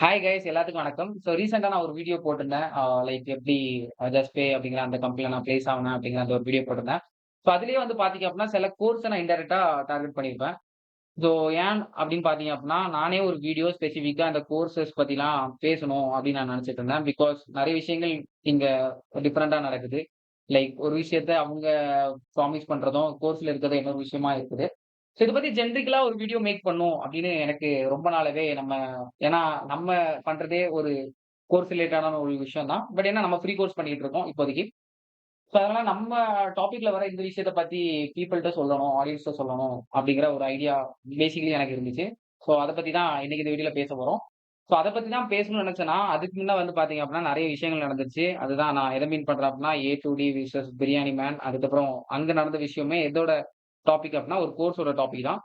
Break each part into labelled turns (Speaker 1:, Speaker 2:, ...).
Speaker 1: Hi guys எல்லாத்துக்கும் வணக்கம். ரீசெண்டா நான் ஒரு வீடியோ போட்டிருந்தேன். லைக் எப்படி ஜஸ்ட் பே அப்படிங்கிற அந்த கம்பெனில நான் பிளேஸ் ஆனேன் அப்படிங்கிற அந்த ஒரு வீடியோ போட்டிருந்தேன். அதிலேயே வந்து பார்த்தீங்க அப்படின்னா, சில கோர்ஸ நான் இன்டைரக்ட்டா டார்கெட் பண்ணியிருப்பேன். ஸோ ஏன் அப்படின்னு பார்த்தீங்க அப்படின்னா, நானே ஒரு வீடியோ ஸ்பெசிஃபிக்கா அந்த கோர்ஸஸ் பத்திலாம் பேசணும் அப்படின்னு நான் நினைச்சிட்டு இருந்தேன். பிகாஸ் நெறைய விஷயங்கள் இங்க டிஃபரெண்ட்டா நடக்குது. லைக் ஒரு விஷயத்த அவங்க ப்ராமிஸ் பண்றதும், கோர்ஸ்ல இருக்கிறது இன்னொரு விஷயமா இருக்குது. இத பத்தி ஜெனரிக்கலா ஒரு வீடியோ மேக் பண்ணணும் அப்படின்னு எனக்கு ரொம்ப நாளாவே ஏன்னா நம்ம பண்றதே ஒரு கோர்ஸ் ரிலேட்டடான ஒரு விஷயம் தான். பட் ஏன்னா நம்ம ஃப்ரீ கோர்ஸ் பண்ணிட்டு இருக்கோம் இப்போதைக்கு. அதனால நம்ம டாபிக்ல வர இந்த விஷயத்த பத்தி பீப்பிள்ட்ட சொல்லணும், ஆடியன்ஸ்ட்ட சொல்லணும் அப்படிங்கிற ஒரு ஐடியா பேசிக்கலி எனக்கு இருந்துச்சு. அத பத்தி தான் இன்னைக்கு இந்த வீடியோல பேச போறோம். அத பத்தி தான் பேசணும்னு நினைச்சேன்னா, அதுக்கு முன்ன வந்து பார்த்தீங்க அப்படின்னா நெறைய விஷயங்கள் நடந்துருச்சு. அதுதான் நான் எத மீன் பண்றேன் அப்படின்னா, ஏ டூ டி விசஸ் பிரியாணி மேன். அதுக்கப்புறம் அங்க நடந்த விஷயமே எதோட டாபிக் அப்படின்னா, ஒரு கோர்ஸோட டாபிக் தான்.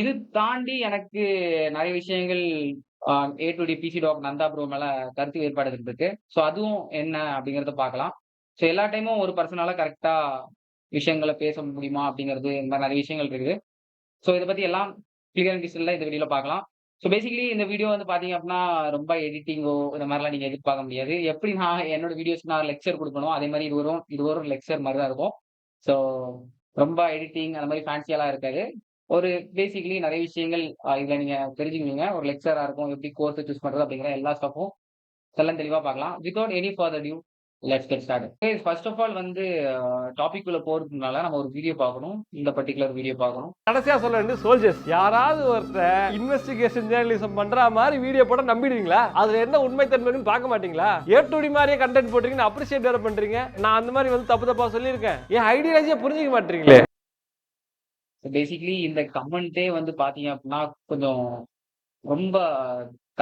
Speaker 1: இது தாண்டி எனக்கு நெறைய விஷயங்கள் அ ஏ டூ டி பிசி டாக் நந்தா ப்ரோ மேல கருத்து வேறுபாடுகள் இருக்கு. அதுவும் என்ன அப்படிங்கிறத பார்க்கலாம். எல்லா டைமும் ஒரு பெர்சனால கரெக்ட்டா விஷயங்கள பேச முடியுமா அப்படிங்கிறது, இந்த மாரி நெறைய விஷயங்கள் இருக்குது. இத பத்தி எல்லாம் கிளியர் அண்ட் கிறிஸ்டலா இந்த வீடியோல பார்க்கலாம். பேசிக்கலி இந்த வீடியோ வந்து பார்த்தீங்க அப்படின்னா, ரொம்ப எடிட்டிங்கோ இந்த மாரிலாம் நீங்க எதிர்பார்க்க முடியாது. எப்படி நான் என்னோட வீடியோஸ்க்கு நான் லெக்சர் குடுப்பேனோ, அதே மாரி இது ஒரு லெக்சர் மாரி தான் இருக்கும். ஸோ ரொம்ப எடிட்டிங் அந்த மாரி ஃபேன்சியாலாம் இருக்காது. ஒரு பேசிக்கலி நெறைய விஷயங்கள் இதுல நீங்க தெரிஞ்சுக்குவீங்க. ஒரு லெக்சரா இருக்கும். எப்படி கோர்ஸ் சூஸ் பண்றது அப்படிங்கிற எல்லா ஸ்டஃப்பும் தெள்ளத் தெளிவா பார்க்கலாம். Without any further due let's get started. First of all வந்து டாபிக் குள்ள போறதுக்கு முன்னால நம்ம ஒரு வீடியோ பார்க்கணும். இந்த பர்ட்டிகுலர் வீடியோ பார்க்கணும்.
Speaker 2: கடைசியா சொல்ல வேண்டிய சோல்ஜர்ஸ் யாராவது ஒருத்தர் இன்வெஸ்டிகேஷன் ஜேர்னலிசம் பண்ற மாதிரி வீடியோ போட நம்பிடுவீங்களா? அதுல என்ன உண்மை தன்மைன்னு பார்க்க மாட்டீங்களா? ஏ2டி மாதிரியே கண்டென்ட் போடுறீங்கன்னு அப்ரிஷியேட் வேற பண்றீங்க. நான் அந்த மாதிரி வந்து தப்பு தப்பா சொல்லியிருக்கேன். என் ஐடியாலஜியை புரிஞ்சுக்க மாட்டீங்களே.
Speaker 1: பேசிக்கலி இந்த கமெண்ட்டே வந்து பார்த்தீங்க அப்படின்னா, கொஞ்சம் ரொம்ப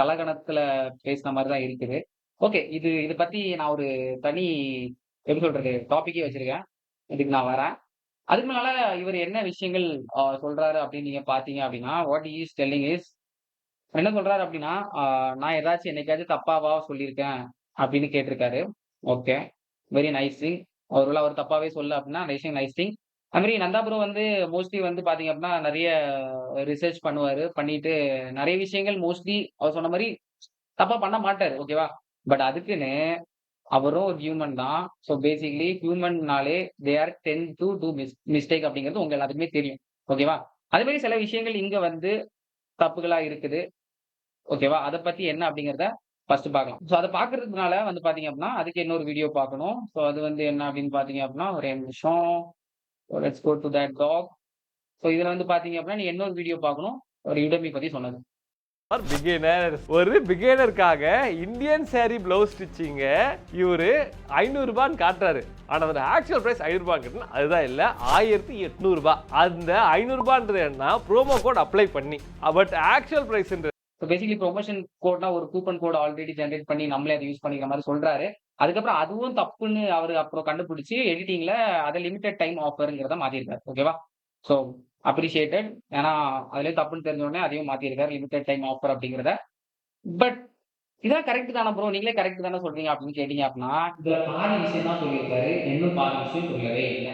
Speaker 1: தலகணத்துல பேசின மாரி தான் இருக்குது. ஓகே. இத பத்தி நான் ஒரு தனி எப்படி சொல்றது? டாபிக்கே வச்சிருக்கேன். இதுக்கு நான் வரேன். அதுக்கு முன்னால இவரு என்ன விஷயங்கள் சொல்றாரு அப்படின்னு நீங்க பார்த்தீங்க அப்படின்னா, what he is telling is என்ன சொல்றாரு அப்படின்னா, நான் ஏதாச்சும் என்னைக்காச்சும் தப்பாவா சொல்லியிருக்கேன் அப்படின்னு கேட்டிருக்காரு. ஓகே. Very nice thing. ஒருவேள அவர் தப்பாவே சொல்லல அப்படின்னா, நைஸ் திங். அது மாரி நந்தா ப்ரோ வந்து மோஸ்ட்லி வந்து பார்த்தீங்க அப்படின்னா, நெறைய ரிசர்ச் பண்ணுவாரு. பண்ணிட்டு நெறைய விஷயங்கள் மோஸ்ட்லி அவர் சொன்ன மாரி தப்பா பண்ண மாட்டாரு. ஓகேவா? பட் அதுக்குன்னு அவரும் ஒரு ஹியூமன் தான். பேசிக்கலி ஹியூமன்னாலே they are tend to do mistake அப்படிங்கிறது உங்க எல்லாத்துக்குமே தெரியும். ஓகேவா? அதே மாரி சில விஷயங்கள் இங்க வந்து தப்புகளா இருக்குது. ஓகேவா? அத பத்தி என்ன அப்படிங்கிறத ஃபர்ஸ்ட் பார்க்கலாம். அத பார்க்கறதுனால வந்து பார்த்தீங்க அப்படின்னா, அதுக்கு இன்னொரு வீடியோ பார்க்கணும். அது வந்து என்ன அப்படின்னு பார்த்தீங்க அப்படின்னா, ஒரே நிமிஷம். Let's go to that talk. இதுல வந்து பார்த்தீங்க அப்படின்னா, நீங்க இன்னொரு வீடியோ பார்க்கணும். ஒரு யுடமி பத்தி சொன்னது.
Speaker 2: ஒரு பிகினருக்காக இந்தியன் சாரி பிளவுஸ் ஸ்டிச்சிங்க இவரு 500 ரூபான்னு காட்டுறாரு. ஆனா அதோட ஆக்சுவல் பிரைஸ் 500 ரூபாய் கட்டணும். அதுதான் இல்ல 1800 ரூபாய். அந்த 500 ரூபான்றது என்ன ப்ரோமோ கோட் அப்ளை பண்ணி but actual price
Speaker 1: basically promotion கோட்னா ஒரு கூப்பன் கோட் ஆல்ரெடி ஜெனரேட் பண்ணி நம்மளே அத யூஸ் பண்ணிக்கிற மாரி சொல்றாரு. அதுக்கப்புறம் அதுவும் தப்புன்னு அவரு அப்புறம் கண்டுபிடிச்சு எடிட்டிங்ல அத லிமிட்டட் டைம் ஆஃபர்ங்கிறத மாத்திருக்காரு. ஓகேவா? So appreciated. ஏன்னா அதுலயும் தப்புன்னு தெரிஞ்ச உடனே அதையும் மாத்திருக்காரு. லிமிட்டட் டைம் ஆஃபர் அப்படிங்கிறத. பட் இதான் கரெக்ட் தான ப்ரோ. நீங்களே கரெக்ட் தானே சொல்றீங்க அப்படின்னு கேட்டீங்க அப்படின்னா, இதுல பாதி விஷயம் தான் சொல்லியிருக்காரு. இன்னும் பாதி விஷயம் சொல்லவே இல்ல.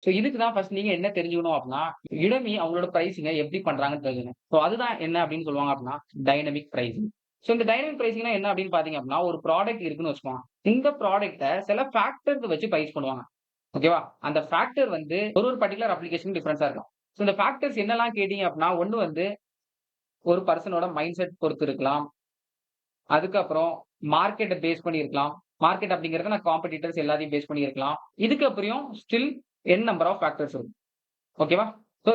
Speaker 1: இதுக்கு தான் ஃபர்ஸ்ட் நீங்க என்ன தெரிஞ்சுக்கணும் அப்படின்னா, Udemy அவங்களோட பிரைசிங்க எப்படி பண்றாங்கன்னு தெரிஞ்சுக்கணும். அதுதான் என்ன அப்படின்னு சொல்லுவாங்க அப்படின்னா, டைனமிக் பிரைசிங். இந்த டைனமிக் பிரைசிங்னா என்ன அப்படின்னு பார்த்தீங்க அப்படின்னா, ஒரு ப்ராடக்ட் இருக்குன்னு வச்சுக்கோங்க. இந்த ப்ராடக்ட்ட சில ஃபேக்டர்ஸ் வச்சு பிரைஸ் பண்ணுவாங்க. ஓகேவா? அந்த ஃபேக்டர் வந்து ஒரு ஒரு பர்ட்டிகுலர் அப்ளிகேஷன் டிஃபரன்ஸா இருக்கும். இந்த ஃபேக்டர்ஸ் என்னலாம் கேட்டீங்க அப்படின்னா, ஒண்ணு வந்து ஒரு பெர்சனோட மைண்ட் செட் பொறுத்து இருக்கலாம். அதுக்கப்புறம் மார்க்கெட்ட பேஸ் பண்ணி இருக்கலாம். மார்க்கெட் அப்படிங்கிறத நான் காம்படிட்டர்ஸ் எல்லாத்தையும் பேஸ் பண்ணி இருக்கலாம். இதுக்கு அப்புறம் ஸ்டில் நம்பர் ஆஃப் ஃபேக்டர்ஸ் இருக்கும். ஓகேவா?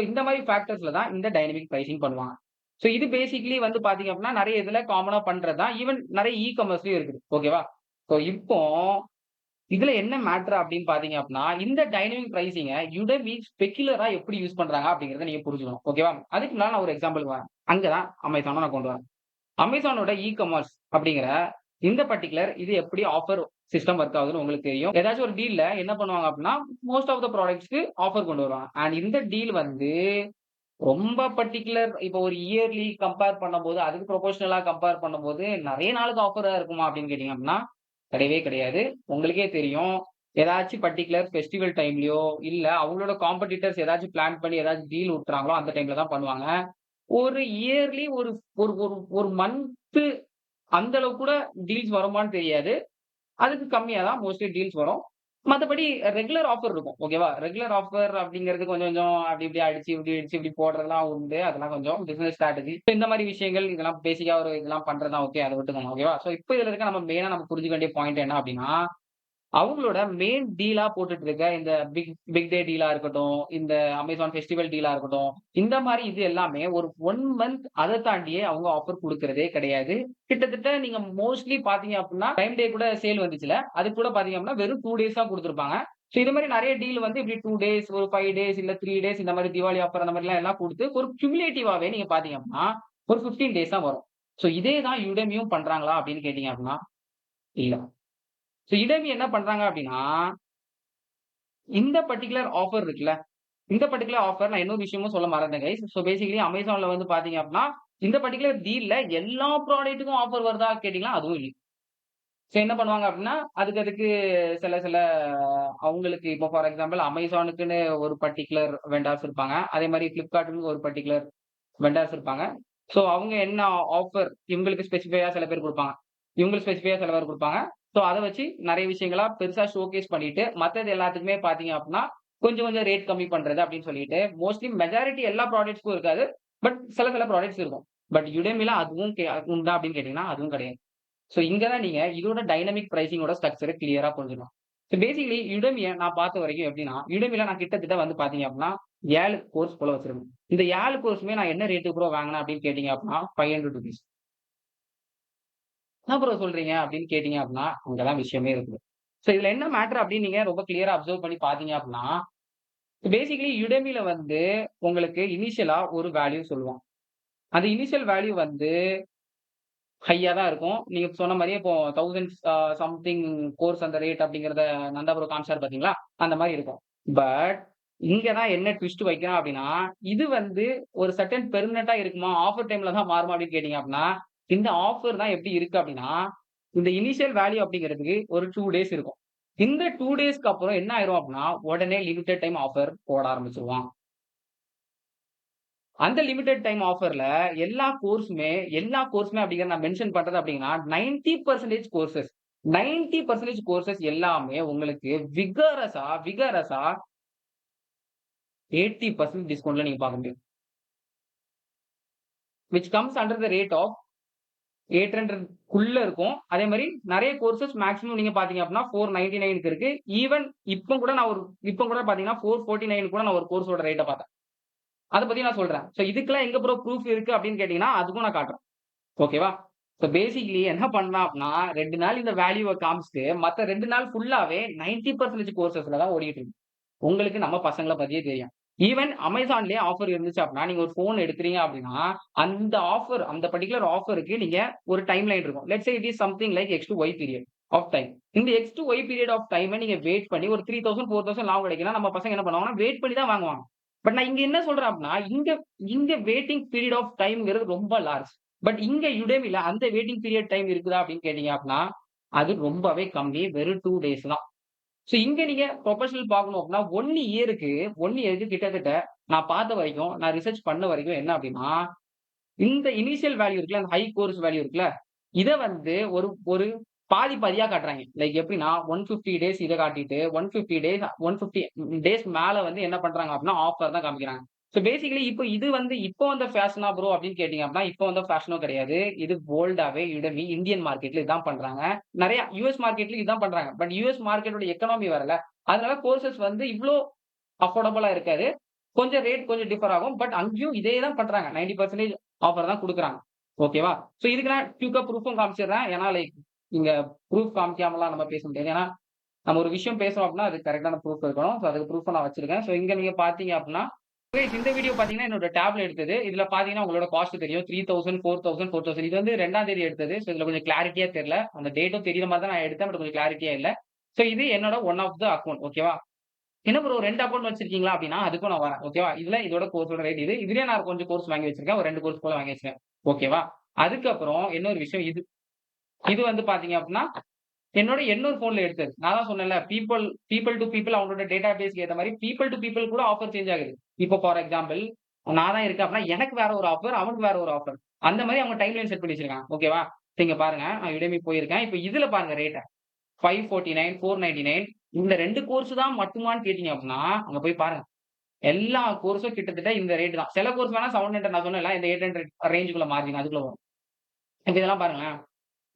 Speaker 1: இந்த மாரி ஃபேக்டர்ஸ்ல தான் இந்த டைனமிக் பிரைசிங் பண்ணுவாங்க. இது பேசிக்கலி வந்து பார்த்தீங்க அப்டின்னா, நெறைய இதுல காமனா பண்றது தான். ஈவன் நெறைய காமர்ஸ்லயும் இருக்குது. ஓகேவா? இப்போ இதுல என்ன மேட்டர் அப்டின்னு பார்த்தீங்க அப்டின்னா, இந்த டைனமிக் பிரைசிங்க Udemy ஸ்பெகுலரா எப்படி யூஸ் பண்றாங்க அப்டிங்கிறத நீங்க புரிஞ்சுக்கணும். ஓகேவா? அதுக்கு முன்னால நான் ஒரு எக்ஸாம்பிள்க்கு வரேன். அங்க தான் Amazonன நான் கொண்டு வரேன். Amazonோட காமர்ஸ் அப்படிங்கிற இந்த பர்ட்டிகுலர் இது எப்படி ஆஃபர் சிஸ்டம் ஒர்க் ஆகுதுன்னு உங்களுக்கு தெரியும். ஏதாச்சும் ஒரு டீல்ல என்ன பண்ணுவாங்க அப்டின்னா, மோஸ்ட் ஆஃப் த ப்ராடக்ட்ஸ்க்கு ஆஃபர் கொண்டு வருவாங்க. அண்ட் இந்த டீல் வந்து ரொம்ப பர்ட்டிகுலர் இப்போ ஒரு இயர்லி கம்பேர் பண்ணும்போது, அதுக்கு புரொபோர்ஷனலா கம்பேர் பண்ணும்போது, நெறைய நாளுக்கு ஆஃபரா இருக்குமா அப்படின்னு கேட்டீங்க அப்படின்னா, கிடையவே கிடையாது. உங்களுக்கே தெரியும். ஏதாச்சும் பர்ட்டிகுலர் ஃபெஸ்டிவல் டைம்லயோ, இல்ல அவங்களோட காம்படிட்டர்ஸ் ஏதாச்சும் பிளான் பண்ணி ஏதாச்சும் டீல் விட்டுறாங்களோ, அந்த டைம்ல தான் பண்ணுவாங்க. ஒரு இயர்லி ஒரு ஒரு ஒரு ஒரு மந்த் அந்த அளவுக்கு கூட டீல்ஸ் வருமான்னு தெரியாது. அதுக்கு கம்மியா தான் மோஸ்ட்லி டீல்ஸ் வரும். மத்தபடி ரெகுலர் ஆஃபர் இருக்கும். ஓகேவா? ரெகுலர் ஆஃபர் அப்படிங்கிறது கொஞ்சம் கொஞ்சம் அப்படி இப்படி அடிச்சு இப்படி போடுறதெல்லாம் உண்டு. அதெல்லாம் கொஞ்சம் பிசினஸ் ஸ்ட்ராட்டஜி. இந்த மாரி விஷயங்கள் இதெல்லாம் பேசிக்கா ஒரு இதெல்லாம் பண்றது தான் ஓகே. அத விட்டுக்கணும். ஓகேவா? சோ இப்ப இதுல இருக்க நம்ம மெயினா நம்ம புரிஞ்சுக்க வேண்டிய பாயிண்ட் என்ன அப்படின்னா, அவங்களோட மெயின் டீலா போட்டுட்டு இருக்க இந்த பிக் பிக் டே டீலா இருக்கட்டும், இந்த அமேசான் ஃபெஸ்டிவல் டீலா இருக்கட்டும், இந்த மாரி இது எல்லாமே ஒரு 1 மந்த் அத தாண்டியே அவங்க ஆஃபர் குடுக்குறதே கிடையாது. கிட்டத்தட்ட நீங்க மோஸ்ட்லி பார்த்தீங்க அப்டின்னா, பிரைம் டே கூட சேல் வந்துச்சுல்ல, அதுக்கு கூட பார்த்தீங்க அப்டின்னா, வெறும் 2 டேஸ் தான் குடுத்துருப்பாங்க. சோ இது மாரி நெறைய டீல் வந்து இப்டி 2 டேஸ், ஒரு 5 டேஸ் இல்ல 3 டேஸ் இந்த மாரி தீபாவளி ஆஃபர் அந்த மாரிலாம் எல்லாம் குடுத்து, ஒரு குமுலேட்டிவாவே நீங்க பார்த்தீங்க அப்டின்னா, ஒரு 15 டேஸ் தான் வரும். சோ இதே தான் யுடெமியும் பண்றாங்களா அப்டின்னு கேட்டீங்க அப்டின்னா, இல்ல. சோ யுடெமி என்ன பண்றாங்க அப்டின்னா, இந்த பர்ட்டிகுலர் ஆஃபர் இருக்குல்ல, இந்த பர்ட்டிகுலர் ஆஃபர் நான் இன்னொரு விஷயமும் சொல்ல மறந்தேன் கைஸ். சோ பேசிக்கலி Amazonல வந்து பார்த்தீங்க அப்டின்னா, இந்த பர்ட்டிகுலர் டீல்ல எல்லா ப்ராடக்ட்டுக்கும் ஆஃபர் வருதா கேட்டீங்கன்னா, அதுவும் இல்ல. சோ என்ன பண்ணுவாங்க அப்டின்னா, அதுக்கு சில சில அவங்களுக்கு இப்போ ஃபார் எக்ஸாம்பிள் Amazonக்குன்னு ஒரு பர்ட்டிகுலர் வெண்டார்ஸ் இருப்பாங்க. அதே மாரி Flipkartன்னு ஒரு பர்ட்டிகுலர் வெண்டார்ஸ் இருப்பாங்க. சோ அவங்க என்ன ஆஃபர் இவங்களுக்கு ஸ்பெசிஃபையா சில பேர் குடுப்பாங்க. இவங்களுக்கு ஸ்பெசிஃபையா சில பேர் குடுப்பாங்க. சோ அத வச்சு நெறைய விஷயங்களா பெருசா ஷோகேஸ் பண்ணிட்டு, மத்தது எல்லாத்துக்குமே பார்த்தீங்க அப்டின்னா, கொஞ்சம் கொஞ்சம் ரேட் கம்மி பண்றது அப்டின்னு சொல்லிட்டு, மோஸ்ட்லி மெஜாரிட்டி எல்லா ப்ராடக்ட்ஸ்க்கும் இருக்காது. பட் சில சில ப்ராடக்ட்ஸ் இருக்கும். பட் யுடெமில அதுவும் உண்டா அப்டின்னு கேட்டீங்கன்னா, அதுவும் கிடையாது. சோ இங்க தான் நீங்க இதோட டைனமிக் பிரைசிங்கோட ஸ்ட்ரக்சர கிளியரா புரிஞ்சுக்கணும். சோ பேசிக்கலி யுடெமிய நான் பார்த்த வரைக்கும் எப்படின்னா, யுடெமில நான் கிட்டத்தட்ட வந்து பார்த்தீங்க அப்படின்னா, 7 கோர்ஸ் போல வச்சிருக்கேன். இந்த 7 கோர்ஸுமே நான் என்ன ரேட்டுக்கு ப்ரோ வாங்குனேன் அப்படின்னு கேட்டீங்க அப்படின்னா, ₹500. என்ன ப்ரோ சொல்றீங்க அப்படின்னு கேட்டீங்க அப்படின்னா, அங்க தான் விஷயமே இருக்குது. சோ இதுல என்ன மேட்டர் அப்படின்னு நீங்க ரொம்ப கிளியரா அப்சர்வ் பண்ணி பார்த்தீங்க அப்படின்னா, பேசிக்கலி யுடெமில வந்து உங்களுக்கு இனிஷியலா ஒரு வேல்யூ சொல்லுவான். அந்த இனிஷியல் வேல்யூ வந்து ஹையா தான் இருக்கும். நீங்க சொன்ன மாரியே இப்போ 1000 சம்திங் கோர்ஸ் அந்த ரேட் அப்படிங்கிறத நந்தா ப்ரோ காமிச்சாரு பார்த்தீங்களா? அந்த மாரி இருக்கும். பட் இங்க தான் என்ன ட்விஸ்ட் வைக்கிறான் அப்படின்னா, இது வந்து ஒரு சர்டன் பெர்மனன்ட்டா இருக்குமா? ஆஃபர் டைம்ல தான் மாறுமா அப்படின்னு கேட்டீங்க அப்படின்னா, இந்த ஆஃபர் தான் எப்படி இருக்கு அப்படின்னா, இந்த இனிஷியல் வேல்யூ அப்படிங்கிறதுக்கு ஒரு 2 டேஸ் இருக்கும். இந்த 2 டேஸ்க்கு அப்புறம் என்ன ஆயிரும் அப்படின்னா, உடனே லிமிட்டட் டைம் ஆஃபர் போட ஆரம்பிச்சுருவான். அந்த லிமிட்டட் டைம் ஆஃபர்ல எல்லா கோர்ஸுமே அப்படிங்கிறத நான் மென்ஷன் பண்றது அப்படிங்கன்னா, 90% கோர்ஸஸ் 90% கோர்ஸஸ் எல்லாமே உங்களுக்கு விகரஸா 80% டிஸ்கவுண்ட்ல நீங்க பார்க்க முடியும். Which comes under the rate of 800க்குள்ள இருக்கும். அதே மாரி நெறைய கோர்ஸஸ் மேக்ஸிமம் நீங்க பார்த்தீங்க அப்படின்னா 499க்கு இருக்கு. ஈவன் இப்ப கூட பார்த்தீங்கன்னா 449 கூட நான் ஒரு கோர்ஸோட ரேட்ட பார்த்தேன். அத பத்தி நான் சொல்றேன். சோ இதுக்கெல்லாம் எங்க ப்ரோ ப்ரூஃப் இருக்கு அப்படின்னு கேட்டீங்கன்னா, அதுக்கும் நான் காட்டுறேன். ஓகேவா? சோ பேசிக்கலி என்ன பண்ணலாம் அப்டின்னா, 2 நாள் இந்த வேல்யூவ காமிச்சுட்டு, மத்த 2 நாள் ஃபுல்லாவே 90% கோர்ஸஸ்ல தான் ஓடிட்டு இருக்கு. உங்களுக்கு நம்ம பசங்கள பத்தியே தெரியும். ஈவன் Amazonலயே ஆஃபர் இருந்துச்சு அப்டின்னா, நீங்க ஒரு ஃபோன் எடுக்குறீங்க அப்டின்னா, அந்த பர்ட்டிகுலர் ஆஃபருக்கு நீங்க ஒரு டைம் லைன் இருக்கும். Let's say it is something like X to Y period of time. இந்த X to Y period of டைம நீங்க வெயிட் பண்ணி ஒரு 3000, 4000 லாபம் கிடைக்கும்னா, நம்ம பசங்க என்ன பண்ணுவாங்கன்னா, வெயிட் பண்ணி தான் வாங்குவாங்க. பட் நான் இங்க என்ன சொல்றேன் அப்டின்னா, இங்க வெயிட்டிங் பீரியட் ஆஃப் டைம்ங்கிறது ரொம்ப லார்ஜ். பட் இங்க யுடெமில அந்த வெயிட்டிங் பீரியட் டைம் இருக்குதா அப்டின்னு கேட்டீங்க அப்டின்னா, அது ரொம்பவே கம்மி. வெறும் 2 டேஸ் தான். சோ இங்க நீங்க ப்ரொபஷனல் பார்க்கணும் அப்டின்னா, 1 இயருக்கு கிட்டத்தட்ட நான் பார்த்த வரைக்கும், நான் ரிசர்ச் பண்ண வரைக்கும் என்ன அப்டின்னா, இந்த இனிஷியல் வேல்யூ இருக்குல்ல, அந்த ஹை கோர்ஸ் வேல்யூ இருக்குல்ல, இத வந்து ஒரு ஒரு பாதி பாதியா காட்டுறாய்ங்க. லைக் எப்டின்னா 150 டேஸ் இத காட்டிட்டு, 150 டேஸ் மேல வந்து என்ன பண்றாங்க அப்டின்னா, ஆஃபர் தான் காமிக்கிறாங்க. சோ பேசிக்கலி இப்போ வந்த ஃபேஷனா ப்ரோ அப்டின்னு கேட்டீங்க அப்டின்னா, இப்போ வந்த ஃபேஷனும் கிடையாது. இது போல்டாவே யுடெமி இந்தியன் மார்க்கெட்ல இதான் பண்றாங்க. நெறைய யுஎஸ் மார்க்கெட்லயும் இதான் பண்றாங்க. பட் யுஎஸ் மார்க்கெட்டோட எக்கானமி வேறல்ல. அதனால கோர்ஸஸ் வந்து இவ்ளோ அஃபோர்டபுளா இருக்காது. கொஞ்சம் ரேட் கொஞ்சம் டிஃபர் ஆகும். பட் அங்கேயும் இதே தான் பண்றாங்க. 90% ஆஃபர் தான் குடுக்குறாங்க. ஓகேவா? சோ இதுக்கு நான் குயிக்கா ப்ரூஃபும் காமிச்சிடுறேன். ஏன்னா லைக் இங்க ப்ரூஃப் காமிக்காமலாம் நம்ம பேச முடியாது. ஏன்னா, நம்ம ஒரு விஷயம் பேசுறோம் அப்டின்னா, அதுக்கு கரெக்ட்டான ப்ரூஃப் இருக்கணும். சோ அதுக்கு ப்ரூஃப நான் வச்சிருக்கேன். சோ இங்க நீங்க பார்த்தீங்க அப்டின்னா, கைஸ் இந்த வீடியோ பார்த்தீங்கன்னா, என்னோட டேப்ல எடுத்தது. இதுல பார்த்தீங்கன்னா, உங்களோட காஸ்ட் தெரியும். 3000, 4000, 4000 இது வந்து 2ஆம் தேதி எடுத்தது. சோ இதுல கொஞ்சம் கிளாரிட்டியா தெரியல. அந்த டேட்டும் தெரியிற மாரி தான் நான் எடுத்தேன். பட் கொஞ்சம் கிளாரிட்டியா இல்ல. சோ இது என்னோட ஒன் ஆஃப் த அக்கவுண்ட். ஓகேவா? என்ன ப்ரோ 2 அக்கவுண்ட் வச்சிருக்கீங்களா? அப்டின்னா, அதுக்கும் நான் வரேன். ஓகேவா? இதோட கோர்ஸோட ரேட் இது. இதுலயே நான் கொஞ்சம் கோர்ஸ் வாங்கி வச்சிருக்கேன். ஒரு 2 கோர்ஸ் போல வாங்கி வச்சிருக்கேன். ஓகேவா? அதுக்கப்புறம் இன்னொரு விஷயம் இது. இது வந்து பார்த்தீங்க அப்டின்னா, என்னோட இன்னொரு ஃபோன்ல எடுத்தது. நான் தான் சொன்னேன்ல, பீப்பிள் டூ பீப்பிள் அவங்களோட டேட்டாபேஸ்க்கு ஏத்த மாரி பீப்பிள் டூ பீப்பிள் கூட ஆஃபர் சேஞ்ச் ஆகுது. இப்போ ஃபார் எக்ஸாம்பிள் நான் தான் இருக்கேன் அப்படின்னா, எனக்கு வேற ஒரு ஆஃபர், அவனுக்கு வேற ஒரு ஆஃபர். அந்த மாரி அவங்க டைம்லைன் செட் பண்ணி வச்சிருக்காங்க. ஓகேவா? இங்க பாருங்க, நான் Udemy போயிருக்கேன். இப்ப இதுல பாருங்க ரேட்ட. 549, 499 இந்த 2 கோர்ஸ் தான் மட்டுமான்னு கேட்டீங்க அப்படின்னா, அங்க போய் பாருங்க. எல்லா கோர்ஸும் கிட்டத்தட்ட இந்த ரேட் தான். சில கோர்ஸ் வேணா 700 நான் சொன்னேன்ல, இந்த 800 ரேஞ்சுக்குள்ள மார்ஜின் அதுக்குள்ள வரும். இப்ப இதெல்லாம் பாருங்களேன்.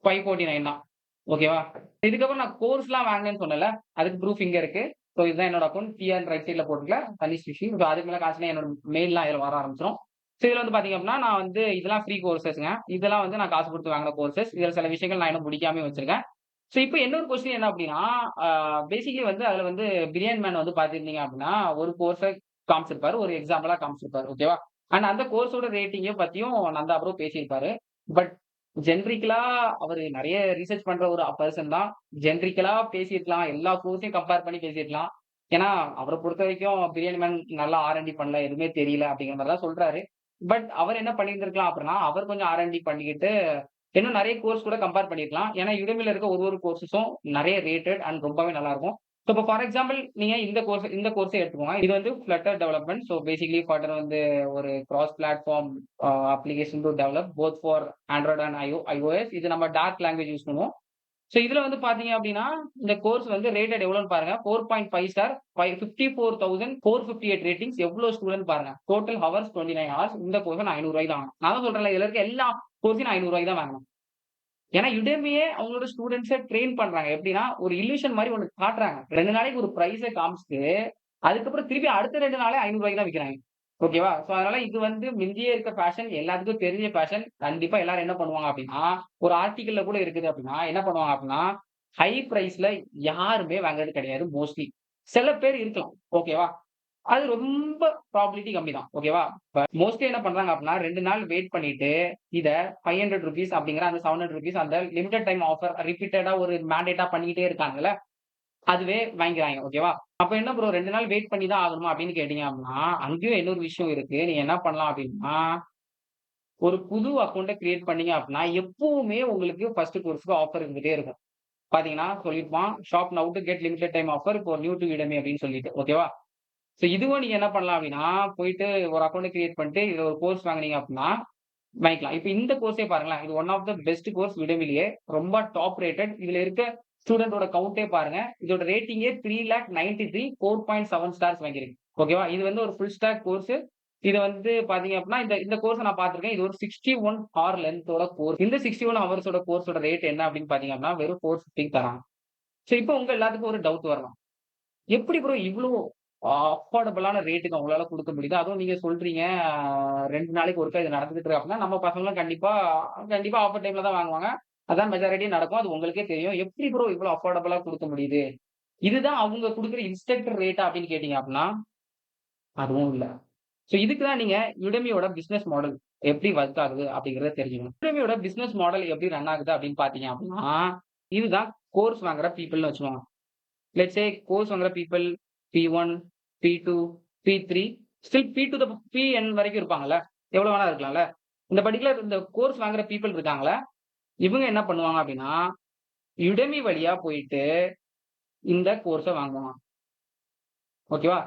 Speaker 1: 549 தான். ஓகேவா? இதுக்கப்புறம் நான் கோர்ஸ்லாம் வாங்கினேன்னு சொன்னேன்ல, அதுக்கு ப்ரூஃப் இங்க இருக்கு. ஸோ இதுதான் என்னோட அக்கவுண்ட். டிஆர்ன்னு ரைட் சைட்ல போட்டுருக்கல. தனிஷ் ரிஷி. ஸோ அதுக்கு மேல காசுனா என்னோட மெயில்லாம் இதுல வர ஆரம்பிச்சுரும். ஸோ இதுல வந்து பாத்தீங்க அப்படின்னா, நான் வந்து இதெல்லாம் ஃப்ரீ கோர்ஸஸ்ங்க. இதெல்லாம் வந்து நான் காசு குடுத்து வாங்குன கோர்ஸஸ். இதுல சில விஷயங்கள் நான் இன்னும் முடிக்காமயே வச்சிருக்கேன். ஸோ இப்ப இன்னொரு கொஸ்டின் என்ன அப்படின்னா, அ பேசிக்கலி வந்து அதுல வந்து பிரியாணி மேன் வந்து பாத்துருந்தீங்க அப்படின்னா, ஒரு கோர்ஸ காமிச்சிருப்பாரு. ஒரு எக்ஸாம்பிளா காமிச்சிருப்பாரு. ஓகேவா? அண்ட் அந்த கோர்ஸோட ரேட்டிங்க பத்தியும் நந்தா ப்ரோ பேசியிருப்பாரு. பட் ஜெனரிக்கலா அவரு நெறைய ரிசர்ச் பண்ற ஒரு பெர்சன் தான். ஜெனரிக்கலா பேசியிருக்கலாம். எல்லா கோர்ஸையும் கம்பேர் பண்ணி பேசியிருக்கலாம். ஏன்னா, அவர பொறுத்தவரைக்கும் பிரியாணி மேன் நல்லா ஆர்&டி பண்ணல. எதுவுமே தெரியல அப்படிங்கிற மாரி தான் சொல்றாரு. பட் அவர் என்ன பண்ணியிருந்திருக்கலாம் அப்படின்னா, அவர் கொஞ்சம் ஆர்&டி பண்ணிக்கிட்டு, இன்னும் நெறைய கோர்ஸ் கூட கம்பேர் பண்ணியிருக்கலாம். ஏன்னா, Udemyல இருக்க ஒரு கோர்ஸஸும் நெறைய ரேட்டட் அண்ட் ரொம்பவே நல்லாருக்கும். ஸோ இப்ப ஃபார் எக்ஸாம்பிள் நீங்க இந்த கோர்ஸே எடுத்துக்கோங்க. இது வந்து Flutter development. So basically Flutter வந்து ஒரு cross platform application to develop both for Android and iOS. இது நம்ம டார்க் லாங்குவேஜ் யூஸ் பண்ணுவோம். ஸோ இதுல வந்து பாத்தீங்க அப்படின்னா, இந்த கோர்ஸ் வந்து ரேட்டட் எவ்வளோன்னு பாருங்க. 4.5 ஸ்டார், 54,458 ரேட்டிங்ஸ். எவ்வளோ ஸ்டூடண்ட் பாருங்க. Total hours 29 hours. இந்த கோர்ஸ நான் ரூ. 500 தான் வாங்குனேன். நான் தான் சொல்றேன்ல, இதுல இருக்க எல்லா கோர்ஸையும் நான் ரூ. 500 தான் வாங்குனேன். ஏன்னா Udemyயே அவங்களோட ஸ்டூடண்ட்ஸ ட்ரெயின் பண்றாங்க. எப்படின்னா, ஒரு இல்லூஷன் மாரி ஒண்ணு காட்டுறாங்க. 2 நாளைக்கு ஒரு பிரைஸ காமிச்சுட்டு, அதுக்கப்புறம் திருப்பி அடுத்த 2 நாளே ரூ. 500 தான் விக்கிறாங்க. ஓகேவா? சோ அதனால இது வந்து முந்தியே இருக்க ஃபேஷன். எல்லாத்துக்கும் தெரிஞ்ச ஃபேஷன். கண்டிப்பா எல்லாரும் என்ன பண்ணுவாங்க அப்படின்னா, ஒரு ஆர்டிகில்ல கூட இருக்குது அப்படின்னா, என்ன பண்ணுவாங்க அப்படின்னா, ஹை பிரைஸ்ல யாருமே வாங்குறது கிடையாது மோஸ்ட்லி. சில பேர் இருக்கலாம். ஓகேவா? அது ரொம்ப ப்ராபபிலிட்டி கம்மி தான். ஓகேவா? மோஸ்ட்லி என்ன பண்றாங்க அப்படின்னா, 2 நாள் வெயிட் பண்ணிட்டு, இத ₹500 அப்படிங்கிற அந்த ₹700 அந்த லிமிட்டட் டைம் ஆஃபர் ரிப்பீட்டடா ஒரு மேண்டேட்டா பண்ணிக்கிட்டே இருக்காங்கல்ல, அதுவே வாங்கிக்கிறாங்க. ஓகேவா? அப்ப என்ன ப்ரோ 2 நாள் வெயிட் பண்ணி தான் ஆகணுமா அப்படின்னு கேட்டீங்க அப்படின்னா, அங்கேயும் இன்னொரு விஷயம் இருக்கு. நீங்க என்ன பண்ணலாம் அப்படின்னா, ஒரு புது அக்கவுண்ட்ட கிரியேட் பண்ணீங்க அப்படின்னா, எப்பவுமே உங்களுக்கு ஃபர்ஸ்ட் கோர்ஸ்க்கு ஆஃபர் இருந்துட்டே இருக்கும். பாத்தீங்கன்னா சொல்லியிருப்பான், shop now to get limited time offer for new to Udemy அப்படின்னு சொல்லிட்டு. ஓகேவா? சோ இதுவும் நீங்க என்ன பண்ணலாம் அப்படின்னா, போயிட்டு ஒரு அக்கவுண்ட் கிரியேட் பண்ணிட்டு, இதுல ஒரு கோர்ஸ் வாங்குனீங்க அப்படின்னா, வாங்கிக்கலாம். இப்ப இந்த கோர்ஸே பாருங்களேன். இது one of the best course Udemyலயே. ரொம்ப டாப் ரேட்டட். இதுல இருக்க ஸ்டூடண்ட்டோட கவுண்டே பாருங்க. இதோட ரேட்டிங்கே 3,93 4.7 ஸ்டார்ஸ் வாங்கியிருக்கு. ஓகேவா? இது வந்து ஒரு ஃபுல் ஸ்டாக் கோர்ஸ். இது வந்து பாத்தீங்க அப்படின்னா, இந்த இந்த கோர்ஸ நான் பார்த்திருக்கேன். இது ஒரு 61 ஹார் லென்த்தோட கோர்ஸ். இந்த 61 ஹவர்ஸோட கோர்ஸோட ரேட் என்ன அப்படின்னு பாத்தீங்க அப்படின்னா, வெறும் 450 தராங்க. சோ இப்ப உங்க எல்லாத்துக்கும் ஒரு டவுட் வரலாம். எப்படி ப்ரோ இவ்ளோ அஃபோர்டபுளான ரேட்டுக்கு அவங்களால குடுக்க முடியுது? அதுவும் நீங்க சொல்றீங்க 2 நாளைக்கு ஒருக்கா இது நடந்துட்டு இருக்கு அப்படின்னா, நம்ம பசங்களும் கண்டிப்பா கண்டிப்பா ஆஃபர் டைம்ல தான் வாங்குவாங்க. அதான் மெஜாரிட்டி நடக்கும். அது உங்களுக்கே தெரியும். எப்படி ப்ரோ இவ்ளோ அஃபோர்டபுளா குடுக்க முடியுது? இதுதான் அவங்க குடுக்குற இன்ஸ்ட்ரக்டர் ரேட்டா அப்படின்னு கேட்டீங்க அப்படின்னா, அதுவும் இல்ல. சோ இதுக்கு தான் நீங்க Udemyயோட பிசினஸ் மாடல் எப்படி ஒர்க் ஆகுது அப்படிங்கிறத தெரிஞ்சுக்கணும். Udemyயோட பிசினஸ் மாடல் எப்படி ரன் ஆகுது அப்படின்னு பார்த்தீங்க அப்படின்னா, இதுதான் கோர்ஸ் வாங்குற பீப்பிள்ன்னு வச்சுக்கோங்க. லெட்ஸ் சே கோர்ஸ் வாங்குற people P1, P2, P3 still P to the Pn வரைக்கும் இருப்பாங்கல்ல. எவ்வளவு வேணா இருக்கலாம்ல. இந்த பர்ட்டிகுலர் இந்த கோர்ஸ் வாங்குற பீப்பிள் இருக்காங்கல்ல, இவங்க என்ன பண்ணுவாங்க அப்படின்னா, Udemy வழியா போயிட்டு இந்த கோர்ஸ வாங்குவாங்க. ஓகேவா?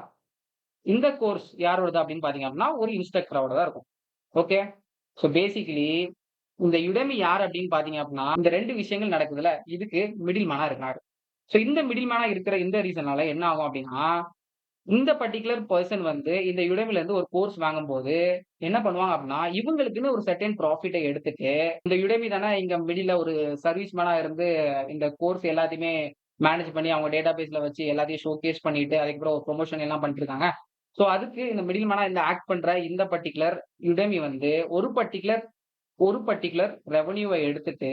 Speaker 1: இந்த கோர்ஸ் யாரோடது அப்படின்னு பார்த்தீங்க அப்படின்னா, ஒரு இன்ஸ்ட்ரக்டரோடதா இருக்கும். ஓகே. சோ பேசிக்கலி இந்த Udemy யார் அப்படின்னு பார்த்தீங்க அப்படின்னா, இந்த 2 விஷயங்கள் நடக்குதுல்ல, இதுக்கு மிடில் மேனா இருக்காரு. சோ இந்த மிடில் மேனா இருக்கிற இந்த ரீசன்னால என்ன ஆகும் அப்படின்னா, இந்த பர்ட்டிகுலர் பெர்சன் வந்து இந்த Udemyல இருந்து ஒரு கோர்ஸ் வாங்கும்போது, என்ன பண்ணுவாங்க அப்படின்னா, இவங்களுக்குன்னு ஒரு செர்டைன் ப்ராஃபிட்ட எடுத்துட்டு, இந்த Udemy தானே இங்க மிடில்ல ஒரு சர்வீஸ் மேனா இருந்து இந்த கோர்ஸ் எல்லாத்தையுமே மேனேஜ் பண்ணி அவங்க டேட்டாபேஸ்ல வச்சு எல்லாத்தையும் ஷோகேஸ் பண்ணிட்டு, அதுக்கப்புறம் ஒரு புரமோஷன் எல்லாம் பண்ணிட்டு இருக்காங்க. சோ அதுக்கு இந்த மிடில் மேனா இந்த ஆக்ட் பண்ற இந்த பர்ட்டிகுலர் Udemy வந்து ஒரு பர்ட்டிகுலர் ரெவென்யூவ எடுத்துட்டு,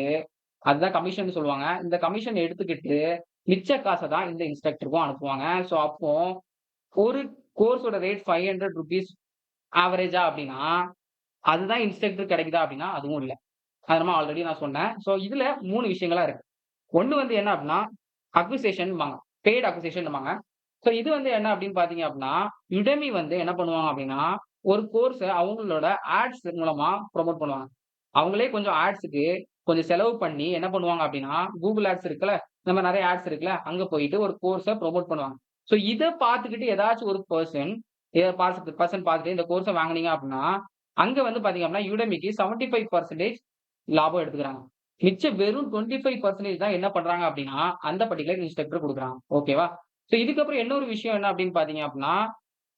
Speaker 1: அதுதான் கமிஷன்னு சொல்லுவாங்க. இந்த கமிஷன் எடுத்துக்கிட்டு, மிச்ச காச தான் இந்த இன்ஸ்ட்ரக்டருக்கும் அனுப்புவாங்க. சோ அப்போ ஒரு கோர்ஸோட ரேட் ₹500 ஆவரேஜா அப்படின்னா, அதுதான் இன்ஸ்ட்ரக்டருக்கு கிடைக்குதா அப்படின்னா, அதுவும் இல்ல. அது நம்ம ஆல்ரெடி நான் சொன்னேன். சோ இதுல 3 விஷயங்களா இருக்கு. ஒண்ணு வந்து என்ன அப்படின்னா, அக்விசிஷன்பாங்க. பெய்ட் அக்விசிஷன்பாங்க. சோ இது வந்து என்ன அப்படின்னு பார்த்தீங்க அப்படின்னா, Udemy வந்து என்ன பண்ணுவாங்க அப்படின்னா, ஒரு கோர்ஸ அவங்களோட ஆட்ஸ் மூலமா புரமோட் பண்ணுவாங்க. அவங்களே கொஞ்சம் ஆட்ஸ்க்கு கொஞ்சம் செலவு பண்ணி என்ன பண்ணுவாங்க அப்படின்னா, Google ஆட்ஸ் இருக்குல்ல, இந்த மாரி நெறைய ஆட்ஸ் இருக்குல்ல, அங்க போயிட்டு ஒரு கோர்ஸ புரமோட் பண்ணுவாங்க. சோ இத பார்த்துக்கிட்டு ஏதாச்சும் ஒரு பெர்சன் பர்சன்ட் பார்த்துட்டு இந்த கோர்ஸ வாங்குனீங்க அப்படின்னா, அங்க வந்து பார்த்தீங்க அப்படின்னா, யுடெமிக்கு 75% லாபம் எடுத்துக்கிறாங்க. மிச்சம் வெறும் 25% தான் என்ன பண்றாங்க அப்படின்னா, அந்த பர்ட்டிகுலர் இன்ஸ்ட்ரக்டர் குடுக்குறாங்க. ஓகேவா? சோ இதுக்கப்புறம் இன்னொரு விஷயம் என்ன அப்படின்னு பார்த்தீங்க அப்படின்னா,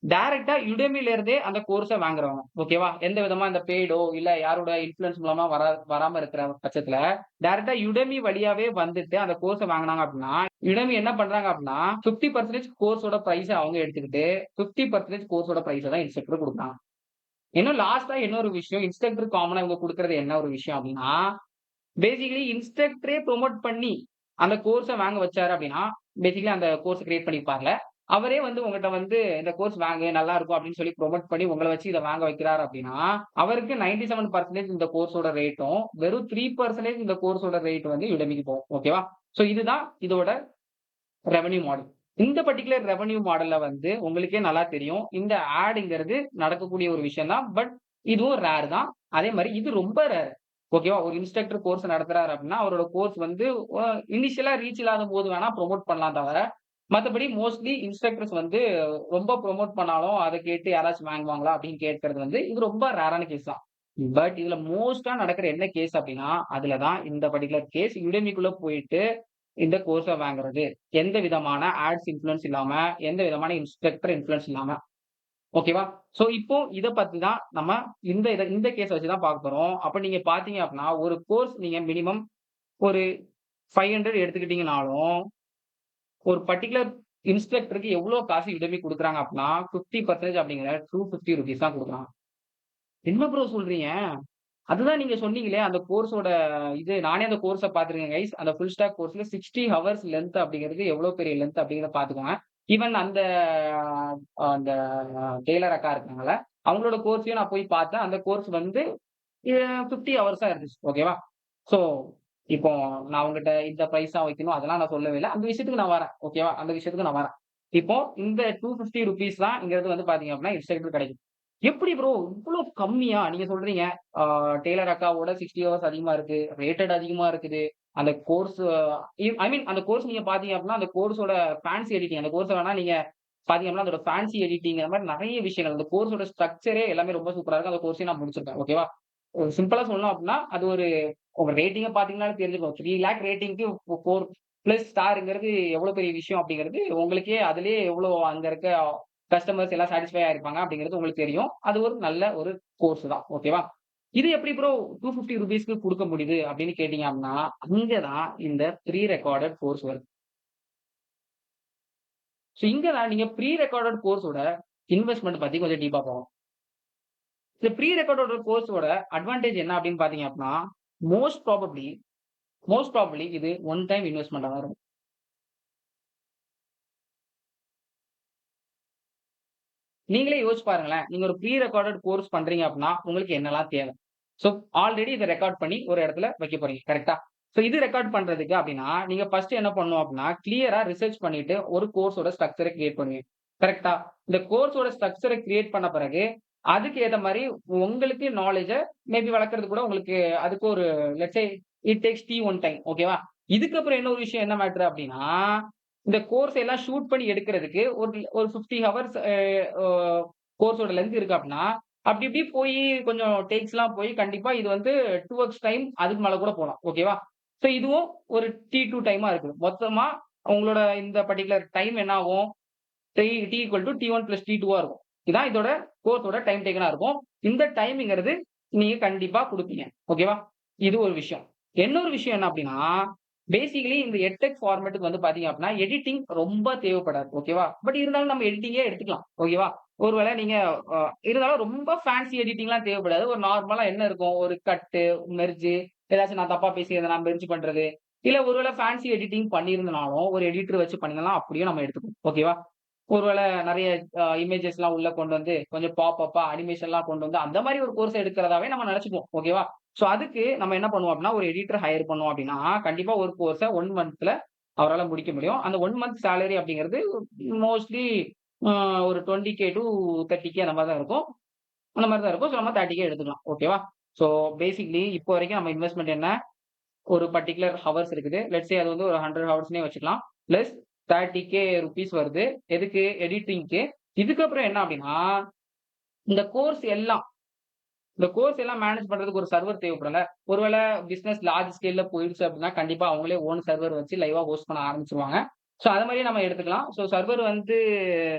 Speaker 1: டைரக்ட்டா யுடெமில இருந்தே அந்த கோர்ஸ வாங்குறவங்க. ஓகேவா? எந்த விதமா இந்த பெய்டோ, இல்ல யாரோட இன்ஃப்ளூயன்ஸ் மூலமா வராம இருக்கிற பட்சத்துல, டைரக்ட்டா யுடெமி வழியாவே வந்துட்டு அந்த கோர்ஸ வாங்குனாங்க அப்படின்னா, யுடெமி என்ன பண்றாங்க அப்படின்னா, 50% கோர்ஸோட பிரைஸ அவங்க எடுத்துக்கிட்டு, 50% கோர்ஸோட பிரைஸ தான் இன்ஸ்ட்ரக்டர் குடுக்குறாங்க. இன்னும் லாஸ்ட்டா இன்னொரு விஷயம், இன்ஸ்ட்ரக்டர் காமனா இவங்க குடுக்குறது என்ன ஒரு விஷயம் அப்படின்னா, பேசிக்கலி இன்ஸ்ட்ரக்டரே புரமோட் பண்ணி, அந்த கோர்ஸ வாங்க வச்சாரு அப்படின்னா, பேசிக்கலி அந்த கோர்ஸ் கிரியேட் பண்ணியிருப்பார்ல. அவரே வந்து உங்கட்ட வந்து இந்த கோர்ஸ் வாங்கு நல்லா இருக்கும் அப்படின்னு சொல்லி புரமோட் பண்ணி உங்கள வச்சு இத வாங்க வைக்கிறாரு அப்படின்னா, அவருக்கு 97% இந்த கோர்ஸோட ரேட்டும், வெறும் 3% இந்த கோர்ஸோட ரேட் வந்து யுடெமிக்கு போகும். ஓகேவா? சோ இதுதான் இதோட ரெவென்யூ மாடல். இந்த பர்ட்டிகுலர் ரெவென்யூ மாடல்ல வந்து உங்களுக்கே நல்லா தெரியும். இந்த ஆட்ங்கிறது நடக்கக்கூடிய ஒரு விஷயம் தான். பட் இதுவும் ரேர் தான். அதே மாரி இது ரொம்ப ரேர். ஓகேவா? ஒரு இன்ஸ்ட்ரக்டர் கோர்ஸ் நடத்துறாரு அப்டின்னா, அவரோட கோர்ஸ் வந்து அ இனிஷியலா ரீச் இல்லாதபோது வேணா புரமோட் பண்ணலாம் தவிர, மத்தபடி மோஸ்ட்லி இன்ஸ்ட்ரக்டர்ஸ் வந்து ரொம்ப புரமோட் பண்ணாலும், அத கேட்டு யாராச்சும் வாங்குவாங்களா? அப்டின்னு கேட்கறது வந்து இது ரொம்ப ரேரான கேஸ் தான். பட் இதுல மோஸ்ட்டா நடக்கிற என்ன கேஸ் அப்டின்னா, அதுல தான் இந்த பர்ட்டிகுலர் கேஸ் யுடெமிக்குள்ள போயிட்டு இந்த கோர்ஸ வாங்குறது. எந்த விதமான ஆட்ஸ் இன்ஃப்ளூயன்ஸ் இல்லாம, எந்த விதமான இன்ஸ்ட்ரக்டர் இன்ஃப்ளூயன்ஸ் இல்லாம. ஓகேவா? சோ இப்போ இத பத்தி தான் நம்ம இந்த கேஸ வச்சு தான் பார்க்க போறோம். அப்ப நீங்க பார்த்தீங்க அப்டின்னா, ஒரு கோர்ஸ் நீங்க மினிமம் ஒரு 500 எடுத்துக்கிட்டீங்கனாலும், ஒரு பர்ட்டிகுலர் இன்ஸ்ட்ரக்டருக்கு எவ்ளோ காசு யுடெமி குடுக்குறாங்க அப்டின்னா, 50% அப்படிங்கிற ₹250 தான் குடுக்குறாங்க. என்ன ப்ரோ சொல்றீங்க? அதுதான் நீங்க சொன்னீங்களே, அந்த கோர்ஸோட நானே அந்த கோர்ஸ பார்த்துருக்கேன் கைஸ். அந்த ஃபுல் ஸ்டாக் கோர்ஸ்ல 60 ஹவர்ஸ் லென்த் அப்படிங்கிறது எவ்வளோ பெரிய லென்த் அப்படிங்கிறத பார்த்துக்கோங்க. ஈவன் அந்த டெய்லர் அக்கா இருக்காங்கல்ல, அவங்களோட கோர்ஸையும் நான் போய் பார்த்தேன். அந்த கோர்ஸ் வந்து 50 ஹவர்ஸா இருந்துச்சு. ஓகேவா? ஸோ, இப்போ நான் உங்கட்ட இந்த பிரைஸ் தான் வைக்கணும் அதெல்லாம் நான் சொல்லவே இல்ல. அந்த விஷயத்துக்கு நான் வரேன். ஓகேவா? அந்த விஷயத்துக்கு நான் வரேன். இப்போ இந்த ₹250 தான்ங்கிறது வந்து பார்த்தீங்க அப்படின்னா, இன்ஸ்ட்ரக்டர் கிடைக்கும். எப்படி ப்ரோ இவ்ளோ கம்மியா? நீங்க சொல்றீங்க, ஆ டெய்லர் அக்காவோட 60 ஹவர்ஸ் அதிகமா இருக்கு. ரேட்டட் அதிகமா இருக்குது. அந்த கோர்ஸ் ஐ மீன் அந்த கோர்ஸ் நீங்க பார்த்தீங்க அப்படின்னா, அந்த கோர்ஸோட ஃபேன்சி எடிட்டிங் அந்த கோர்ஸ வேணா நீங்க பார்த்தீங்க அப்படின்னா, அதோட ஃபேன்சி எடிட்டிங் அந்த மாரி நெறைய விஷயங்கள். அந்த கோர்ஸோட ஸ்ட்ரக்சரே எல்லாமே ரொம்ப சூப்பரா இருக்கு. அந்த கோர்ஸையும் நான் முடிச்சிருக்கேன். ஓகேவா? ஒரு சிம்பிளா சொல்லணும் அப்படின்னா, அது ஒரு உங்க ரேட்டிங்க பார்த்தீங்கன்னாலே தெரிஞ்சுக்கும். 3,00,000 ரேட்டிங்க்கு 4 பிளஸ் ஸ்டார்ங்கிறது எவ்வளோ பெரிய விஷயம் அப்படிங்கிறது உங்களுக்கே அதிலேயே எவ்வளோ அங்க இருக்க கஸ்டமர்ஸ் எல்லாம் சாட்டிஸ்ஃபை ஆயிருப்பாங்க அப்படிங்கிறது உங்களுக்கு தெரியும். அது ஒரு நல்ல ஒரு கோர்ஸ் தான். ஓகேவா? இது எப்படி ப்ரோ ₹250க்கு குடுக்க முடியுது அப்படின்னு கேட்டீங்க அப்படின்னா, அங்க தான் இந்த ப்ரீ ரெக்கார்டட் கோர்ஸ் வருது. சோ இங்க தான் நீங்க ப்ரீ ரெக்கார்டட் கோர்ஸோட இன்வெஸ்ட்மென்ட் பத்தி கொஞ்சம் டீப்பா போவோம். இந்த ப்ரீ ரெக்கார்டட் கோர்ஸோட அட்வான்டேஜ் என்ன அப்படின்னு பார்த்தீங்க அப்படின்னா, மோஸ்ட் ப்ராபப்லி மோஸ்ட் ப்ராபப்லி இது ஒன் டைம் இன்வெஸ்ட்மென்ட்டா தான் இருக்கும். நீங்களே யோசிச்சு பாருங்களேன். நீங்க ஒரு ப்ரீ ரெக்கார்டட் கோர்ஸ் பண்றீங்க அப்படின்னா, உங்களுக்கு என்னலாம் தேவை? சோ ஆல்ரெடி இத ரெக்கார்ட் பண்ணி ஒரு இடத்துல வைக்க போறீங்க. கரெக்ட்டா? சோ இது ரெக்கார்ட் பண்றதுக்கு அப்படின்னா, நீங்க ஃபர்ஸ்ட் என்ன பண்ணணும் அப்படின்னா, கிளியரா ரிசர்ச் பண்ணிட்டு ஒரு கோர்ஸோட ஸ்ட்ரக்சர கிரியேட் பண்ணுவீங்க. கரெக்ட்டா? இந்த கோர்ஸோட ஸ்ட்ரக்சர கிரியேட் பண்ண பிறகு, அதுக்கு ஏத்த மாரி உங்களுக்கு நாலேட்ஜ மேபி வளர்க்கறதுக்கு கூட உங்களுக்கு அதுக்கு ஒரு let's say it takes one time. ஓகேவா? இதுக்கப்புறம் இன்னொரு விஷயம் என்ன மேட்டர் அப்படின்னா, இந்த கோர்ஸ் எல்லாம் ஷூட் பண்ணி எடுக்கிறதுக்கு ஒரு 50 ஹவர்ஸ் அ கோர்ஸோட லென்த் இருக்கு அப்படின்னா, அப்படி இப்படி போயி கொஞ்சம் டேக்ஸ்லாம் போய் கண்டிப்பா இது வந்து 2x டைம் அதுக்கு மேல கூட போலாம். ஓகேவா? சோ இதுவும் ஒரு T2 டைமா இருக்குது. மொத்தமா உங்களோட இந்த பர்ட்டிகுலர் டைம் என்ன ஆகும்? T equal to T1 plus T2வா இருக்கும். இதான் இதோட கோர்ஸோட டைம் டேக்கனா இருக்கும். இந்த டைம்ங்கிறது நீங்க கண்டிப்பா குடுப்பீங்க. ஓகேவா? இது ஒரு விஷயம். இன்னொரு விஷயம் என்ன அப்டின்னா, பேசிக்கலி இந்த எட்டெக் ஃபார்மேட்க்கு வந்து பார்த்தீங்க அப்டின்னா, எடிட்டிங் ரொம்ப தேவைப்படாது. ஓகேவா? பட் இருந்தாலும் நம்ம எடிட்டிங்கே எடுத்துக்கலாம். ஓகேவா? ஒருவேள நீங்க அ இருந்தாலும் ரொம்ப ஃபேன்சி எடிட்டிங்லாம் தேவைப்படாது. ஒரு நார்மலா என்ன இருக்கும்? ஒரு கட்டு, மெர்ஜ் ஏதாச்சும் நான் தப்பா பேசி அத நான் மெர்ஜ் பண்றது. இல்ல ஒருவேள ஃபேன்சி எடிட்டிங் பண்ணியிருந்தனாலும், ஒரு எடிட்டர் வச்சு பண்ணியிருந்தாலும் அப்படியும் நம்ம எடுத்துக்குவோம். ஓகேவா? ஒருவேள நெறைய இமேஜஸ்லாம் உள்ள கொண்டு வந்து, கொஞ்சம் பாப் அனிமேஷன்லாம் கொண்டு வந்து, அந்த மாரி ஒரு கோர்ஸ் எடுக்கிறதாவே நம்ம நெனச்சுக்குவோம். ஓகேவா? சோ அதுக்கு நம்ம என்ன பண்ணுவோம் அப்டின்னா, ஒரு எடிட்டர் ஹையர் பண்ணோம் அப்டின்னா, கண்டிப்பா ஒரு கோர்ஸ 1 மந்த்ல அவரால முடிக்க முடியும். அந்த 1 மந்த் சேலரி அப்டிங்கிறது மோஸ்ட்லி அ ஒரு 20K டூ 30K அந்த மாரி தான் இருக்கும். அந்த மாரி தான் இருக்கும். சோ நம்ம 30K எடுத்துக்கலாம். ஓகேவா? சோ பேசிக்கலி இப்போ வரைக்கும் நம்ம இன்வெஸ்ட்மென்ட் என்ன? ஒரு பர்ட்டிகுலர் ஹவர்ஸ் இருக்குது. லெட்ஸ் சே அது வந்து ஒரு 100 ஹவர்ஸ்ன்னே வச்சுக்கலாம். பிளஸ் 30K ரூப்பீஸ் வருது. எதுக்கு? எடிட்டிங்க்கு. இதுக்கப்புறம் என்ன அப்படின்னா, இந்த கோர்ஸ் எல்லாம் இந்த கோர்ஸ் எல்லாம் மேனேஜ் பண்றதுக்கு ஒரு சர்வர் தேவைப்படும்ல. ஒருவேள பிசினஸ் லார்ஜ் ஸ்கேல்ல போயிடுச்சு அப்படின்னா, கண்டிப்பா அவங்களே ஓன் சர்வர் வச்சு லைவா ஹோஸ்ட் பண்ண ஆரம்பிச்சுருவாங்க. ஸோ அத மாரியே நம்ம எடுத்துக்கலாம். ஸோ சர்வர் வந்து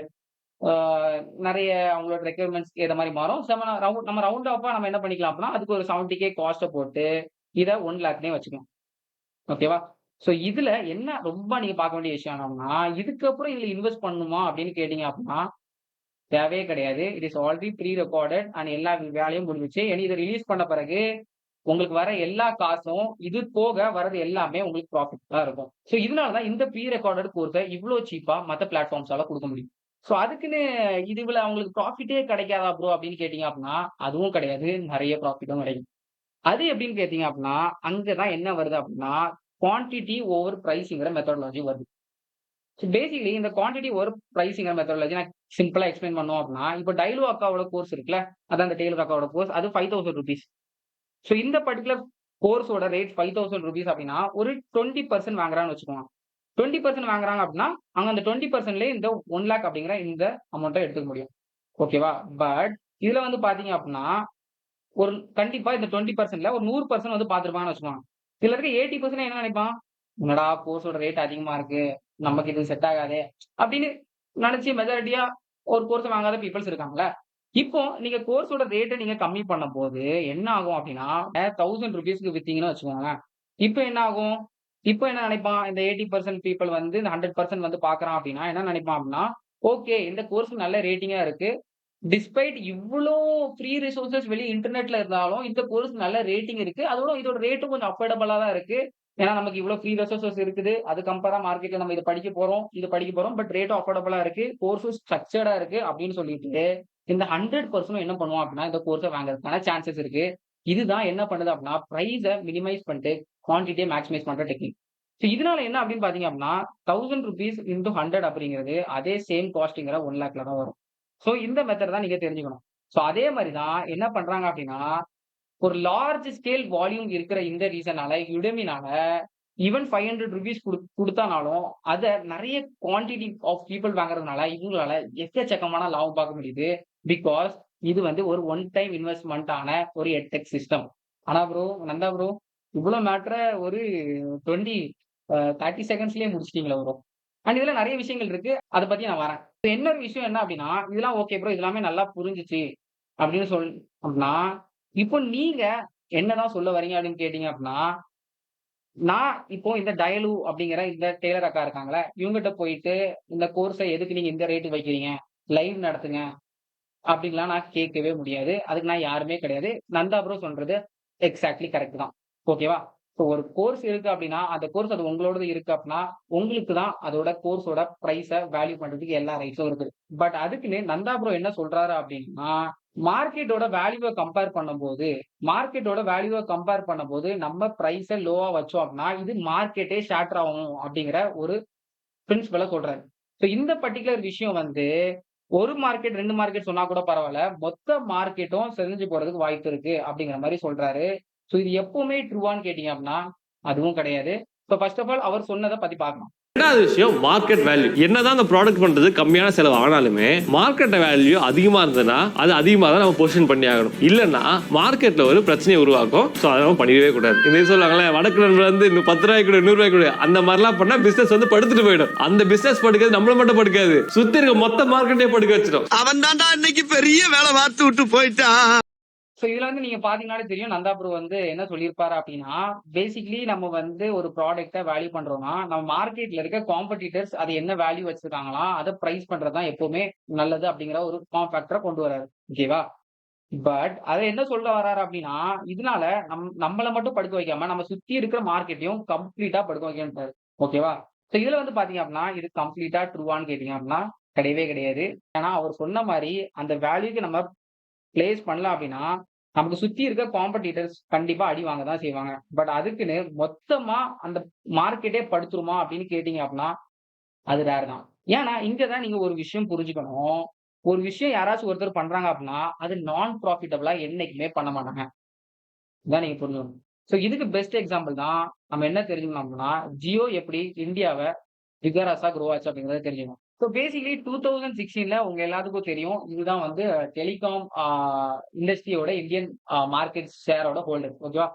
Speaker 1: ஆ நெறைய அவங்களோட ரெக்யர்மென்ட்ஸ்க்கு ஏத்த மாரி மாறும். நம்ம ரவுண்ட் ஆஃபா நம்ம என்ன பண்ணிக்கலாம் அப்படின்னா, அதுக்கு ஒரு 70K காஸ்ட்ட போட்டு, இத 1,00,000னே வச்சுக்கலாம். ஓகேவா? ஸோ இதுல என்ன ரொம்ப நீங்க பார்க்க வேண்டிய விஷயம் என்னன்னா, இதுக்கப்புறம் இதுல இன்வெஸ்ட் பண்ணணுமா அப்படின்னு கேட்டீங்க அப்படின்னா, தேவையே கிடையாது. It is already pre recorded and எல்லா வேலையும் முடிஞ்சுச்சு. இனி இத ரிலீஸ் பண்ண பிறகு, உங்களுக்கு வர எல்லா காசும், இது போக வரது எல்லாமே உங்களுக்கு ப்ராஃபிட் தான் இருக்கும். ஸோ இதனால தான் இந்த ப்ரீ ரெக்கார்டட் கோர்ஸ இவ்ளோ சீப்பா மத்த பிளாட்ஃபார்ம்ஸால குடுக்க முடியும். ஸோ அதுக்குன்னு இதுல அவங்களுக்கு ப்ராஃபிட்டே கிடைக்காதா ப்ரோ அப்படின்னு கேட்டீங்க அப்படின்னா, அதுவும் கிடையாது. நெறைய ப்ராஃபிட்டும் கிடைக்கும். அது எப்படின்னு கேட்டீங்க அப்படின்னா, அங்க தான் என்ன வருது அப்படின்னா, குவான்டிட்டி ஓவர் பிரைஸ்ங்கிற மெத்தடாலஜி வருது. ஸோ பேசிக்கலி இந்த குவான்டிட்டி ஓவர் பிரைஸ்ங்கிற மெத்தடாலஜி நான் சிம்பிளா எக்ஸ்பிளைன் பண்ணணும் அப்படின்னா, இப்ப டைலு அக்காவோட கோர்ஸ் இருக்குல்ல, அதான் அந்த டெய்லர் அக்காவோட கோர்ஸ். அது ₹5,000. ஸோ இந்த பர்ட்டிகுலர் கோர்ஸோட ரேட் ₹5,000 அப்படின்னா, ஒரு 20% வாங்குறான்னு வச்சுக்கோங்க. 20% வாங்குறாங்க அப்படின்னா, அங்க அந்த 20%லயே இந்த 1,00,000 அப்படிங்கிற இந்த அமௌண்ட்ட எடுத்துக்க முடியும். ஓகேவா? பட் இதுல வந்து பார்த்தீங்க அப்படின்னா, ஒரு கண்டிப்பா இந்த 20%ல ஒரு 100% வந்து பார்த்திருப்பாங்கன்னு வச்சுக்கோங்க. இதுல இருக்க 80% என்ன நினைப்பான்? "என்னடா கோர்ஸோட ரேட் அதிகமா இருக்கு. நமக்கு இது செட் ஆகாதே" அப்படின்னு நினைச்சு மெஜாரிட்டியா ஒரு கோர்ஸ வாங்காத பீப்பிள்ஸ் இருக்காங்கல்ல. இப்போ நீங்க கோர்ஸோட ரேட்ட நீங்க கம்மி பண்ணும்போது என்ன ஆகும் அப்படின்னா, ₹1000க்கு வித்தீங்கன்னு வச்சுக்கோங்களேன். இப்ப என்ன ஆகும்? இப்ப என்ன நினைப்பான்? இந்த 80% பீப்பிள் வந்து இந்த 100% வந்து பார்க்குறான் அப்படின்னா, என்ன நினைப்பான் அப்படின்னா, ஓகே இந்த கோர்ஸ் நல்ல ரேட்டிங்கா இருக்கு. டிஸ்பைட் இவ்ளோ ஃப்ரீ ரிசோர்ஸஸ் வெளிய இன்டர்நெட்ல இருந்தாலும், இந்த கோர்ஸ் நல்ல ரேட்டிங் இருக்கு. அதோட இதோட ரேட்டும் கொஞ்சம் அஃபோர்டபுளா தான் இருக்கு. ஏன்னா, நமக்கு இவ்ளோ ஃப்ரீ ரிசோர்ஸஸ் இருக்குது. அது கம்பேரா மார்க்கெட்ல நம்ம இத படிக்க போறோம், இது படிக்க போறோம். பட் ரேட்டும் அஃபோர்டபுளா இருக்கு. கோர்ஸும் ஸ்ட்ரக்சர்டா இருக்கு அப்படின்னு சொல்லிட்டு, இந்த 100% என்ன பண்ணுவான் அப்படின்னா, இந்த கோர்ஸ வாங்குறதுக்கான சான்சஸ் இருக்கு. இதுதான் என்ன பண்ணுது அப்படின்னா, பிரைஸ மினிமைஸ் பண்ணிட்டு, குவான்டிட்டிய மேக்ஸிமைஸ் பண்ற டெக்னிக். ஸோ இதனால என்ன அப்படின்னு பார்த்தீங்க அப்படின்னா, ₹1000 இன்டூ 100 அப்படிங்கிறது அதே சேம் காஸ்ட்ங்கிற 1,00,000ல தான் வரும். ஸோ இந்த மெத்தட் தான் நீங்க தெரிஞ்சுக்கணும். ஸோ அதே மாரி தான் என்ன பண்றாங்க அப்டின்னா, ஒரு லார்ஜ் ஸ்கேல் வால்யூம் இருக்கிற இந்த ரீசனால யுடெமினால ஈவன் ₹500 குடுத்தானாலும், அத நெறைய குவான்டிட்டி ஆஃப் பீப்பிள் வாங்குறதுனால, இவங்களால எக்கச்சக்கமான லாபம் பார்க்க முடியுது. பிக்காஸ் இது வந்து ஒரு ஒன் டைம் இன்வெஸ்ட்மென்ட் ஆன ஒரு எட்டெக் சிஸ்டம். ஆனா ப்ரோ, நந்தா ப்ரோ இவ்ளோ மேட்டர ஒரு 20 30 செகண்ட்ஸ்லயே முடிச்சுட்டீங்களே ப்ரோ. அண்ட் இதுல நெறைய விஷயங்கள் இருக்கு. அத பத்தி நான் வரேன். இன்னொரு விஷயம் என்ன அப்டின்னா, இதெல்லாம் ஓகே ப்ரோ. இது எல்லாமே நல்லா புரிஞ்சுச்சு அப்டின்னு அப்டின்னா, இப்போ நீங்க என்னதான் சொல்ல வரீங்க அப்டின்னு கேட்டீங்க அப்டின்னா, நான் இப்போ இந்த டயலு அப்டிங்கிற இந்த டெய்லர் அக்கா இருக்காங்கல்ல, இவங்ககிட்ட போயிட்டு இந்த கோர்ஸ எதுக்கு நீங்க இந்த ரேட் வைக்கிறீங்க? லைவ் நடத்துங்க அப்டின்லாம் நான் கேட்கவே முடியாது. அதுக்கு நான் யாருமே கிடையாது. நந்தா ப்ரோ சொல்றது எக்ஸாக்ட்லி கரெக்ட் தான். ஓகேவா? இப்போ ஒரு கோர்ஸ் இருக்கு அப்டின்னா, அந்த கோர்ஸ் அது உங்களோடது இருக்கு அப்டின்னா, உங்களுக்கு தான் அதோட கோர்ஸோட பிரைஸ வேல்யூ பண்றதுக்கு எல்லா ரைட்ஸும் இருக்குது. பட் அதுக்குன்னு நந்தா ப்ரோ என்ன சொல்றாரு அப்டின்னா, மார்க்கெட்டோட வேல்யூவ கம்பேர் பண்ணும்போது நம்ம பிரைஸ லோவா வச்சோம் அப்டின்னா, இது மார்க்கெட்டே ஷேட்டர் ஆகும் அப்டிங்கிற ஒரு பிரின்சிபல சொல்றாரு. சோ இந்த பர்ட்டிகுலர் விஷயம் வந்து 1 மார்க்கெட், 2 மார்க்கெட் சொன்னா கூட பரவால்ல. மொத்த மார்க்கெட்டும் சிதைஞ்சு போறதுக்கு வாய்ப்பு இருக்கு அப்டிங்கிற மாரி சொல்றாரு. சோ இது எப்பவுமே ட்ரூவான்னு கேட்டீங்க அப்டின்னா, அதுவும் கிடையாது. So first of all our சொன்னத பத்தி பார்க்கலாம்.
Speaker 2: ரெண்டாவது விஷயம் மார்க்கெட் வேல்யூ. என்னதான் அந்த ப்ராடக்ட் பண்றது கம்மியான செலவு ஆனாலுமே மார்க்கெட் வேல்யூ அதிகமா இருந்ததுன்னா அது அதிகமா தான் நம்ம பொசிஷன் பண்ணி ஆகணும். இல்லன்னா மார்க்கெட்ல ஒரு பிரச்சனையை உருவாக்கும். ஸோ அதை நம்ம பண்ணிடவே கூடாது. இந்த சொல்லுவாங்களே வடக்கு நண்பர் வந்து இன்னும் ₹10 கூட ₹100 கூட அந்த மாதிரிலாம் பண்ணா பிசினஸ் வந்து படுத்துட்டு போயிடும். அந்த பிசினஸ் படுக்கிறது நம்மள மட்டும் படுக்காது, சுத்தி இருக்க மொத்த மார்க்கெட்டே படுக்க வச்சிடும்.
Speaker 3: அவன் தான்டா இன்னைக்கு பெரிய வேலை பார்த்து விட்டு போயிட்டான்.
Speaker 1: சோ இதுல வந்து நீங்க பாத்தீங்கன்னாலே தெரியும். நந்தா ப்ரோ வந்து என்ன சொல்லியிருப்பாரு அப்டின்னா, பேசிக்கலி நம்ம வந்து ஒரு ப்ராடக்ட்ட வேல்யூ பண்றோம்னா, நம்ம மார்க்கெட்ல இருக்க காம்படிட்டர்ஸ் அது என்ன வேல்யூ வச்சிருக்காங்களாம், அத பிரைஸ் பண்றது தான் எப்பவுமே நல்லது அப்டிங்கிற ஒரு ஃபேக்டர கொண்டு வராரு. ஓகேவா? பட் அத என்ன சொல்ல வர்றாரு அப்டின்னா, இதனால நம்மள மட்டும் படுக்க வைக்காம, நம்ம சுத்தி இருக்கிற மார்க்கெட்டையும் கம்ப்ளீட்டா படுக்க வைக்கன்ட்டாரு. ஓகேவா? சோ இதுல வந்து பாத்தீங்க அப்டின்னா, இது கம்ப்ளீட்டா ட்ரூவான்னு கேட்டீங்க அப்டின்னா, கிடையவே கிடையாது. ஏன்னா அவர் சொன்ன மாரி அந்த வேல்யூக்கு நம்ம பிளேஸ் பண்ணல அப்டின்னா, நமக்கு சுத்தி இருக்க காம்படிட்டர்ஸ் கண்டிப்பா அடி வாங்க தான் செய்வாங்க. பட் அதுக்குன்னு மொத்தமா அந்த மார்க்கெட்டே படுத்துருமா அப்டின்னு கேட்டீங்க அப்டின்னா, அது ரேர் தான். ஏன்னா, இங்க தான் நீங்க ஒரு விஷயம் புரிஞ்சுக்கணும். ஒரு விஷயம் யாராச்சும் ஒருத்தர் பண்றாங்க அப்டின்னா, அது நான் ப்ராஃபிட்டபிளா என்னைக்குமே பண்ண மாட்டாங்க. இதான் நீங்க புரிஞ்சுக்கணும். சோ இதுக்கு பெஸ்ட் எக்ஸாம்பிள் தான் நம்ம என்ன தெரிஞ்சுக்கணும் அப்டின்னா, ஜியோ எப்படி இந்தியாவ விகரஸா குரோ ஆச்சு அப்டிங்கிறத தெரிஞ்சுக்கணும். ஸோ பேசிக்கலி 2016ல உங்க எல்லாத்துக்கும் தெரியும். இதுதான் வந்து டெலிகாம் இண்டஸ்ட்ரியோட இந்தியன் மார்க்கெட் ஷேரோட ஹோல்டர். ஓகேவா?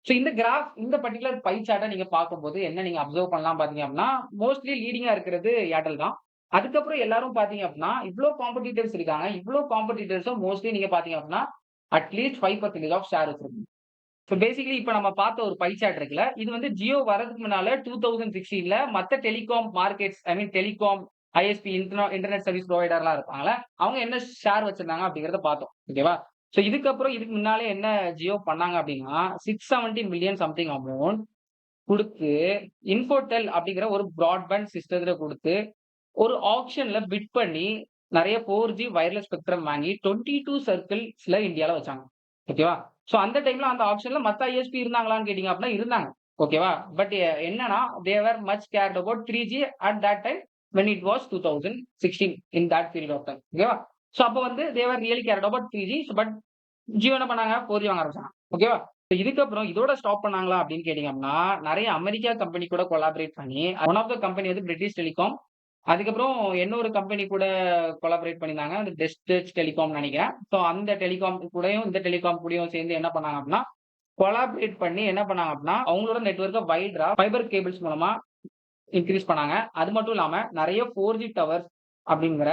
Speaker 1: ஸோ இந்த கிராஃப் இந்த பர்ட்டிகுலர் பை சார்ட்ட நீங்க பார்க்கும்போது என்ன நீங்க அப்சர்வ் பண்ணலாம் பார்த்தீங்க அப்படின்னா, மோஸ்ட்லி லீடிங்கா இருக்கிறது ஏர்டெல் தான். அதுக்கப்புறம் எல்லாரும் பார்த்தீங்க அப்படின்னா, இவ்ளோ காம்படிட்டர்ஸ் இருக்காங்க. இவ்ளோ காம்படிட்டர்ஸும் மோஸ்ட்லி நீங்க பார்த்தீங்க அப்படின்னா, அட்லீஸ்ட் 5% ஆஃப் ஷேர் வச்சிருக்காங்க. ஸோ பேசிக்கலி இப்ப நம்ம பார்த்த ஒரு பை சார்ட் இருக்குல்ல, இது வந்து ஜியோ வரதுக்கு முன்னால 2016ல மத்த டெலிகாம் மார்க்கெட்ஸ் ஐ மீன் டெலிகாம், ஐஎஸ்பி இன்டர்நெட் சர்வீஸ் புரோவைடர்லாம் இருப்பாங்கல்ல, அவங்க என்ன ஷேர் வச்சிருந்தாங்க அப்படிங்கிறத பார்த்தோம். ஓகேவா? ஸோ இதுக்கப்புறம் இதுக்கு முன்னாலே என்ன ஜியோ பண்ணாங்க அப்படின்னா, 670 மில்லியன் சம்திங் அமௌண்ட் குடுத்து, இன்ஃபோடெல் அப்படிங்கிற ஒரு பிராட்பேண்ட் சிஸ்டத்துல குடுத்து, ஒரு ஆக்ஷன்ல பிட் பண்ணி நெறைய 4G வயர்லெஸ் ஸ்பெக்ட்ரம் வாங்கி 22 சர்க்கிள்ஸ்ல இந்தியால வச்சாங்க. ஓகேவா? சோ அந்த டைம்ல அந்த ஆப்ஷன்ல மத்த ஐஎஸ்பி இருந்தாங்களான்னு கேட்டீங்க அப்படின்னா இருந்தாங்க. ஓகேவா? பட் என்னன்னா they were much cared about 3G at that time when it was 2016 in that period of time. ஓகேவா? சோ அப்ப வந்து they were really cared about 3G but Jio என்ன பண்ணாங்க 4G வாங்க ஆரம்பிச்சாங்க. ஓகேவா? இதுக்கப்புறம் இதோட ஸ்டாப் பண்ணாங்களா அப்படின்னு கேட்டீங்க அப்படின்னா, நெறைய அமெரிக்கா கம்பெனி கூட கொலாபரேட் பண்ணி ஒன் ஆஃப் த கம்பெனி வந்து பிரிட்டிஷ் டெலிகாம். அதுக்கப்புறம் இன்னொரு கம்பெனி கூட கொலாபரேட் பண்ணியிருந்தாங்க. அது டெஸ்டச் டெலிகாம்னு நெனைக்கிறேன். ஸோ அந்த டெலிகாம் கூடயும், இந்த டெலிகாம் கூடயும் சேர்ந்து என்ன பண்ணாங்க அப்படின்னா, கொலாபரேட் பண்ணி என்ன பண்ணாங்க அப்படின்னா, அவங்களோட நெட்வொர்க்க வைடா ஃபைபர் கேபிள்ஸ் மூலமா இன்கிரீஸ் பண்ணாங்க. அது மட்டும் இல்லாம நெறைய 4G டவர்ஸ் அப்படிங்கிற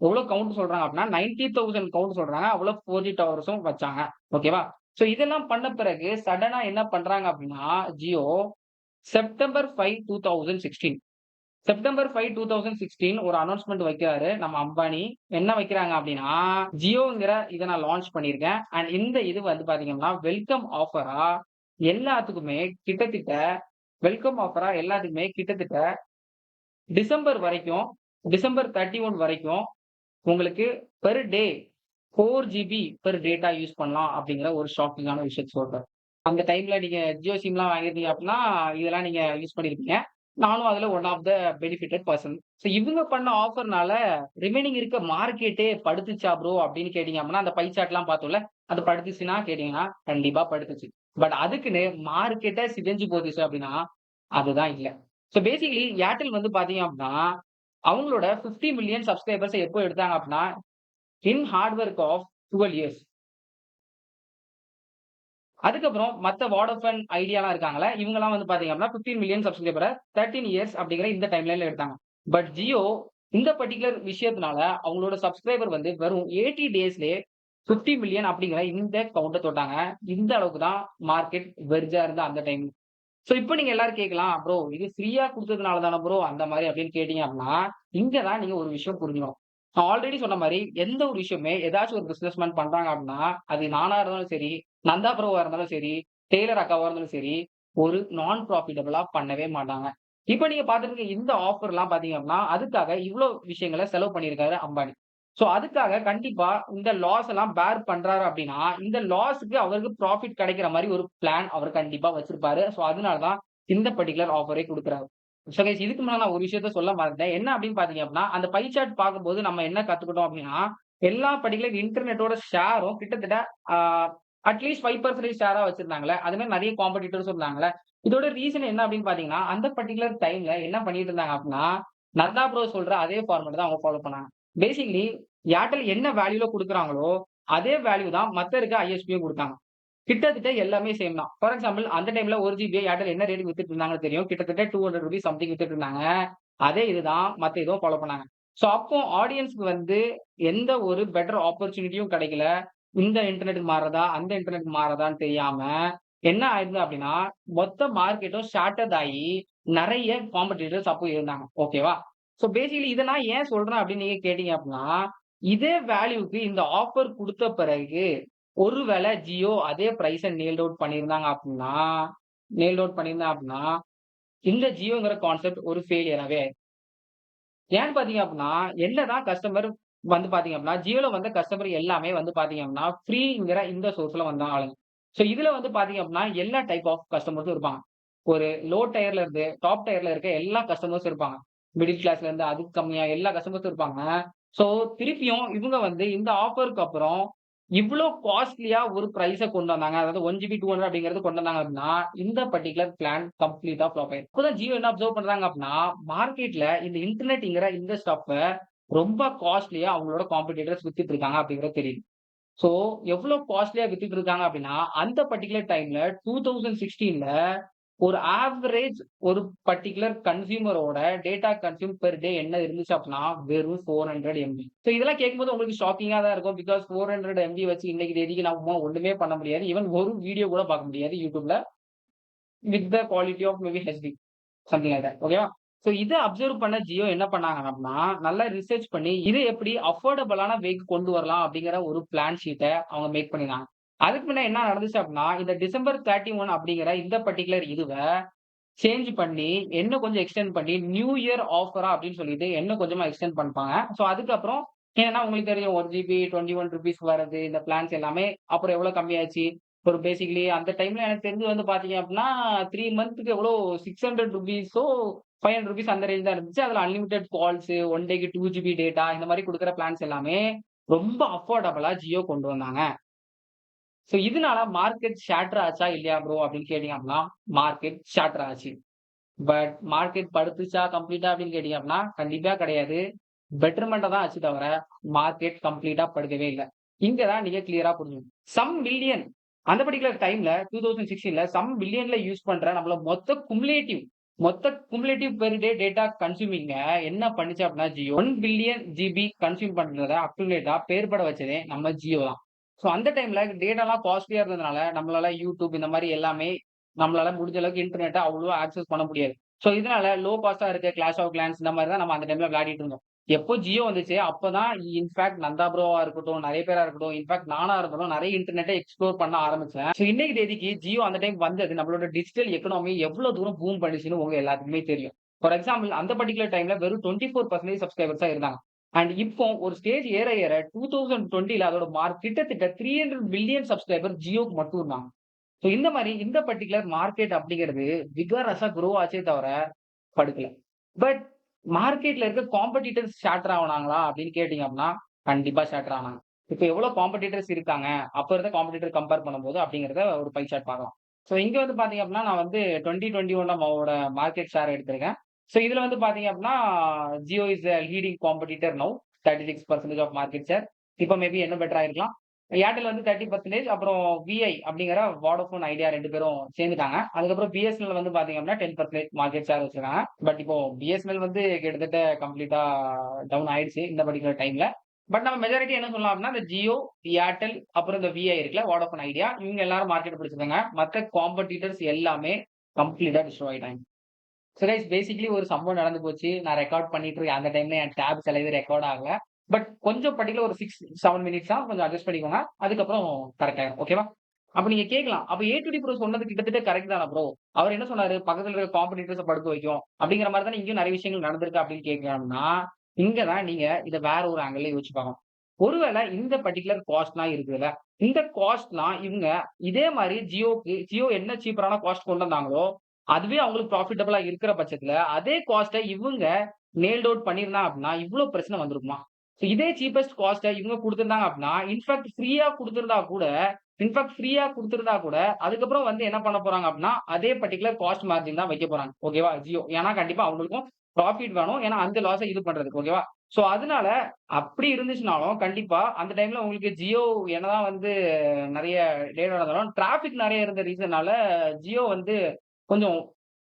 Speaker 1: எவ்வளோ கவுண்ட் சொல்றாங்க அப்படின்னா 90,000 கவுண்ட் சொல்றாங்க. அவ்வளோ 4G டவர்ஸும் வச்சாங்க. ஓகேவா? ஸோ இதெல்லாம் பண்ண பிறகு சடனா என்ன பண்றாங்க அப்படின்னா, ஜியோ செப்டம்பர் 5, 2016 செப்டம்பர் 5, 2016 ஒரு அனௌன்ஸ்மென்ட் வைக்கிறாரு நம்ம அம்பானி. என்ன வைக்கிறாங்க அப்படின்னா, ஜியோங்கிற இத நான் லான்ச் பண்ணியிருக்கேன். அண்ட் இந்த இது வந்து பாத்தீங்கன்னா, வெல்கம் ஆஃபரா எல்லாத்துக்குமே கிட்டத்தட்ட வெல்கம் ஆஃபரா எல்லாத்துக்குமே கிட்டத்தட்ட டிசம்பர் வரைக்கும், டிசம்பர் 31 வரைக்கும் உங்களுக்கு per day 4 GB per data use பண்ணலாம் அப்படிங்கிற ஒரு ஷாக்கிங்கான விஷயத்த சொல்றேன். அந்த டைம்ல நீங்க ஜியோ சிம்லாம் வாங்கியிருந்தீங்க அப்படின்னா, இதெல்லாம் நீங்க யூஸ் பண்ணியிருப்பீங்க. நானும் அதுல one of the benefited person. So இவங்க பண்ண ஆஃபர்னால ரிமைனிங் இருக்க மார்க்கெட்டே படுத்துச்சா ப்ரோ அப்படின்னு கேட்டீங்க அப்படின்னா, அந்த பை சார்ட்லாம் பார்த்தோம்ல, அது படுத்துச்சுன்னா கேட்டீங்கன்னா, கண்டிப்பா படுத்துச்சு. பட் அதுக்குன்னு மார்க்கெட்டே சிதைஞ்சு போச்சுச்சு அப்படின்னா, அதுதான் இல்ல. சோ பேசிக்கலி ஏர்டெல் வந்து பாத்தீங்க அப்படின்னா, அவங்களோட 50 மில்லியன் சப்ஸ்கிரைபர்ஸ எப்போ எடுத்தாங்க அப்படின்னா, இன் ஹார்ட் ஒர்க் ஆஃப் 12 இயர்ஸ். அதுக்கப்புறம் மத்த வோடாஃபோன், ஐடியாலாம் இருக்காங்கல்ல, இவங்கலாம் வந்து பாத்தீங்க அப்படின்னா 15 மில்லியன் சப்ஸ்கிரைபர 13 இயர்ஸ் அப்படிங்கிற இந்த டைம்லைன்ல எடுத்தாங்க. பட் ஜியோ இந்த பர்ட்டிகுலர் விஷயத்தினால அவங்களோட சப்ஸ்கிரைபர் வந்து வெறும் 80 டேஸ்லயே 50 மில்லியன் அப்படிங்கிற இந்த கவுண்ட்ட தொட்டாங்க. இந்த அளவுக்கு தான் மார்க்கெட் வெர்ஜா இருந்த அந்த டைம். சோ இப்போ நீங்க எல்லாரும் கேட்கலாம், ப்ரோ இது ஃப்ரீயா குடுத்ததுனால தான ப்ரோ அந்த மாரி அப்படின்னு கேட்டீங்க அப்படின்னா, இங்க தான் நீங்க ஒரு விஷயம் புரிஞ்சுக்கணும். நான் ஆல்ரெடி சொன்ன மாரி எந்த ஒரு விஷயமே ஏதாச்சும் ஒரு பிசினஸ் மேன் பண்றாங்க அப்படின்னா, அது நானா இருந்தாலும் சரி, நந்தா ப்ரோவா இருந்தாலும் சரி, டெய்லர் அக்காவா இருந்தாலும் சரி, ஒரு நான் ப்ராஃபிட்டபிளா பண்ணவே மாட்டாங்க. இப்ப நீங்க பார்த்திருக்க இந்த ஆஃபர்லாம் பார்த்தீங்க அப்படின்னா, அதுக்காக இவ்ளோ விஷயங்கள செலவு பண்ணியிருக்காரு அம்பானி. சோ அதுக்காக கண்டிப்பா இந்த லாஸ் எல்லாம் பேர் பண்றாரு அப்படின்னா, இந்த லாஸ்க்கு அவருக்கு ப்ராஃபிட் கிடைக்கிற மாரி ஒரு பிளான் அவர் கண்டிப்பா வச்சிருப்பாரு. சோ அதனால தான் இந்த பர்ட்டிகுலர் ஆஃபரே குடுக்குறாரு. சோ கைஸ் இதுக்கு முன்னால நான் ஒரு விஷயத்த சொல்ல மறந்துட்டேன். என்ன அப்படின்னு பார்த்தீங்க அப்படின்னா, அந்த பை சார்ட் பார்க்கும்போது நம்ம என்ன கத்துக்கிட்டோம் அப்படின்னா, எல்லா பர்ட்டிகுலர் இன்டர்நெட்டோட ஷேரும் கிட்டத்தட்ட ஆ அட்லீஸ்ட் 5% ஷேரா வச்சிருந்தாங்கல்ல. அது மாரி நெறைய காம்படிட்டர்ஸும் இருந்தாங்கல்ல. இதோட ரீசன் என்ன அப்படின்னு பார்த்தீங்கன்னா, அந்த பர்ட்டிகுலர் டைம்ல என்ன பண்ணிட்டு இருந்தாங்க அப்படின்னா, நந்தா ப்ரோ சொல்ற அதே ஃபார்மேட் தான் அவங்க ஃபாலோ பண்ணாங்க. பேசிக்கலி ஏர்டெல் என்ன வேல்யூல குடுக்குறாங்களோ, அதே வேல்யூ தான் மத்த இருக்க ஐஎஸ்பியும் குடுத்தாங்க. கிட்டத்தட்ட எல்லாமே சேம் தான். ஃபார் எக்ஸாம்பிள் அந்த டைம்ல 1 ஜிபிய ஏர்டெல் என்ன ரேட்க்கு வித்துட்டு இருந்தாங்கன்னு தெரியும். கிட்டத்தட்ட ₹200 சம்திங் வித்துட்டு இருந்தாங்க. அதே இதுதான் மத்த இதுவும் ஃபாலோ பண்ணாங்க. சோ அப்போ ஆடியன்ஸ்க்கு வந்து எந்த ஒரு பெட்டர் ஆப்பர்ச்சுனிட்டியும் கிடைக்கல. இந்த இன்டர்நெட்க்கு மாறுறதா, அந்த இன்டர்நெட்க்கு மாறுறதான்னு தெரியாம என்ன ஆயிடுது அப்படின்னா, மொத்த மார்க்கெட்டும் ஷார்ட்டட் ஆயி நெறைய காம்படிட்டர்ஸ் அப்போ இருந்தாங்க. ஓகேவா? சோ பேசிக்கலி இத நான் ஏன் சொல்றேன் அப்படின்னு நீங்க கேட்டீங்க அப்படின்னா, இதே வேல்யூக்கு இந்த ஆஃபர் குடுத்த பிறகு ஒருவேள ஜியோ அதே பிரைஸ நேல்ட் அவுட் பண்ணியிருந்தா அப்படின்னா, இந்த ஜியோங்கிற கான்செப்ட் ஒரு ஃபெயிலியராவே ஆயிரும். ஏன்னு பார்த்தீங்க அப்படின்னா, என்னதான் கஸ்டமர் வந்து பார்த்தீங்க அப்படின்னா, ஜியோல வந்த கஸ்டமர் எல்லாமே வந்து பார்த்தீங்க அப்படின்னா, ஃப்ரீங்கிற இந்த சோர்ஸ்ல வந்த ஆளுங்க. சோ இதுல வந்து பார்த்தீங்க அப்படின்னா, எல்லா டைப் ஆஃப் கஸ்டமர்ஸும் இருப்பாங்க. ஒரு லோ டயர்ல இருந்து டாப் டயர்ல இருக்க எல்லா கஸ்டமர்ஸும் இருப்பாங்க. மிடில் கிளாஸ்ல இருந்து அதுக்கு கம்மியா எல்லா கஸ்டமர்ஸும் இருப்பாங்க. சோ திருப்பியும் இவங்க வந்து இந்த ஆஃபருக்கு அப்புறம் இவ்ளோ காஸ்ட்லியா ஒரு பிரைஸ கொண்டு வந்தாங்க. அதாவது 1 ஜிபி 200 அப்படிங்கிறது கொண்டு வந்தாங்க அப்படின்னா, இந்த பர்ட்டிகுலர் பிளான் கம்ப்ளீட்டா ஃப்ளாப் ஆயிரும். அப்பதான் ஜியோ என்ன அப்சர்வ் பண்றாங்க அப்படின்னா, மார்க்கெட்ல இந்த இன்டர்நெட்ங்கிற இந்த ஸ்டஃப்ப ரொம்ப காஸ்ட்லியா அவங்களோட காம்படிட்டர்ஸ் வித்துட்டு இருக்காங்க அப்படிங்கிறது தெரியுது. சோ எவ்ளோ காஸ்ட்லியா வித்துட்டு இருக்காங்க அப்படின்னா, அந்த பர்ட்டிகுலர் டைம்ல 2016ல ஒரு ஆவரேஜ் ஒரு பர்ட்டிகுலர் கன்சியூமரோட டேட்டா கன்சியூம் பெர் டே என்ன இருந்துச்சு அப்படின்னா, வெறும் 400 எம்பி. சோ இதெல்லாம் கேட்கும்போது உங்களுக்கு ஷாக்கிங்கா தான் இருக்கும். பிகாஸ் 400 எம்பி வச்சு இன்னைக்கு தேதிக்கு நம்ம ஒண்ணுமே பண்ண முடியாது. ஈவன் ஒரு வீடியோ கூட பார்க்க முடியாது YouTubeல with the quality of maybe HD something like that. ஓகேவா? சோ இத அப்சர்வ் பண்ண ஜியோ என்ன பண்ணாங்க அப்படின்னா, நல்லா ரிசர்ச் பண்ணி இது எப்படி அஃபோர்டபிளான வேக்கு கொண்டு வரலாம் அப்படிங்கிற ஒரு பிளான் ஷீட்ட அவங்க மேக் பண்ணிருந்தாங்க. அதுக்கு முன்ன என்ன நடந்துச்சு அப்படின்னா, இந்த டிசம்பர் 31 அப்படிங்கிற இந்த பர்ட்டிகுலர் இதுவ சேஞ்ச் பண்ணி, இன்னும் கொஞ்சம் எக்ஸ்டெண்ட் பண்ணி, நியூ இயர் ஆஃபரா அப்படின்னு சொல்லிட்டு இன்னும் கொஞ்சமா எக்ஸ்டெண்ட் பண்ணிப்பாங்க. சோ அதுக்கப்புறம் ஏன்னா உங்களுக்கு தெரியும் 1 ஜிபி ₹21 வரது, இந்த பிளான்ஸ் எல்லாமே அப்புறம் எவ்வளவு கம்மியாச்சு. ஒரு பேசிக்கலி அந்த டைம்ல எனக்கு தெரிஞ்சு வந்து பாத்தீங்க அப்படின்னா, 3 மந்த்க்கு எவ்வளோ ₹600 ₹500 அந்த ரேஞ்ச் தான் இருந்துச்சு. அதுல அன்லிமிட்டட் கால்ஸ், 1 டேக்கு 2 ஜிபி டேட்டா இந்த மாரி குடுக்குற பிளான்ஸ் எல்லாமே ரொம்ப அஃபோர்டபுளா ஜியோ கொண்டு வந்தாங்க. சோ இதனால மார்க்கெட் ஷேட்டர் ஆச்சா இல்லையா ப்ரோ அப்படின்னு கேட்டீங்க அப்படின்னா, மார்க்கெட் ஷேட்டர் ஆச்சு. பட் மார்க்கெட் படுத்துச்சா கம்ப்ளீட்டா அப்படின்னு கேட்டீங்க அப்படின்னா, கண்டிப்பா கிடையாது. பெட்டர்மெண்ட்ட தான் ஆச்சு தவிர, மார்க்கெட் கம்ப்ளீட்டா படுக்கவே இல்ல. இங்க தான் நீங்க கிளியரா புரிஞ்சுக்கணும். சம் பில்லியன் அந்த பர்ட்டிகுலர் டைம்ல 2016ல சம் பில்லியன்ல யூஸ் பண்ற நம்மள மொத்த குமுலேட்டிவ் பெர் டே டேட்டா கன்சியூமிங்க என்ன பண்ணுச்சு அப்படின்னா ஜியோ 1 பில்லியன் ஜிபி கன்சியூம் பண்றத அக்குமுலேட்டா பேர்பட வச்சதே நம்ம ஜியோ தான். சோ அந்த டைம்ல டேட்டாலாம் காஸ்ட்லியா இருந்ததுனால, நம்மளால YouTube இந்த மாரி எல்லாமே நம்மளால முடிஞ்ச அளவுக்கு இன்டர்நெட்ட அவ்வளவா ஆக்சஸ் பண்ண முடியாது. சோ இதனால லோ காஸ்ட்டா இருக்க கிளாஷ் ஆஃப் கிளான்ஸ் இந்த மாரி தான் நம்ம அந்த டைம்ல விளையாடிட்டு இருந்தோம். எப்போ ஜியோ வந்துச்சு, அப்பதான் இன்ஃபாக்ட் நந்தா ப்ரோவா இருக்கட்டும், நெறைய பேரா இருக்கட்டும், இன்ஃபாக்ட் நானா இருந்தாலும் நெறைய இன்டர்நெட்ட எக்ஸ்ப்ளோர் பண்ண ஆரம்பிச்சேன். சோ இன்னைக்கு தேதிக்கு ஜியோ அந்த டைம் வந்தது நம்மளோட டிஜிட்டல் எக்கனாமி எவ்வளவு தூரம் பூம் பண்ணுச்சுன்னு உங்க எல்லாத்துக்குமே தெரியும். ஃபார் எக்ஸாம்பிள் அந்த பர்ட்டிகுலர் டைம்ல வெறும் 24% சப்ஸ்கிரைபர்ஸ் தான் இருந்தாங்க. அண்ட் இப்போ ஒரு ஸ்டேஜ் ஏற ஏற 2020ல அதோட மார்க் கிட்டத்தட்ட 300 மில்லியன் சப்ஸ்கிரைபர் ஜியோக்கு மட்டும் இருந்தாங்க. சோ இந்த மாரி இந்த பர்ட்டிகுலர் மார்க்கெட் அப்படிங்கிறது விகரஸா குரோ ஆச்சே தவிர படுக்கல. பட் மார்க்கெட்ல இருக்க காம்படிட்டர்ஸ் ஷேட்டர் ஆவுனாங்களா அப்படின்னு கேட்டீங்க அப்படின்னா, கண்டிப்பா ஷேட்டர் ஆனாங்க. இப்ப எவ்வளவு காம்படிட்டர்ஸ் இருக்காங்க, அப்ப இருந்த காம்படிட்டர் கம்பேர் பண்ணும்போது அப்படிங்கிறத ஒரு பை சார்ட் பார்க்கலாம். சோ இங்க வந்து பாத்தீங்க அப்படின்னா, நான் வந்து 2021 நம்மளோட மார்க்கெட் ஷேர் எடுத்திருக்கேன். சோ இதுல வந்து பாத்தீங்க அப்படின்னா, Jio is a leading competitor now 36% of market share. இப்ப மேபி இன்னும் பெட்டரா இருக்கலாம். ஏர்டெல் வந்து 30% அப்புறம் விஐ அப்படிங்கிற வோடாஃபோன் ஐடியா 2 பேரும் சேர்ந்துட்டாங்க. அதுக்கப்புறம் பிஎஸ்என்எல் வந்து பாத்தீங்க அப்படின்னா 10% மார்க்கெட் ஷேர் வச்சிருக்காங்க. பட் இப்போ பிஎஸ்என்எல் வந்து கிட்டத்தட்ட கம்ப்ளீட்டா டவுன் ஆயிடுச்சு இந்த பர்ட்டிகுலர் டைம்ல. பட் நம்ம மெஜாரிட்டி என்ன சொல்லலாம் அப்படின்னா, இந்த ஜியோ, ஏர்டெல் அப்புறம் இந்த விஐ இருக்குல்ல வோடாஃபோன் ஐடியா இவங்க எல்லாரும் மார்க்கெட் பிடிச்சிருக்காங்க. மத்த காம்படிட்டர்ஸ் எல்லாமே கம்ப்ளீட்டா டிஸ்ட்ராய் ஆயிட்டாங்க. சோ கைஸ் பேசிக்கலி ஒரு சம்பவம் நடந்து போச்சு. நான் ரெக்கார்ட் பண்ணிட்டு இருக்கேன். அந்த டைம்ல என் டேப் சிலது ரெக்கார்ட் ஆகல. பட் கொஞ்சம் பர்ட்டிகுலர் ஒரு 6, 7 மினிட்ஸ் தான். கொஞ்சம் அட்ஜஸ்ட் பண்ணிக்கோங்க. அதுக்கப்புறம் கரெக்ட் ஆயிரும். ஓகேவா? அப்ப நீங்க கேட்கலாம். அப்ப ஏ டு டி ப்ரோ சொன்னது கிட்டத்தட்ட கரெக்ட் தான ப்ரோ? அவர் என்ன சொன்னாரு? பக்கத்துல இருக்க காம்படிட்டர்ஸ படுக்க வைக்கும். அப்படிங்கிற மாரி தானே இங்கேயும் நெறைய விஷயங்கள் நடந்திருக்கு அப்படின்னு கேட்கலாம்னா, இங்க தான் நீங்க இத வேற ஒரு ஆங்கிள்ல யோசிச்சு பார்க்கணும். ஒருவேளை இந்த பர்ட்டிகுலர் காஸ்ட்லாம் இருக்குதுல்ல, இந்த காஸ்ட்லாம் இவங்க இதே மாரி ஜியோ என்ன சீப்பரான காஸ்ட் கொண்டு வந்தாங்களோ, அதுவே அவங்களுக்கு ப்ராஃபிட்டபிளா இருக்கிற பட்சத்துல, அதே காஸ்ட்ட இவங்க நேல்ட் அவுட் பண்ணியிருந்தாங்க அப்படின்னா, இவ்ளோ பிரச்சனை வந்திருக்குமா? சோ இதே சீப்பஸ்ட் காஸ்ட்ட இவங்க குடுத்திருந்தாங்க அப்படின்னா, ஃப்ரீயா குடுத்திருந்தா கூட, அதுக்கப்புறம் வந்து என்ன பண்ண போறாங்க அப்படின்னா, அதே பர்ட்டிகுலர் காஸ்ட் மார்ஜின் தான் வைக்க போறாங்க. ஓகேவா? ஜியோ. ஏன்னா கண்டிப்பா அவங்களுக்கும் ப்ராஃபிட் வேணும். ஏன்னா அந்த லாஸ இது பண்றதுக்கு. ஓகேவா? சோ அதனால அப்படி இருந்துச்சுனாலும், கண்டிப்பா அந்த டைம்ல உங்களுக்கு ஜியோ என்னதான் வந்து நெறைய டேட்டா இருந்தாலும், டிராபிக் நெறைய இருந்த ரீசன்னால ஜியோ வந்து கொஞ்சம்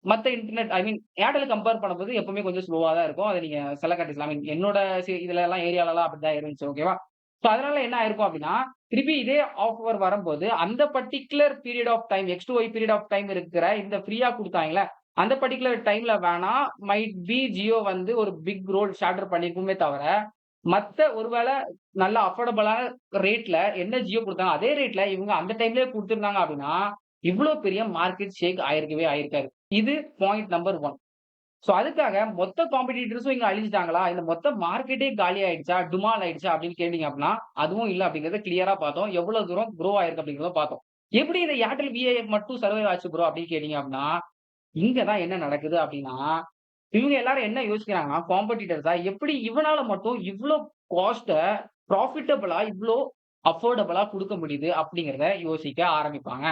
Speaker 1: மத்த இன்டர்நெட் ஐ மீன் ஏர்டெல் கம்பேர் பண்ணும்போது எப்பவுமே கொஞ்சம் ஸ்லோவா தான் இருக்கும். அத நீங்க செல காட்டிஸ்லாம். ஐ மீன் என்னோட இதுலலாம் ஏரியாலலாம் அப்படிதான் இருந்துச்சு. ஓகேவா? சோ அதனால என்ன ஆயிருக்கும் அப்படின்னா, திருப்பி இதே ஆஃபர் வரும்போது அந்த particular period of time X-to-Y period of time இருக்கிற இந்த ஃப்ரீயா குடுத்தாங்கல்ல, அந்த பர்ட்டிகுலர் டைம்ல வேணா மைட் பி ஜியோ வந்து ஒரு பிக் ரோல் ஷேட்டர் பண்ணியிருக்குமே தவிர, மத்த ஒருவேள நல்ல அஃபோர்டபிளான ரேட்ல என்ன ஜியோ குடுத்தாங்க, அதே ரேட்ல இவங்க அந்த டைம்லயே குடுத்திருந்தாங்க அப்படின்னா, இவ்ளோ பெரிய மார்க்கெட் ஷேக் ஆயிருக்கவே ஆயிருக்காது. இது பாயிண்ட் நம்பர் 1. சோ அதுக்காக மொத்த காம்படிட்டர்ஸும் இங்க அழிஞ்சுட்டாங்களா? இந்த மொத்த மார்க்கெட்டே காலி ஆயிடுச்சா? டுமால் ஆயிடுச்சா? அப்படின்னு கேட்டீங்க அப்படின்னா, அதுவும் இல்ல அப்படிங்கிறத கிளியரா பார்த்தோம். எவ்வளவு தூரம் குரோ ஆயிருக்கு அப்படிங்கிறத பார்த்தோம். எப்படி இந்த ஏர்டெல் விஐ மட்டும் சர்வைவ் ஆச்சு ப்ரோ அப்படின்னு கேட்டீங்க அப்படின்னா, இங்க தான் என்ன நடக்குது அப்படின்னா, இவங்க எல்லாரும் என்ன யோசிக்கிறாங்கன்னா, காம்படிட்டர்ஸா எப்படி இவனால மட்டும் இவ்ளோ காஸ்ட்ட ப்ராஃபிட்டபிளா இவ்ளோ அஃபோர்டபுளா குடுக்க முடியுது அப்படிங்கிறத யோசிக்க ஆரம்பிப்பாங்க.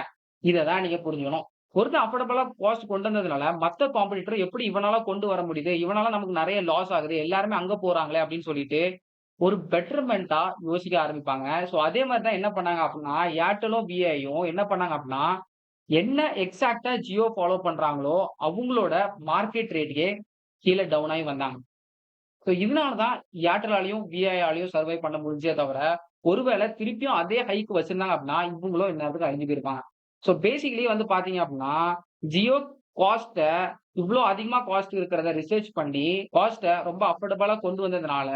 Speaker 1: இத தான் நீங்க புரிஞ்சுக்கணும். ஒருத்தன் அஃபோர்டபுளா காஸ்ட் கொண்டு வந்ததுனால, மத்த காம்படிட்டர் எப்படி இவனால கொண்டு வர முடியுது? இவனால நமக்கு நெறைய லாஸ் ஆகுது. எல்லாருமே அங்க போறாங்களே அப்படின்னு சொல்லிட்டு, ஒரு பெட்டர்மென்ட்டா யோசிக்க ஆரம்பிப்பாங்க. சோ அதே மாரி தான் என்ன பண்ணாங்க அப்படின்னா, ஏர்டெலும், விஐயும் என்ன பண்ணாங்க அப்படின்னா, என்ன எக்ஸாக்ட்டா ஜியோ ஃபாலோ பண்றாங்களோ, அவங்களோட மார்க்கெட் ரேட்லயே கீழ டவுன் ஆயி வந்தாங்க. சோ இதனால தான் ஏர்டெல்லாலயும், விஐயாலயும் சர்வை பண்ண முடிஞ்சே தவிர, ஒருவேள திருப்பியும் அதே ஹைக் வச்சிருந்தாங்க அப்படின்னா, இவங்களும் இந்நேரத்துக்கு அழிஞ்சு போயிருப்பாங்க. சோ பேசிக்கலி வந்து பார்த்தீங்க அப்படின்னா, ஜியோ காஸ்ட்ட இவ்ளோ அதிகமா காஸ்ட் இருக்கிறத ரிசர்ச் பண்ணி, காஸ்ட்ட ரொம்ப அஃபோர்டபுளா கொண்டு வந்ததுனால,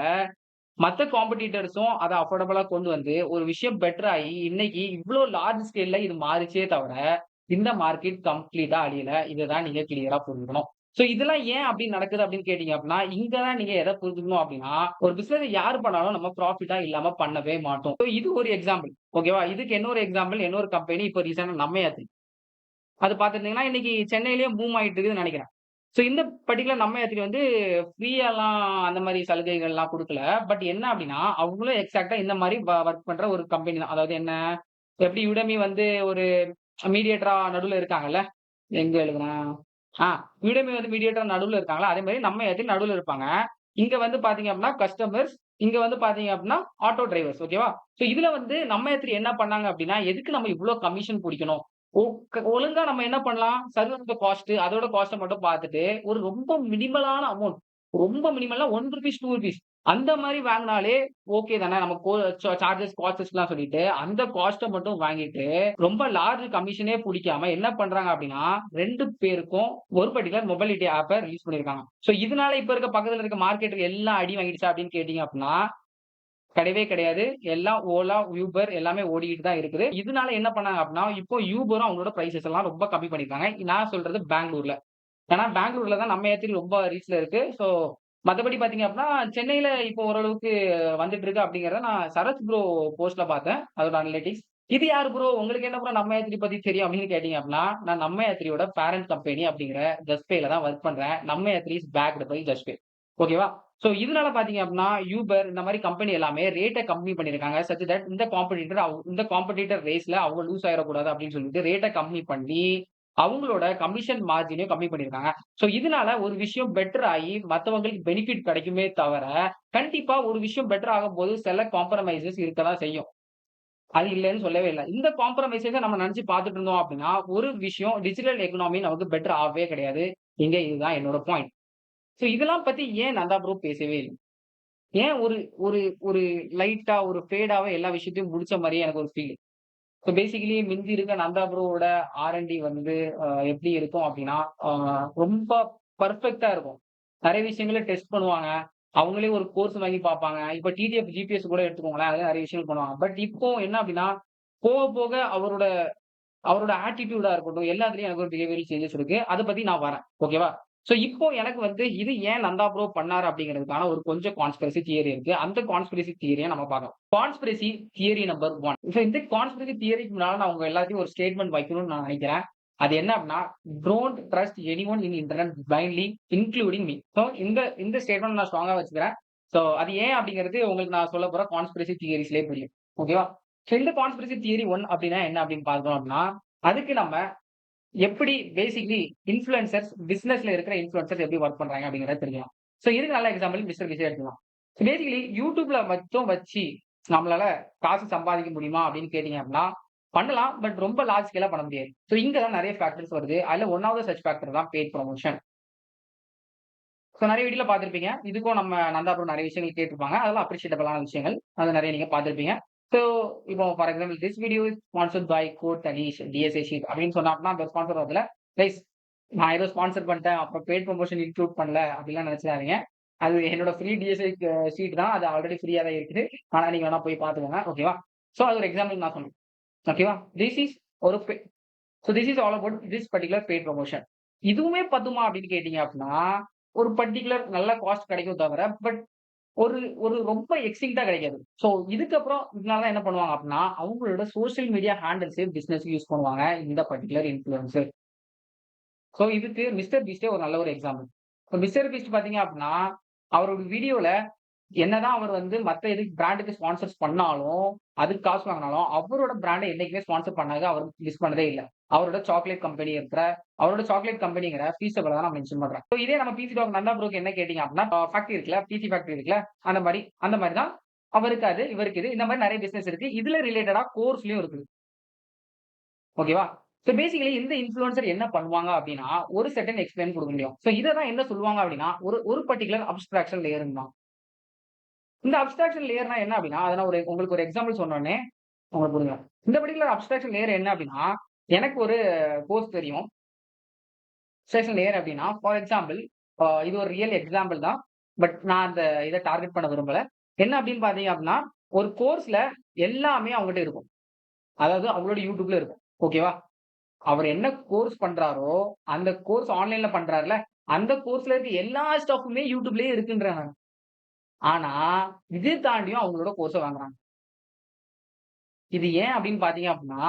Speaker 1: மத்த காம்படிட்டர்ஸும் அத அஃபோர்டபுளா கொண்டு வந்து, ஒரு விஷயம் பெட்டர் ஆயி, இன்னைக்கு இவ்ளோ லார்ஜ் ஸ்கேல்ல இது மாறுச்சே தவிர, இந்த மார்க்கெட் கம்ப்ளீட்டா அழியல. இத தான் நீங்க கிளியரா புரிஞ்சுக்கணும். சோ இதெல்லாம் ஏன் அப்படி நடக்குது அப்படின்னு கேட்டீங்க அப்படின்னா, இங்க தான் நீங்க எத புரிஞ்சுக்கணும் அப்படின்னா, ஒரு பிசினஸ் யாரு பண்ணாலும் நம்ம ப்ராஃபிட்டா இல்லாம பண்ணவே மாட்டோம். சோ இது ஒரு எக்ஸாம்பிள். ஓகேவா? இதுக்கு இன்னொரு எக்ஸாம்பிள், இன்னொரு கம்பெனி இப்ப ரீசென்ட்டா நம்மயாத்தி. அது பார்த்துட்டீங்கன்னா, இன்னைக்கு சென்னையிலயும் பூம் ஆயிட்டு இருக்குதுன்னு நெனைக்கிறேன். சோ இந்த பர்ட்டிகுலர் நம்மயாத்திரி வந்து ஃப்ரீயாலாம் அந்த மாரி சலுகைகள்லாம் குடுக்கல. பட் என்ன அப்படின்னா, அவங்களும் எக்ஸாக்ட்டா இந்த மாரி வொர்க் பண்ற ஒரு கம்பெனி தான். அதாவது என்ன, எப்படி யுடமி வந்து ஒரு மீடியேட்டரா நடுவுல இருக்காங்கல்ல. எங்க எழுதுனேன்? ஆ யுடமி வந்து மீடியேட்டரா நடுவுல இருக்காங்களா, அதே மாரி நம்மயாத்தி நடுவுல இருப்பாங்க. இங்க வந்து பார்த்தீங்க அப்படின்னா, கஸ்டமர்ஸ், இங்க வந்து பார்த்தீங்க அப்படின்னா, ஆட்டோ டிரைவர்ஸ். ஓகேவா? சோ இதுல வந்து நம்மயாத்திரி என்ன பண்ணாங்க அப்படின்னா, எதுக்கு நம்ம இவ்ளோ கமிஷன் புடிக்கணும்? ஒழுங்கா நம்ம என்ன பண்ணலாம்? சர்வரோட காஸ்ட் அதோட காஸ்ட்ட மட்டும் பார்த்துட்டு, ஒரு ரொம்ப மினிமலான அமௌண்ட். ரொம்ப மினிமல்னா ₹1 ₹2 அந்த மாரி வாங்குனாலே ஓகே தானே. நம்ம சார்ஜஸ், காஸ்ட்ஸ்லாம் சொல்லிட்டு, அந்த காஸ்ட்ட மட்டும் வாங்கிட்டு, ரொம்ப லார்ஜ் கமிஷனே புடிக்காம என்ன பண்றாங்க அப்டின்னா, 2 பேருக்கும் ஒரு பர்ட்டிகுலர் மொபைலிட்டி ஆப்ப ரிலீஸ் பண்ணியிருக்காங்க. சோ இதனால இப்ப இருக்க பக்கத்துல இருக்க மார்க்கெட்ல எல்லாம் அடி வாங்கிடுச்சா அப்டின்னு கேட்டீங்க அப்டின்னா, கிடையவே கிடையாது. எல்லாம் ஓலா, ஊபர் எல்லாமே ஓடிக்கிட்டு தான் இருக்குது. இதனால என்ன பண்ணாங்க அப்டின்னா, இப்போ ஊபரும் அவங்களோட பிரைஸஸ் எல்லாம் ரொம்ப கம்மி பண்ணியிருக்காங்க. நான் சொல்றது பெங்களூர்ல. ஏன்னா பெங்களூர்ல தான் நம்ம ஏத்தி ரொம்ப ரீச்ல இருக்கு. சோ மத்தபடி பார்த்தீங்க அப்டின்னா, சென்னையில இப்போ ஓரளவுக்கு வந்துட்டு இருக்கு அப்டிங்கிறத நான் சரத் ப்ரோ போஸ்ட்ல பார்த்தேன். அதோட அனலிட்டிக்ஸ். இது யாரு ப்ரோ? உங்களுக்கு என்ன ப்ரோ நம்ம யாத்திரி பத்தி தெரியும் அப்டின்னு கேட்டீங்க அப்டின்னா, நான் நம்ம யாத்திரியோட பேரண்ட் கம்பெனி அப்டிங்கிற ஜஸ்ட்பேல தான் வொர்க் பண்றேன். நம்ம யாத்திரி இஸ் பேக்டு பை ஜஸ்ட்பே. ஓகேவா? சோ இதனால பார்த்தீங்க அப்டின்னா, யூபர் இந்த மாரி கம்பெனி எல்லாமே ரேட்ட கம்மி பண்ணியிருக்காங்க. சச் தட் இந்த காம்படிட்டர் ரேஸ்ல அவங்க லூஸ் ஆயிறக்கூடாது அப்டின்னு சொல்லிட்டு ரேட்ட கம்மி பண்ணி, அவங்களோட கமிஷன் மார்ஜினையும் கம்மி பண்ணியிருக்காங்க. சோ இதனால ஒரு விஷயம் பெட்டர் ஆயி மத்தவங்களுக்கு பெனிஃபிட் கிடைக்குமே தவிர, கண்டிப்பா ஒரு விஷயம் பெட்டர் ஆகும்போது சில காம்ப்ரமைசஸ் இருக்க தான் செய்யும். அது இல்லன்னு சொல்லவே இல்ல. இந்த காம்ப்ரமைசஸ நம்ம நெனச்சு பார்த்துட்டு இருந்தோம் அப்டின்னா, ஒரு விஷயம் டிஜிட்டல் எக்கனாமி நமக்கு பெட்டர் ஆகவே கிடையாது. இங்க இதுதான் என்னோட பாயிண்ட். சோ இதெல்லாம் பத்தி ஏன் நந்தா ப்ரோ பேசவே இல்ல? ஏன் ஒரு ஒரு ஒரு லைட்டா ஒரு ஃபேடாவே எல்லா விஷயத்தையும் முடிச்ச மாரியே எனக்கு ஒரு ஃபீல். ஸோ பேசிக்கலி மிந்தி இருக்க நந்தா ப்ரோவோட ஆர்&டி வந்து எப்படி இருக்கும் அப்படின்னா, அ ரொம்ப பெர்ஃபெக்ட்டா இருக்கும். நெறைய விஷயங்கள டெஸ்ட் பண்ணுவாங்க. அவங்களே ஒரு கோர்ஸ் வாங்கி பார்ப்பாங்க. இப்ப டிடிஎஃப், ஜிபிஎஸ் கூட எடுத்துக்கோங்களேன். அதுல நெறைய விஷயங்கள் பண்ணுவாங்க. பட் இப்போ என்ன அப்படின்னா, போக போக அவரோட அவரோட ஆட்டிட்யூடா இருக்கட்டும், எல்லாத்துலயும் எனக்கு ஒரு பிஹேவியரல் சேஞ்சஸ் இருக்கு. அத பத்தி நான் வரேன். ஓகேவா? சோ இப்போ எனக்கு வந்து இது ஏன் நந்தா ப்ரோ பண்ணாரு அப்படிங்கிறதுக்கான ஒரு கொஞ்சம் கான்ஸ்பிரசி தியரி இருக்கு. அந்த கான்ஸ்பிரசி தியரிய நம்ம பார்க்கலாம். Conspiracy theory number 1. சோ இந்த கான்ஸ்பிரசி தியரிக்கு முன்னால நான் உங்க எல்லாத்தையும் ஒரு ஸ்டேட்மெண்ட் வைக்கணும்னு நான் நினைக்கிறேன். அது என்ன அப்படின்னா, don't trust anyone in internet blindly including me. So இந்த ஸ்டேட்மெண்ட் நான் ஸ்ட்ராங்கா வச்சுக்கிறேன். சோ அது ஏன் அப்படிங்கிறது உங்களுக்கு நான் சொல்லப் போற கான்ஸ்பிரசி தியரிஸ்லயே புரியும். ஓகேவா? சோ இந்த கான்ஸ்பிரசி தியரி 1 அப்படின்னா என்ன அப்படின்னு பார்த்தோம் அப்படின்னா, அதுக்கு நம்ம எப்படி பேசிக்கலி இன்ஃப்ளூயன்சர்ஸ் பிசினஸ்ல இருக்கிற இன்ஃப்ளூயன்சர்ஸ் எப்படி வொர்க் பண்றாங்க அப்படிங்கிறத தெரிஞ்சுக்கலாம். சோ இதுக்கு நல்ல எக்ஸாம்பிள் மிஸ்டர் விஜய் எடுத்துக்கலாம். பேசிக்கலி யூடியூப்ல மட்டும் வச்சு நம்மளால காசு சம்பாதிக்க முடியுமா அப்படின்னு கேட்டீங்க அப்படின்னா, பண்ணலாம். பட் ரொம்ப லார்ஜ் ஸ்கேலா பண்ண முடியாது. சோ இங்க தான் நெறைய ஃபேக்டர்ஸ் வருது. அதுல one of the such factor தான் பெய்ட் ப்ரமோஷன். சோ நெறைய வீடியோல பார்த்திருப்பீங்க. இதுக்கும் நம்ம நந்தா ப்ரோ நெறைய விஷயங்கள் கேட்டிருப்பாங்க. அதெல்லாம் அப்ரிஷியேட்டபிளான விஷயங்கள். அத நெறைய நீங்க பார்த்திருப்பீங்க. சோ இப்போ for example this video is sponsored by code தனீஷ் டிஎஸ்ஏ ஷீட் அப்படின்னு சொன்னா அப்படின்னா அந்த ஸ்பான்சர் வரதுல கைஸ் நான் ஏதோ ஸ்பான்சர் பண்ணிட்டேன். அப்புறம் பெய்ட் ப்ரமோஷன் இன்க்ளூட் பண்ணல அப்படிலாம் நினைச்சிடாதீங்க. அது என்னோட ஃப்ரீ டிஎஸ்ஏ ஷீட் தான். அது ஆல்ரெடி ஃப்ரீயா தான் இருக்குது. ஆனா நீங்க வேணா போய் பார்த்துக்கோங்க. ஓகேவா? சோ அது ஒரு எக்ஸாம்பிள் நான் சொன்னேன். ஓகேவா? திஸ் இஸ் ஒரு this is all about this particular paid promotion. இதுவுமே பத்துமா அப்படின்னு கேட்டீங்க அப்படின்னா, ஒரு பர்ட்டிகுலர் நல்ல காஸ்ட் கிடைக்கும் தவிர, பட் ஒரு ஒரு ரொம்ப எக்ஸ்டிங்க்ட்டா கிடைக்காது. சோ இதுக்கப்புறம் இதனால தான் என்ன பண்ணுவாங்க அப்படின்னா, அவங்களோட சோசியல் மீடியா ஹேண்டில்ஸே பிசினஸ்க்கு யூஸ் பண்ணுவாங்க. இந்த பர்ட்டிகுலர் இன்ஃப்ளூயன்சர். சோ இதுக்கு மிஸ்டர் பீஸ்டே ஒரு நல்ல ஒரு எக்ஸாம்பிள். இப்ப மிஸ்டர் பீஸ்ட் பார்த்தீங்க அப்படின்னா, அவரோட வீடியோல என்னதான் அவர் வந்து மத்த இதுக்கு பிராண்டுக்கு ஸ்பான்சர்ஸ் பண்ணாலும், அதுக்கு காசு வாங்குனாலும், அவரோட பிராண்ட என்னைக்குமே ஸ்பான்சர் பண்ணாங்க அவர் மிஸ் பண்ணதே இல்ல. அவரோட சாக்லேட் கம்பெனி இருக்கிற அவரோட சாக்லேட் கம்பெனிங்கிற ஃபீஸபிள தான் நான் மென்ஷன் பண்றேன். ஸோ இதே நம்ம பிசி டாக் நந்தா ப்ரோக்கு என்ன கேட்டீங்க அப்படின்னா, ஃபேக்டரி இருக்குல்ல, பிசி ஃபேக்டரி இருக்குல்ல, அந்த மாரி தான் அவருக்கு அது, இவருக்கு இது. இந்த மாரி நெறைய பிசினஸ் இருக்கு. இதுல ரிலேட்டடா கோர்ஸ்லயும் இருக்குது. ஓகேவா? ஸோ பேசிக்கலி இந்த இன்ஃப்ளூயன்சர் என்ன பண்ணுவாங்க அப்டின்னா, ஒரு செர்டைன் எக்ஸ்பிளைன் குடுக்க முடியும். ஸோ இத தான் என்ன சொல்லுவாங்க அப்டின்னா, ஒரு ஒரு பர்ட்டிகுலர் அப்ஸ்ட்ராக்ஷன் லேயர்ம்பாங்க. இந்த அப்ஸ்ட்ராக்ஷன் லேயர்னா என்ன அப்டின்னா, அத நான் உங்களுக்கு ஒரு எக்ஸாம்பிள் சொன்னோனே உங்களுக்கு புரியும். இந்த பர்ட்டிகுலர் அப்ஸ்ட்ராக்ஷன் லேயர் என்ன அப்டின்னா, எனக்கு ஒரு கோர்ஸ் தெரியும். அப்ஸ்ட்ராக்ஷன் லேயர் அப்டின்னா, ஃபார் எக்ஸாம்பிள் இது ஒரு ரியல் எக்ஸாம்பிள் தான். பட் நான் அந்த இத டார்கெட் பண்ண விரும்பல. என்ன அப்டின்னு பார்த்தீங்க அப்டின்னா, ஒரு கோர்ஸ்ல எல்லாமே அவங்ககிட்ட இருக்கும். அதாவது அவங்களோட YouTubeல இருக்கும். ஓகேவா? அவர் என்ன கோர்ஸ் பண்றாரோ, அந்த கோர்ஸ் ஆன்லைன்ல பண்றார்ல, அந்த கோர்ஸ்ல இருக்க எல்லா ஸ்டஃப்புமே YouTubeலயே இருக்குன்றேன் நானு. ஆனா, இது தாண்டியும் அவங்களோட கோர்ஸ வாங்குறாங்க. இது ஏன் அப்படின்னு பார்த்தீங்க அப்படின்னா,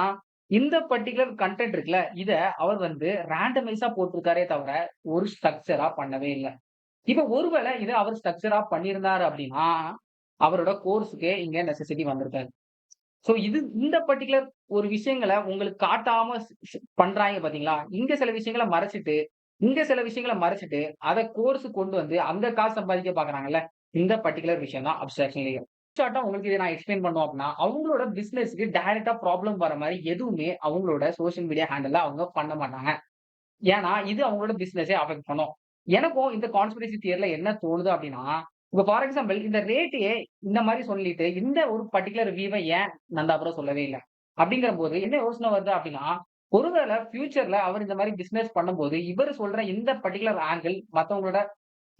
Speaker 1: இந்த பர்ட்டிகுலர் கன்டென்ட் இருக்குல்ல, இத அவர் வந்து ரேண்டமைஸா போட்டிருக்காரே தவிர, ஒரு ஸ்ட்ரக்சரா பண்ணவே இல்ல. இப்ப ஒருவேள இத அவர் ஸ்ட்ரக்சரா பண்ணியிருந்தாரு அப்படின்னா, அவரோட கோர்ஸ்க்கே இங்க நெசசிட்டி வந்திருக்காது. சோ இந்த பர்ட்டிகுலர் ஒரு விஷயங்கள உங்களுக்கு காட்டாம பண்றாய்ங்க பார்த்தீங்களா? இங்க சில விஷயங்கள மறைச்சுட்டு, இங்க சில விஷயங்கள மறைச்சுட்டு, அத கோர்ஸ்க்கு கொண்டு வந்து அங்க காசு சம்பாதிக்க பார்க்குறாங்கல்ல, இந்த பர்ட்டிகுலர் விஷயம் தான் அப்ஸ்ட்ராக்ஷன் லேயர். ஷார்ட்டா உங்களுக்கு இத நான் எக்ஸ்பிளைன் பண்ணணும் அப்படின்னா, அவங்களோட பிசினஸ்க்கு டைரக்ட்டா ப்ராப்ளம் வர மாரி எதுவுமே அவங்களோட சோசியல் மீடியா ஹேண்டில்ல அவங்க பண்ண மாட்டாங்க. ஏன்னா, இது அவங்களோட பிசினஸே அஃபெக்ட் பண்ணும். எனக்கும் இந்த கான்ஸ்பிரசி தியரில என்ன தோணுது அப்படின்னா, இப்ப ஃபார் எக்ஸாம்பிள் இந்த ரேட்டையே இந்த மாரி சொல்லிட்டு, இந்த ஒரு பர்ட்டிகுலர் ரிவ்யூவ ஏன் நந்தா ப்ரோ சொல்லவே இல்ல? அப்படிங்கிறபோது என்ன யோசனை வருது அப்படின்னா, ஒருவேள ஃபியூச்சர்ல அவர் இந்த மாரி பிசினஸ் பண்ணும்போது, இவரு சொல்ற இந்த பர்ட்டிகுலர் ஆங்கிள் மத்தவங்களோட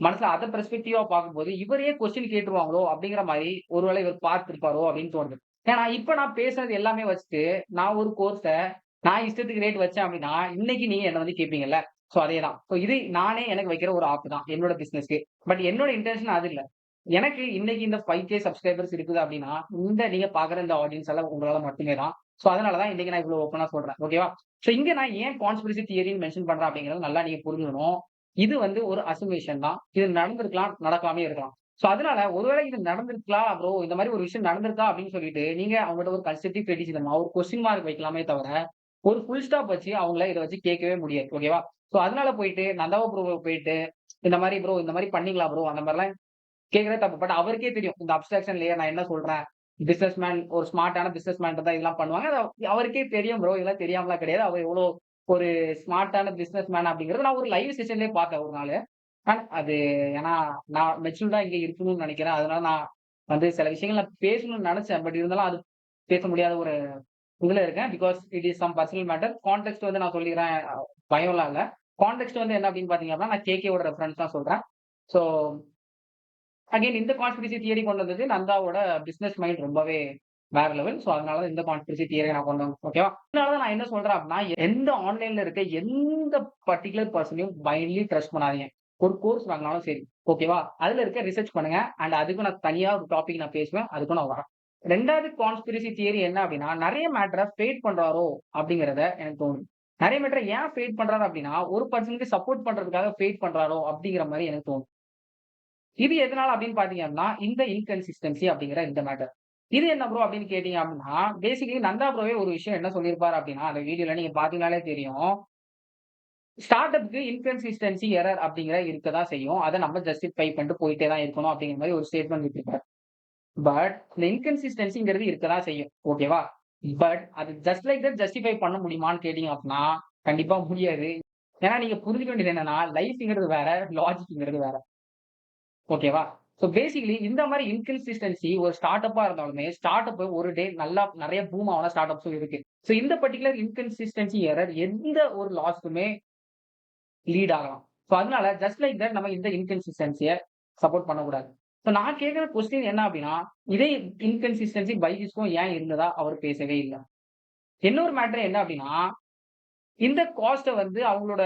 Speaker 1: மனசுல அத பெர்ஸ்பெக்டிவா பார்க்கும்போது, இவரையே கொஸ்டின் கேட்டுருவாங்களோ அப்படிங்கிற மாரி ஒருவேளை இவர் பார்த்திருப்பாரோ அப்படின்னு தோணுது. ஏன்னா, இப்ப நான் பேசுனது எல்லாமே வச்சுட்டு, நான் ஒரு கோர்ஸ நான் இஷ்டத்துக்கு ரேட் வச்சேன் அப்படின்னா, இன்னைக்கு நீங்க என்ன வந்து கேட்பீங்கல்ல. சோ அதேதான். சோ இது நானே எனக்கு வைக்கிற ஒரு ஆப் தான். என்னோட பிசினஸ்க்கு. பட் என்னோட இன்டென்ஷன் அது இல்ல. எனக்கு இன்னைக்கு இந்த 5K சப்ஸ்கிரைபர்ஸ் இருக்குது அப்படின்னா, இந்த நீங்க பார்க்குற இந்த ஆடியன்ஸ் எல்லாம் உங்களால மட்டுமே தான். சோ அதனால தான் இன்னைக்கு நான் இவ்வளவு ஓப்பனா சொல்றேன். ஓகேவா? சோ இங்க நான் ஏன் கான்ஸ்பிரசி தியரின்னு மென்ஷன் பண்றேன் அப்படிங்கிறத நல்லா நீங்க புரிஞ்சுக்கணும். இது வந்து ஒரு அசம்ஷன் தான். இது நடந்திருக்கலாம், நடக்காமயே இருக்கலாம். சோ அதனால ஒருவேளை இது நடந்திருக்கலாம் ப்ரோ, இந்த மாரி ஒரு விஷயம் நடந்திருக்கா அப்படின்னு சொல்லிட்டு, நீங்க அவங்ககிட்ட ஒரு கன்ஸ்ட்ரக்டிவ் கிரிட்டிசிசம் ஒரு கொஸ்டின் மார்க் வைக்கலாமே தவிர, ஒரு ஃபுல் ஸ்டாப் வச்சு அவங்கள இத வச்சு கேட்கவே முடியாது. ஓகேவா? சோ அதனால போயிட்டு நந்தாவா ப்ரோ போயிட்டு, இந்த மாரி ப்ரோ இந்த மாரி பண்ணீங்களா ப்ரோ? அந்த மாரிலாம் கேட்கிறதே தப்பு. பட் அவருக்கே தெரியும். இந்த அப்ஸ்ட்ராக்ஷன் லேயர் நான் என்ன சொல்றேன். பிசினஸ் மேன் ஒரு ஸ்மார்ட்டான பிசினஸ் மேன் தான் இதெல்லாம் பண்ணுவாங்க. அது அவருக்கே தெரியும் ப்ரோ. இதெல்லாம் தெரியாமலாம் கிடையாது. அவர் எவ்வளோ ஒரு ஸ்மார்ட்டான பிசினஸ் மேன் அப்படிங்கிறது நான் ஒரு லைவ் செஷன்லயே பார்த்தேன் ஒரு நாளு. அது ஏன்னா நான் மெச்சூர்டா இங்க இருக்கணும்னு நெனைக்கிறேன். அதனால நான் வந்து சில விஷயங்கள் நான் பேசணும்னு நெனச்சேன். பட் இருந்தாலும் அது பேச முடியாத ஒரு இதுல இருக்கேன். Because it is some personal matter. Context வந்து நான் சொல்லிக்கிறேன். பயம்லாம் இல்ல. கான்டெக்ஸ்ட் வந்து என்ன அப்படின்னு பார்த்தீங்க அப்படின்னா, நான் கேகேவோட ரெஃபரன்ஸ் தான் சொல்றேன். ஸோ அகைன் இந்த கான்ஸ்பிரசி தியரி கொண்டு வந்தது நந்தாவோட பிசினஸ் மைண்ட் ரொம்பவே வேற லெவல். சோ அதனால தான் இந்த கான்ஸ்பிரசி தியரி நான் கொண்டு வந்தேன். ஓகேவா? அதனால தான் நான் என்ன சொல்றேன் அப்படின்னா, எந்த ஆன்லைன்ல இருக்க எந்த பர்ட்டிகுலர் பெர்சனையும் பிளைண்ட்லி ட்ரஸ்ட் பண்ணாதீங்க. ஒரு கோர்ஸ் வாங்கினாலும் சரி. ஓகேவா? அதுல இருக்க ரிசர்ச் பண்ணுங்க. அண்ட் அதுக்கும் நான் தனியா ஒரு டாபிக் நான் பேசுவேன். அதுக்கும் நான் வரேன். 2வது கான்ஸ்பிரசி தியரி என்ன அப்படின்னா, நெறைய மேட்டர ஃபேட் பண்றாரோ அப்படிங்கிறத எனக்கு தோணுது. நெறைய மேட்டர ஏன் ஃபேட் பண்றாரு அப்படின்னா, ஒரு பெர்சனுக்கு சப்போர்ட் பண்றதுக்காக ஃபேட் பண்றாரோ அப்படிங்கிற மாரி எனக்கு தோணுது. இது எதனால அப்படின்னு பார்த்தீங்க அப்படின்னா, இந்த இன்கன்சிஸ்டன்சி அப்படிங்கிற இந்த மேட்டர். இது என்ன ப்ரோ அப்படின்னு கேட்டீங்க அப்படின்னா, பேசிக்கலி நந்தா ப்ரோவே ஒரு விஷயம் என்ன சொல்லியிருப்பாரு அப்படின்னா, அந்த வீடியோல நீங்க பார்த்தீங்கனாலே தெரியும். ஸ்டார்ட் அப்க்கு இன்கன்சிஸ்டன்சி எரர் அப்படிங்கிற இருக்க தான் செய்யும். அத நம்ம ஜஸ்டிஃபை பண்ணிட்டு போயிட்டே தான் இருக்கணும் அப்படிங்கிற மாரி ஒரு ஸ்டேட்மெண்ட் விட்டிருப்பாரு. பட் இந்த இன்கன்சிஸ்டன்சிங்கிறது இருக்க தான் செய்யும். ஓகேவா? பட் அது ஜஸ்ட் லைக் தட் ஜஸ்டிஃபை பண்ண முடியுமான்னு கேட்டீங்க அப்படின்னா, கண்டிப்பா முடியாது. ஏன்னா நீங்க புரிஞ்சுக்க வேண்டியது என்னன்னா, லைஃப்ங்கிறது வேற, லாஜிக்ங்கிறது வேற. ஓகேவா? சோ பேசிக்கலி இந்த மாரி இன்கன்சிஸ்டன்சி ஒரு ஸ்டார்ட் அப்பா இருந்தாலுமே, ஸ்டார்ட் அப் ஒரு டே நல்லா நெறைய பூம் ஆன ஸ்டார்ட் அப்ஸும் இருக்கு. சோ இந்த பர்ட்டிகுலர் இன்கன்சிஸ்டன்சி எரர் எந்த ஒரு லாஸ்க்குமே லீட் ஆகலாம். சோ அதனால ஜஸ்ட் லைக் தட் நம்ம இந்த இன்கன்சிஸ்டன்சிய சப்போர்ட் பண்ணக்கூடாது. சோ நான் கேட்கிற கொஸ்டின் என்ன அப்டின்னா, இதே இன்கன்சிஸ்டன்சி பைஜூஸ்க்கும் ஏன் இருந்ததா அவர் பேசவே இல்ல. இன்னொரு மேட்டர் என்ன அப்டின்னா, இந்த காஸ்ட்ட வந்து அவங்களோட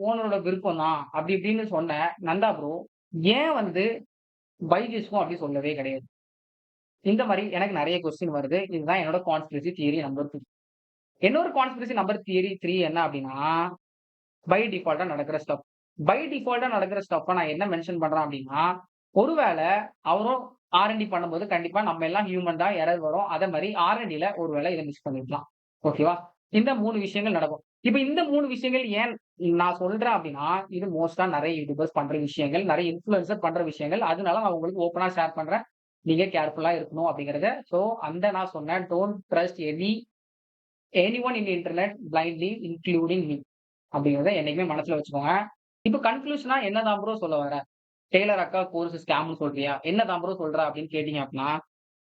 Speaker 1: ஓனரோட விருப்பம் தான் அப்டி இப்டின்னு சொன்ன நந்தா ப்ரோ, ஏன் வந்து பைஜூஸ்க்கும் அப்டி சொல்லவே கிடையாது. இந்த மாரி எனக்கு நெறைய கொஸ்டின் வருது. இதுதான் என்னோட கான்ஸ்பிரசி தியரி நம்பர் 2. இன்னொரு கான்ஸ்பிரசி நம்பர் தியரி 3 என்ன அப்டின்னா, பை டிஃபால்ட்டா நடக்கிற ஸ்டஃப். பை டிஃபால்ட்டா நடக்கிற ஸ்டஃப்ப நான் என்ன மென்ஷன் பண்றேன் அப்டின்னா, ஒருவேள அவரும் ஆர்என்டி பண்ணும்போது கண்டிப்பா நம்ம எல்லாம் ஹியூமன் தான், எரர் வரும். அதே மாரி ஆர்என்டில ஒரு வேளை இத மிஸ் பண்ணிருக்கலாம். ஓகேவா? இந்த 3 விஷயங்கள் நடக்கும். இப்ப இந்த 3 விஷயங்கள் ஏன் நான் சொல்றேன் அப்டின்னா, இது மோஸ்ட்டா நெறைய யூடியூபர்ஸ் பண்ற விஷயங்கள், நெறைய இன்ஃப்ளூயன்சர் பண்ற விஷயங்கள். அதனால நான் உங்களுக்கு ஓப்பனா ஷேர் பண்றேன். நீங்க கேர்ஃபுல்லா இருக்கணும் அப்டிங்கிறத. நான் சொன்னேன், don't trust anyone in internet blindly including me அப்டிங்கிறத என்னைக்குமே மனசுல வச்சுக்கோங்க. இப்ப கன்க்ளூஷனா என்னதான் ப்ரோ சொல்ல வர? டெய்லர் அக்கா கோர்ஸ் ஸ்கேம்னு சொல்றியா? என்னதான் ப்ரோ சொல்ற அப்படின்னு கேட்டீங்க அப்படின்னா,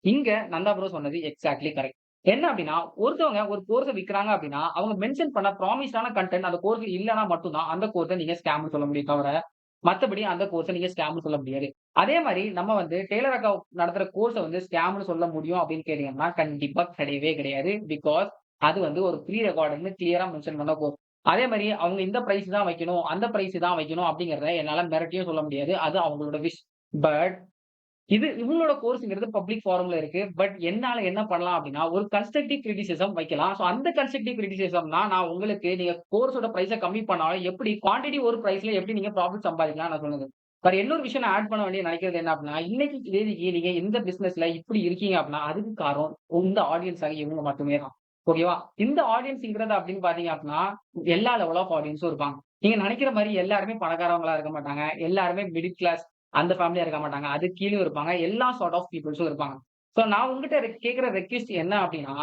Speaker 1: இங்க நந்தா ப்ரோ சொன்னது எக்ஸாக்ட்லி கரெக்ட். என்ன அப்படின்னா, ஒருத்தவங்க ஒரு கோர்ஸ விக்கிறாங்க அப்படின்னா, அவங்க மென்ஷன் பண்ண ப்ராமிஸ்டான கன்டென்ட் அந்த கோர்ஸ்ல இல்லன்னா மட்டும் தான் அந்த கோர்ஸ நீங்க ஸ்கேம்னு சொல்ல முடியும் தவிர, மத்தபடி அந்த கோர்ஸ நீங்க ஸ்கேம்னு சொல்ல முடியாது. அதே மாரி நம்ம வந்து டெய்லர் அக்கா நடத்துற கோர்ஸ வந்து ஸ்கேம்னு சொல்ல முடியும் அப்படின்னு கேட்டீங்கன்னா, கண்டிப்பா கிடையவே கிடையாது. பிகாஸ் அது வந்து ஒரு ப்ரீ ரெக்கார்டுன்னு கிளியரா மென்ஷன் பண்ண கோர்ஸ். அதே மாரி அவங்க இந்த பிரைஸ் தான் வைக்கணும், அந்த பிரைஸ் தான் வைக்கணும் அப்படிங்கிறத என்னால மிரட்டியும் சொல்ல முடியாது. அது அவங்களோட விஷ். பட் இவங்களோட கோர்ஸ்ங்கிறது பப்ளிக் ஃபாரம்ல இருக்கு. பட் என்னால என்ன பண்ணலாம் அப்டின்னா, ஒரு கன்ஸ்ட்ரக்டிவ் கிரிட்டிசிசம் வைக்கலாம். அந்த கன்ஸ்ட்ரக்டிவ் கிரிட்டிசிசம்னா, நான் உங்களுக்கு நீங்க கோர்ஸோட பிரைஸ கம்மி பண்ணாலும் எப்படி குவான்டிட்டி ஒரு பிரைஸ்ல எப்படி நீங்க ப்ராஃபிட் சம்பாதிக்கலாம் நான் சொன்னது. வேற இன்னொரு விஷயம் நான் ஆட் பண்ண வேண்டியது நினைக்கிறது என்ன அப்டின்னா, இன்னைக்கு தேதிக்கு நீங்க எந்த பிசினஸ்ல இப்படி இருக்கீங்க அப்டின்னா, அதுக்கு காரணம் இந்த ஆடியன்ஸ் ஆக இவங்க மட்டுமே தான். ஓகேவா? இந்த ஆடியன்ஸ்ங்கிறது அப்டின்னு பார்த்தீங்க அப்டின்னா, எல்லா லெவல் ஆஃப் ஆடியன்ஸும் இருப்பாங்க. நீங்க நினைக்கிற மாரி எல்லாருமே பணக்காரவங்களா இருக்க மாட்டாங்க. எல்லாருமே மிடில் கிளாஸ் அந்த ஃபேமிலியா இருக்க மாட்டாங்க. அதுக்கு கீழயும் இருப்பாங்க. எல்லா சார்ட் ஆஃப் பீப்பிள்ஸும் இருப்பாங்க. நான் உங்ககிட்ட கேட்கிற ரெக்வெஸ்ட் என்ன அப்டின்னா,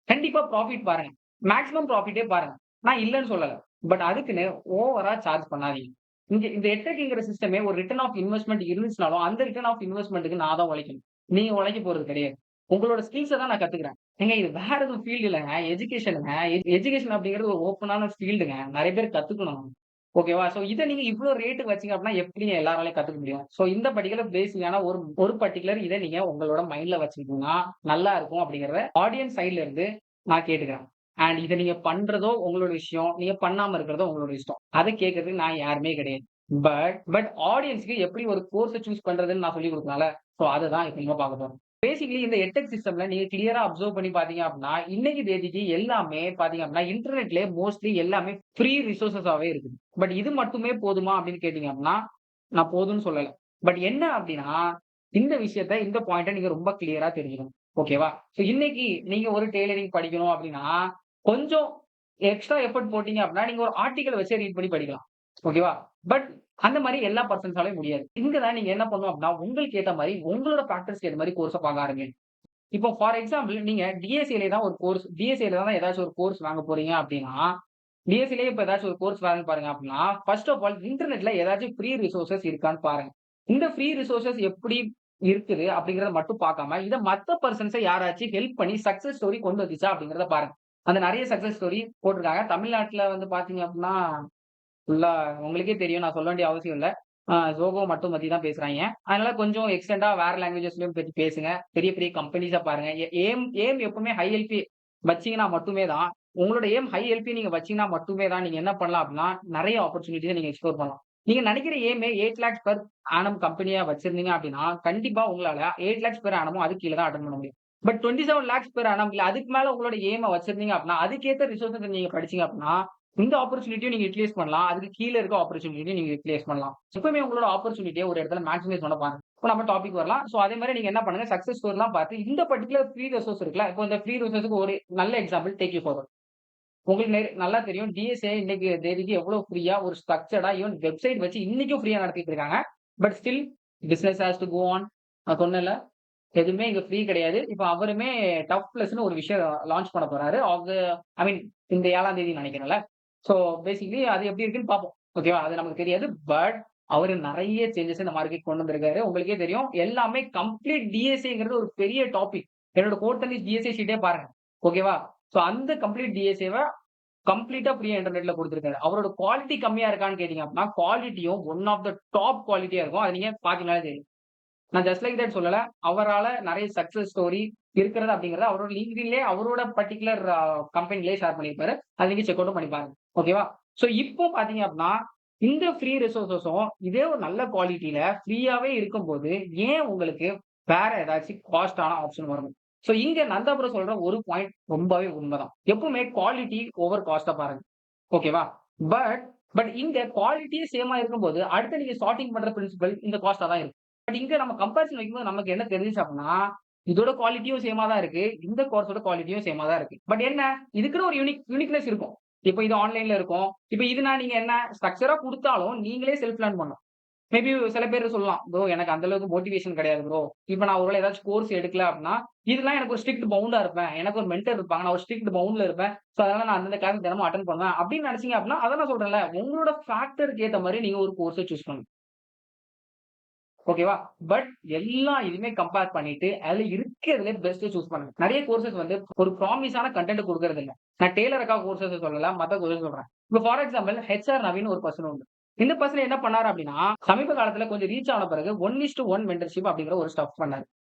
Speaker 1: கண்டிப்பா ப்ராஃபிட் பாருங்க. மேக்ஸிமம் ப்ராஃபிட்டே பாருங்க. நான் இல்லன்னு சொல்லல. பட் அதுக்குன்னு ஓவரா சார்ஜ் பண்ணாதீங்க. இங்க இந்த எட்டெக்ங்கிற சிஸ்டமே ஒரு ரிட்டர்ன் ஆஃப் இன்வெஸ்ட்மென்ட் இருந்துச்சுனாலும், அந்த ரிட்டர்ன் ஆஃப் இன்வெஸ்ட்மென்ட்க்கு நான் தான் உழைக்கணும். நீங்க உழைக்க போறது கிடையாது. உங்களோட ஸ்கில்ஸ தான் நான் கத்துக்கிறேன். ஏங்க இது வேற எதுவும் ஃபீல்ட் இல்லங்க. எஜுகேஷனுங்க. எஜுகேஷன் அப்படிங்கிறது ஒரு ஓப்பனான ஃபீல்டுங்க. நெறைய பேர் கத்துக்கணும். ஓகேவா? இத நீங்க இவ்ளோ ரேட்டுக்கு வச்சீங்க அப்படின்னா, எப்படிங்க எல்லாராலயும் கத்துக்க முடியும்? இந்த பர்ட்டிகுலர் பேசிக்கான ஒரு ஒரு பர்ட்டிகுலர் இத நீங்க உங்களோட மைண்ட்ல வச்சுக்கிட்டீங்கன்னா, நல்லா இருக்கும் அப்படிங்கிறத ஆடியன்ஸ் சைட்ல இருந்து நான் கேட்டுக்கிறேன். அண்ட் இத நீங்க பண்றதோ உங்களோட விஷயம். நீங்க பண்ணாம இருக்கிறதோ உங்களோட இஷ்டம். அத கேட்கறதுக்கு நான் யாருமே கிடையாது. பட் ஆடியன்ஸ்க்கு எப்படி ஒரு கோர்ஸ சூஸ் பண்றதுன்னு நான் சொல்லிக் குடுக்கலாம்ல. அததான் இப்ப நம்ம பார்க்க போறோம். பேசிக்கலி இந்த எட்டெக் சிஸ்டம்ல நீங்க கிளியரா அப்சர்வ் பண்ணி பார்த்தீங்க அப்படின்னா, இன்னைக்கு தேதிக்கு எல்லாமே பார்த்தீங்க அப்படின்னா, இன்டர்நெட்லயே மோஸ்ட்லி எல்லாமே ஃப்ரீ ரிசோர்ஸஸாவே இருக்குது. பட் இது மட்டுமே போதுமா அப்படின்னு கேட்டீங்க அப்படின்னா, நான் போதும்ன்னு சொல்லல. பட் என்ன அப்படின்னா, இந்த விஷயத்த இந்த பாயிண்ட்ட நீங்க ரொம்ப கிளியரா தெரிஞ்சுக்கணும். ஓகேவா? இன்னைக்கு நீங்க ஒரு டெய்லரிங் படிக்கணும் அப்படின்னா, கொஞ்சம் எக்ஸ்ட்ரா எஃபோர்ட் போட்டீங்க அப்படின்னா, நீங்க ஒரு ஆர்டிகிள் வச்சே ரீட் பண்ணி படிக்கலாம். ஓகேவா? பட் அந்த மாரி எல்லா பெர்சன்ஸாலயும் முடியாது. இங்க தான் நீங்க என்ன பண்ணணும் அப்படின்னா, உங்களுக்கு ஏத்த மாரி, உங்களோட ஃபேக்டர்ஸ்க்கு ஏத்த மாரி கோர்ஸ பார்க்க ஆரம்பிங்க. இப்போ ஃபார் எக்ஸாம்பிள் நீங்க டிஎஸ்சில தான் ஒரு கோர்ஸ் டிஎஸ்சில தான் ஏதாச்சும் ஒரு கோர்ஸ் வாங்க போறீங்க அப்படின்னா, டிஎஸ்சிலயே இப்ப ஏதாச்சும் ஒரு கோர்ஸ் வாங்க பாருங்க அப்படின்னா, ஃபர்ஸ்ட் ஆஃப் ஆல் இன்டர்நெட்ல ஏதாச்சும் ஃப்ரீ ரிசோர்ஸஸ் இருக்கான்னு பாருங்க. இந்த ஃப்ரீ ரிசோர்ஸஸ் எப்படி இருக்குது அப்படிங்கிறத மட்டும் பார்க்காம, இத மத்த பெர்சன்ஸ யாராச்சும் ஹெல்ப் பண்ணி சக்சஸ் ஸ்டோரி கொண்டு வந்துச்சா அப்படிங்கிறத பாருங்க. அந்த நெறைய சக்சஸ் ஸ்டோரி போட்டுருக்காங்க. தமிழ்நாட்டுல வந்து பார்த்தீங்க அப்படின்னா ஃபுல்லா உங்களுக்கே தெரியும். நான் சொல்ல வேண்டிய அவசியம் இல்ல. Zoho மட்டும் பத்தி தான் பேசுறாய்ங்க. அதனால கொஞ்சம் எக்ஸ்டெண்டா வேற லாங்குவேஜஸ்லயும் பத்தி பேசுங்க. பெரிய பெரிய கம்பெனிஸா பாருங்க. எய்ம் எய்ம் எப்பவுமே ஹை எல்பி வச்சீங்கன்னா மட்டுமே தான் உங்களோட எய்ம் ஹை எல்பி நீங்க வச்சீங்கன்னா மட்டுமே தான் நீங்க என்ன பண்ணலாம் அப்படின்னா, நெறைய ஆப்பர்ச்சுனிட்டிஸ நீங்க எக்ஸ்ப்ளோர் பண்ணலாம். நீங்க நெனைக்கிற எய்மே 8 லேக்ஸ் பெர் ஆனம் கம்பெனியா வச்சிருந்தீங்க அப்படின்னா, கண்டிப்பா உங்களால 8 லேக்ஸ் பெர் ஆனமும் அதுக்கு கீழ தான் அட்டெண்ட் பண்ண முடியும். பட் 27 லேக்ஸ் பெர் ஆனம் இல்ல அதுக்கு மேல உங்களோட எய்ம வச்சிருந்தீங்க அப்படின்னா, அதுக்கேத்த ரிசோர்ஸஸ் நீங்க படிச்சீங்க அப்படின்னா, இந்த ஆப்பர்ச்சுனிட்டியும் நீங்க யுட்டிலைஸ் பண்ணலாம். அதுக்கு கீழ இருக்க ஆப்பர்ச்சுனிட்டியும் நீங்க யுட்டிலைஸ் பண்ணலாம். எப்பவுமே உங்களோட ஆப்பர்ச்சுனிட்டிய ஒரு இடத்துல மேக்ஸிமைஸ் பண்ண பாருங்க. இப்போ நம்ம டாபிக் வரலாம். அதே மாரி நீங்க என்ன பண்ணுங்க, சக்சஸ் ஸ்டோரிலாம் பார்த்து இந்த பர்ட்டிகுலர் ஃப்ரீ ரிசோர்ஸ் இருக்குல்ல, இப்போ இந்த ஃப்ரீ ரிசோர்ஸ்க்கு ஒரு நல்ல எக்ஸாம்பிள் டேக் யூ ஃபார்வர்ட். உங்களுக்கு நல்லா தெரியும். டிஎஸ்ஏ இன்னைக்கு தேதிக்கு எவ்வளவு ஃப்ரீயா ஒரு ஸ்ட்ரக்சர்டா ஈவன் வெப்சைட் வச்சு இன்னைக்கும் ஃப்ரீயா நடத்திட்டு இருக்காங்க. But still business has to go on. நான் சொன்னேன்ல, எதுவுமே இங்க ஃப்ரீ கிடையாது. இப்ப அவருமே டஃப் பிளஸ்ன்னு ஒரு விஷயம் லான்ச் பண்ண போறாரு. ஐ மீன் இந்த 7ஆம் தேதி நினைக்கிறேன்ல. பேசிக்கலி அது எப்படி இருக்குன்னு பார்ப்போம். ஓகேவா? அது நமக்கு தெரியாது. பட் அவரு நெறைய சேஞ்சஸ் இந்த மார்க்கெட் கொண்டு வந்திருக்காரு. உங்களுக்கே தெரியும். எல்லாமே கம்ப்ளீட் டிஎஸ்ஏங்கிறது ஒரு பெரிய டாபிக். என்னோட கோட் டென்னிஸ் டிஎஸ்ஏ ஷீட்டே பாருங்க. ஓகேவா? அந்த கம்ப்ளீட் டிஎஸ்ஏவ கம்ப்ளீட்டா ஃப்ரீயா இன்டர்நெட்ல குடுத்திருக்காரு. அவரோட குவாலிட்டி கம்மியா இருக்கான்னு கேட்டீங்க அப்படின்னா, குவாலிட்டியும் ஒன் ஆஃப் த டாப் குவாலிட்டியா இருக்கும். அத நீங்க பார்த்தீங்கனாலே தெரியும். நான் ஜஸ்ட் லைக் தட் சொல்லல. அவரால நெறைய சக்சஸ் ஸ்டோரி இருக்கிறது அப்படிங்கிறத அவரோட லிங்க்டின்லயே அவரோட பர்ட்டிகுலர் கம்பெனிலயே ஷேர் பண்ணியிருப்பாரு. அத நீங்க செக் அவுட்டும் பண்ணி பாருங்க. ஓகேவா? இப்போ பார்த்தீங்க அப்படின்னா, இந்த ஃப்ரீ ரிசோர்ஸஸும் இதே ஒரு நல்ல குவாலிட்டில ஃப்ரீயாவே இருக்கும்போது, ஏன் உங்களுக்கு வேற ஏதாச்சும் காஸ்ட்டான ஆப்ஷன் வரணும்? இங்க நந்தா ப்ரோ சொல்ற ஒரு பாயிண்ட் ரொம்பவே உண்மதான். எப்பவுமே குவாலிட்டி ஓவர் காஸ்ட்ட பாருங்க. ஓகேவா? பட் பட் இங்க குவாலிட்டியே சேமா இருக்கும்போது, அடுத்து நீங்க சார்ட்டிங் பண்ற பிரின்சிபல் இந்த காஸ்ட்டா தான் இருக்கும். பட் இங்க நம்ம கம்பேரிசன் வைக்கும்போது நமக்கு என்ன தெரிஞ்சுச்சு அப்படின்னா, இதோட குவாலிட்டியும் சேமா தான் இருக்கு. இந்த கோர்ஸோட குவாலிட்டியும் சேமா தான் இருக்கு. பட் என்ன, இதுக்குன்னு ஒரு யூனிக்னெஸ் இருக்கும். இப்ப இது ஆன்லைன்ல இருக்கும். இப்ப இதுனா நீங்க என்ன ஸ்ட்ரக்சரா குடுத்தாலும் நீங்களே செல்ஃப் லேர்ன் பண்ணணும். மேபி சில பேர் சொல்லலாம், ப்ரோ எனக்கு அந்த அளவுக்கு மோட்டிவேஷன் கிடையாது ப்ரோ. இப்ப நான் ஒருவேளை ஏதாச்சும் கோர்ஸ் எடுக்கல அப்படின்னா, இதெல்லாம் எனக்கு ஒரு ஸ்ட்ரிக்ட் பவுண்டா இருப்பேன். எனக்கு ஒரு மென்டர் இருப்பாங்க. நான் ஒரு ஸ்ட்ரிக்ட் பவுண்ட்ல இருப்பேன். சோ அதனால நான் அந்தந்த கிளாஸ் தினமும் அட்டெண்ட் பண்ணுவேன். அப்படின்னு நினைச்சீங்க அப்படின்னா, அதான் நான் சொல்றேன்ல, உங்களோட ஃபேக்டருக்கு ஏத்த மாரி நீங்க ஒரு கோர்ஸ சூஸ் பண்ணணும். ஓகேவா? பட் எல்லா இதுவுமே கம்பேர் பண்ணிட்டு, அதுல இருக்கிறதுலே பெஸ்ட் சூஸ் பண்ணுங்க. நெறைய கோர்ஸஸ் வந்து ஒரு ப்ராமிஸான கன்டென்ட் குடுக்குறது இல்ல. நான் டெய்லருக்காக கோர்ஸஸ் சொல்லல. மத்த கோர்ஸஸ் சொல்றேன். இப்ப ஃபார் எக்ஸாம்பிள் ஹெச்ஆர் நவீன் ஒரு பர்சன் உண்டு. இந்த பர்சன் என்ன பண்ணாரு அப்படின்னா, சமீப காலத்துல கொஞ்சம் ரீச் ஆன பிறகு 1:1 மென்டர்ஷிப் அப்படிங்கிற ஒரு ஸ்டஃப் பண்ணாரு.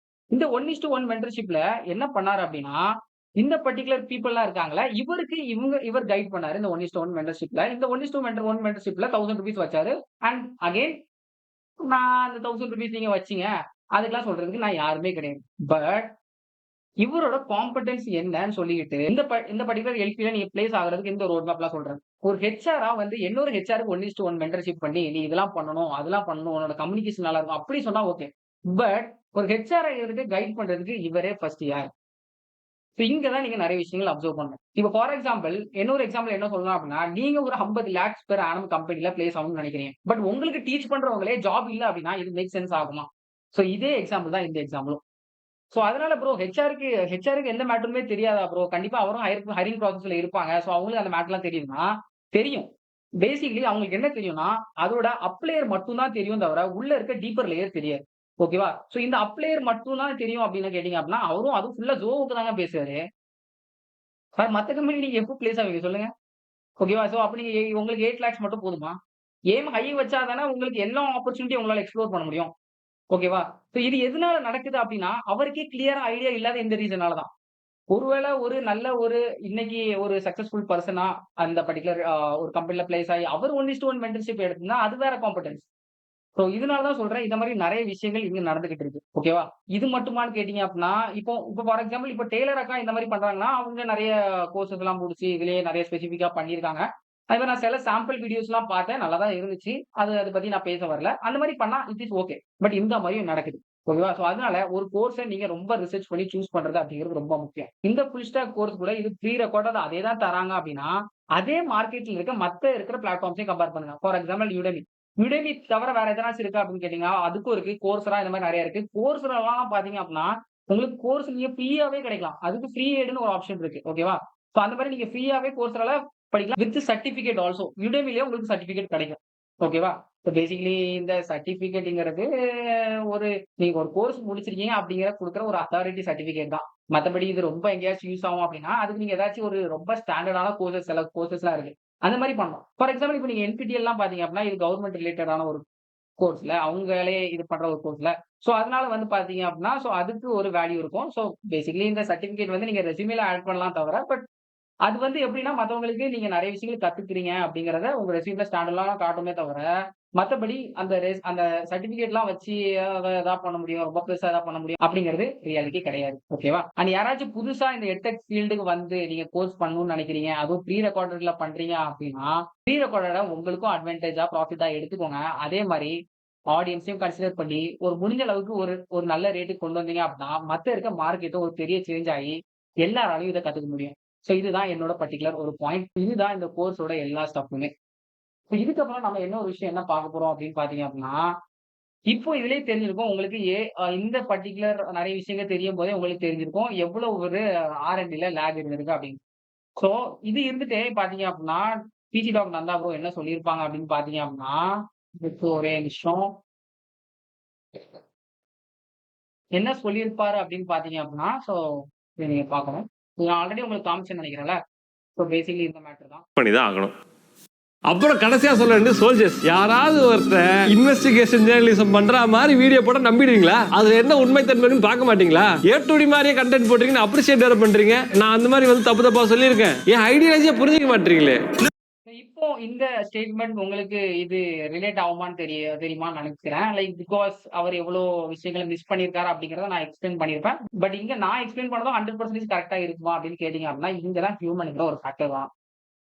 Speaker 1: இந்த 1:1 மென்டர்ஷிப்ல என்ன பண்ணாரு அப்படின்னா, இந்த பர்ட்டிகுலர் பீப்பிள்லாம் இருக்காங்கல்ல, இவர் கைட் பண்ணாரு இந்த 1:1 மென்டர்ஷிப்ல. இந்த 1:1 மென்டர்ஷிப்ல ₹1000 வச்சாரு. அண்ட் அகைன் நான் அந்த ₹1000 நீங்க வச்சீங்க. அதுக்கெல்லாம் சொல்றதுக்கு நான் யாருமே கிடையாது. பட் இவரோட காம்பெட்டன்ஸ் என்னன்னு சொல்லிட்டு இந்த பர்ட்டிகுலர் எல்பில நீங்க பிளேஸ் ஆகுறதுக்கு இந்த ரோட் மேப்லாம் சொல்றேன். ஒரு ஹெச்ஆரா வந்து இன்னொரு ஹெச்ஆருக்கு 1:1 மென்டர்ஷிப் பண்ணி நீ இதெல்லாம் பண்ணணும், அதெல்லாம் பண்ணணும், உன்னோட கம்யூனிகேஷன் நல்லா இருக்கும். அப்படி சொன்னா ஓகே. பட் ஒரு ஹெச்ஆரா இவருக்கு கைட் பண்றதுக்கு இவரே ஃபர்ஸ்ட் யார்? சோ இங்க தான் நீங்க நெறைய விஷயங்கள் அப்சர்வ் பண்ணணும். இப்ப ஃபார் எக்ஸாம்பிள் இன்னொரு எக்ஸாம்பிள் என்ன சொல்லலாம் அப்படின்னா, நீங்க ஒரு 50 லாக்ஸ் பெர் ஆனம் கம்பெனில பிளேஸ் ஆகணும்னு நினைக்கிறீங்க. பட் உங்களுக்கு டீச் பண்றவங்களே ஜாப் இல்ல அப்படின்னா இது மேக் சென்ஸ் ஆகுமா? சோ இதே எக்ஸாம்பிள் தான் இந்த எக்ஸாம்பிளும். சோ அதனால ப்ரோ ஹெச்ஆருக்கு எந்த மேட்டருமே தெரியாதா ப்ரோ? கண்டிப்பா அவரும் ஹைரிங் ப்ராசஸ்ல இருப்பாங்க. சோ அவங்களுக்கு அந்த மேட்டர்லாம் தெரியுமா? தெரியும். பேசிக்கலி அவங்களுக்கு என்ன தெரியும்னா, அதோட அப்லேயர் மட்டும் தான் தெரியும் தவிர, உள்ள இருக்க டீப்பர் லேயர் தெரியாது. ஓகேவா? சோ இந்த அப்லேயர் மட்டும் தான் தெரியும் அப்படின்னு கேட்டீங்க அப்படின்னா, அவரும் அதுவும் ஃபுல்லா ஜோவுக்கு தாங்க பேசுவாரு. சார் மத்த கம்பெனி நீங்க எப்போ பிளேஸ் ஆவீங்க சொல்லுங்க? ஓகேவா? சோ அப்ப நீங்க உங்களுக்கு 8 லாக்ஸ் மட்டும் போதுமா? எய்ம் ஹை வச்சா தானே உங்களுக்கு எல்லா ஆப்பர்ச்சுனிட்டியும் உங்களால எக்ஸ்ப்ளோர் பண்ண முடியும். ஓகேவா? சோ இது எதனால நடக்குது அப்டின்னா, அவருக்கே கிளியரா ஐடியா இல்லாத இந்த ரீசனால தான். ஒருவேள ஒரு நல்ல ஒரு இன்னைக்கு ஒரு சக்சஸ்ஃபுல் பெர்சனா அந்த பர்ட்டிகுலர் ஒரு கம்பெனில பிளேஸ் ஆயி அவர் 1:1 மென்டர்ஷிப் எடுத்திருந்தா அது வேற காம்பெட்டன்ஸ். சோ இதனால தான் சொல்றேன். இந்த மாரி நெறைய விஷயங்கள் இங்க நடந்துகிட்டு இருக்கு. ஓகேவா? இது மட்டுமான்னு கேட்டீங்க அப்டின்னா, இப்போ ஃபார் எக்ஸாம்பிள் இப்போ டெய்லர் அக்கா இந்த மாரி பண்றாங்கன்னா, அவங்க நெறைய கோர்ஸஸ் எல்லாம் முடிச்சு இதுலயே நெறைய ஸ்பெசிஃபிக்கா பண்ணியிருக்காங்க. அது மாரி நான் சில சாம்பிள் வீடியோஸ்லாம் பார்த்தேன். நல்லா தான் இருந்துச்சு. அத பத்தி நான் பேச வரல. அந்த மாரி பண்ணா இட் இஸ் ஓகே. பட் இந்த மாரியும் நடக்குது. ஓகேவா? சோ அதனால ஒரு கோர்ஸ நீங்க ரொம்ப ரிசர்ச் பண்ணி சூஸ் பண்றது அப்படிங்கிறது ரொம்ப முக்கியம். இந்த ஃபுல் ஸ்டாக் கோர்ஸ் கூட இது ப்ரீ ரெக்கார்டட் அதே தான் தராங்க அப்படின்னா, அதே மார்க்கெட்ல இருக்க மத்த இருக்கிற பிளாட்ஃபார்ம்ஸையும் கம்பேர் பண்ணுங்க. For example Udemy. யுடெமி தவிர வேற எதனாச்சும் இருக்கா அப்படின்னு கேட்டீங்கன்னா, அதுக்கும் இருக்கு. கோர்ஸ்ரா இந்த மாரி நெறைய இருக்கு. கோர்ஸ்ராலாம் பார்த்தீங்க அப்படின்னா, உங்களுக்கு கோர்ஸ் நீங்க ஃப்ரீயாவே கிடைக்கலாம். அதுக்கு ஃப்ரீ எய்டுன்னு ஒரு ஆப்ஷன் இருக்கு. ஓகேவா? சோ அந்த மாரி நீங்க ஃப்ரீயாவே கோர்ஸ்ரால படிக்கலாம். With certificate also. யுடெமிலயே உங்களுக்கு சர்டிபிகேட் கிடைக்கும். ஓகேவா? சோ பேசிக்கலி இந்த சர்டிபிகேட்ங்கிறது ஒரு நீங்க ஒரு கோர்ஸ் முடிச்சிருக்கீங்க அப்படிங்கிற குடுக்குற ஒரு அத்தாரிட்டி சர்டிபிகேட் தான். மத்தபடி இது ரொம்ப எங்கேயாச்சும் யூஸ் ஆகும் அப்படின்னா, அதுக்கு நீங்க ஏதாச்சும் ஒரு ரொம்ப ஸ்டாண்டர்டான கோர்சஸ் சில கோர்சஸ்லாம் இருக்கு. அந்த மாரி பண்ணணும். ஃபார் எக்ஸாம்பிள் இப்ப நீங்க என்பிடிஎல்லாம் பார்த்தீங்க அப்படின்னா, இது கவர்ன்மென்ட் ரிலேட்டடான ஒரு கோர்ஸ்ல, அவங்களே இது பண்ற ஒரு கோர்ஸ்ல. சோ அதனால வந்து பார்த்தீங்க அப்படின்னா, சோ அதுக்கு ஒரு வேல்யூ இருக்கும். சோ பேசிக்கலி இந்த சர்டிபிகேட் வந்து நீங்க ரெஸ்யூமேல ஆட் பண்ணலாம் தவிர, பட் அது வந்து எப்படின்னா, மத்தவங்களுக்கு நீங்க நெறைய விஷயங்கள் கத்துக்கிறீங்க அப்படிங்கிறத உங்க ரெஸ்யூம்ல ஸ்டாண்டர்டா காட்டுமே தவிர, மத்தபடி அந்த சர்டிபிகேட்லாம் வச்சு எதா பண்ண முடியும், ரொம்ப பெருசா எதா பண்ண முடியும் அப்படிங்கிறது ரியாலிட்டி கிடையாது. ஓகேவா? அண்ட் யாராச்சும் புதுசா இந்த எட்டெக் ஃபீல்டுக்கு வந்து நீங்க கோர்ஸ் பண்ணணும்னு நெனைக்கிறீங்க, அதுவும் ப்ரீ ரெக்கார்டட்ல பண்றீங்க அப்படின்னா, ப்ரீ ரெக்கார்டட உங்களுக்கும் அட்வான்டேஜா, ப்ராஃபிட்டா எடுத்துக்கோங்க. அதே மாரி ஆடியன்ஸையும் கன்சிடர் பண்ணி, ஒரு முடிஞ்ச அளவுக்கு ஒரு நல்ல ரேட்டுக்கு கொண்டு வந்தீங்க அப்படின்னா, மத்த இருக்க மார்க்கெட்டும் ஒரு பெரிய சேஞ்ச் ஆயி, எல்லாராலயும் இத கத்துக்க முடியும். சோ இதுதான் என்னோட பர்ட்டிகுலர் ஒரு பாயிண்ட். இதுதான் இந்த கோர்ஸோட எல்லா ஸ்டஃப்புமே. இதுக்கப்புறம் நம்ம என்ன ஒரு விஷயம் என்ன பார்க்க போறோம் அப்படின்னு பார்த்தீங்க அப்படின்னா, இப்போ இதிலேயே தெரிஞ்சிருக்கும் உங்களுக்கு இந்த பர்ட்டிகுலர் நெறைய விஷயங்கள் தெரியும்போதே உங்களுக்கு தெரிஞ்சிருக்கும். எவ்வளவு ஒரு ஆர்&டில லேக் இருந்திருக்கு அப்படின்னு. சோ இது இருந்துட்டே பார்த்தீங்க அப்படின்னா, பிஜி டாக் நந்தா ப்ரோ என்ன சொல்லியிருப்பாங்க அப்படின்னு பார்த்தீங்க அப்படின்னா, இப்போ ஒரே நிமிஷம். என்ன சொல்லியிருப்பாரு அப்படின்னு பார்த்தீங்க அப்படின்னா, சோ இத நீங்க பார்க்கணும். நான் ஆல்ரெடி உங்களுக்கு காமிச்சேன்னு நெனைக்கிறேன்ல. சோ பேசிக்கலி இந்த மேட்டர் தான்.
Speaker 2: பண்ணிதான் ஆகணும். அப்புறம் கடைசியா சொல்ல வேண்டியது சோல்ஜர்ஸ். யாராவது ஒருத்தர் இன்வெஸ்டிகேஷன் ஜேர்னலிசம் பண்ற மாதிரி வீடியோ போட நம்பிடுவீங்களா? அது என்ன உண்மை தன்மைன்னு பார்க்க மாட்டீங்களா? ஏ2டி மாதிரியே கண்டென்ட் போட்டீங்கன்னு அப்ரிஷியேட் வேற பண்றீங்க. நான் அந்த மாதிரி வந்து தப்பு தப்பா சொல்லியிருக்கேன். என் ஐடியாலஜியை புரிஞ்சுக்க மாட்டீங்களே.
Speaker 1: இப்போ இந்த ஸ்டேட்மெண்ட் உங்களுக்கு இது ரிலேட் ஆகுமான்னு தெரியுமான்னு நினைக்கிறேன். லைக் பிகாஸ் அவர் எவ்வளோ விஷயங்களை மிஸ் பண்ணியிருக்காரு அப்படிங்கிறத நான் எக்ஸ்பிளைன் பண்ணியிருப்பேன். பட் இங்க நான் எக்ஸ்பிளைன் பண்ணதும் 100% கரெக்டா இருக்குமா அப்படின்னு கேட்டீங்க அப்படின்னா, இங்க தான் ஹியூமன்ங்கிற ஒரு ஃபேக்டர் தான்.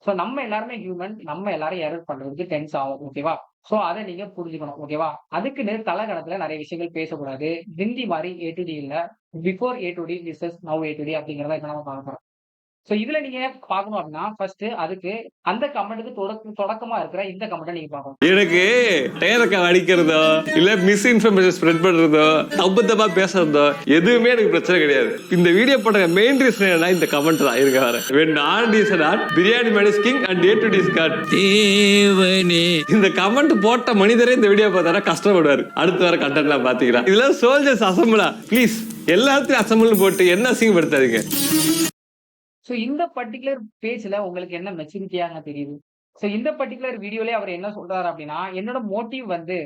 Speaker 1: சோ நம்ம எல்லாருமே ஹியூமன். நம்ம எல்லாரும் எரர் பண்றதுக்கு டென்ஸ் ஆகும். ஓகேவா? சோ அத நீங்க புரிஞ்சுக்கணும். ஓகேவா? அதுக்குன்னு தலகணத்துல நிறைய விஷயங்கள் பேசக்கூடாது. ஹிந்தி மாரி ஏ டு டி இல்ல. Before A to D, this is now A to D அப்படிங்கிறத இப்ப நம்ம பார்க்க போறோம். சோ இதுல நீங்க பார்க்கணும் அப்படின்னா, ஃபர்ஸ்ட் அதுக்கு அந்த கமெண்ட்க்கு தொடக்கமா இருக்கிற இந்த கமெண்ட்ட நீங்க பார்க்கணும்.
Speaker 2: எனக்கு டயரக்க அடிக்கிறதோ இல்ல மிஸ் இன்ஃபர்மேஷன் ஸ்ப்ரெட் பண்றதோ தப்பு பேசுறதோ எதுவுமே எனக்கு பிரச்சனை கிடையாது. இந்த வீடியோ போட்ட மெயின் ரீசன் என்ன இந்த கமெண்ட் தான் இருக்க வர. when all is not biryani man is king and day to day is god. தேவனே இந்த கமெண்ட் போட்ட மனிதரே இந்த வீடியோ பார்த்தாரா கஷ்டப்படுவாரு. அடுத்து வர கண்டென்ட்லாம் பாத்தீங்களா? இதெல்லாம் சோல்ஜர்ஸ் அசம்பிளா? ப்ளீஸ் எல்லாத்தையும் அசம்பிள் போட்டு என்ன அசிங்கப்படுத்தாதீங்க.
Speaker 1: சோ இந்த பர்ட்டிகுலர் பேஜ்ல உங்களுக்கு என்ன மெச்சூரிட்டியாக தெரியுது? சோ இந்த பர்ட்டிகுலர் வீடியோல அவர் என்ன சொல்றாரு அப்படின்னா, என்னோட மோட்டிவ் வந்து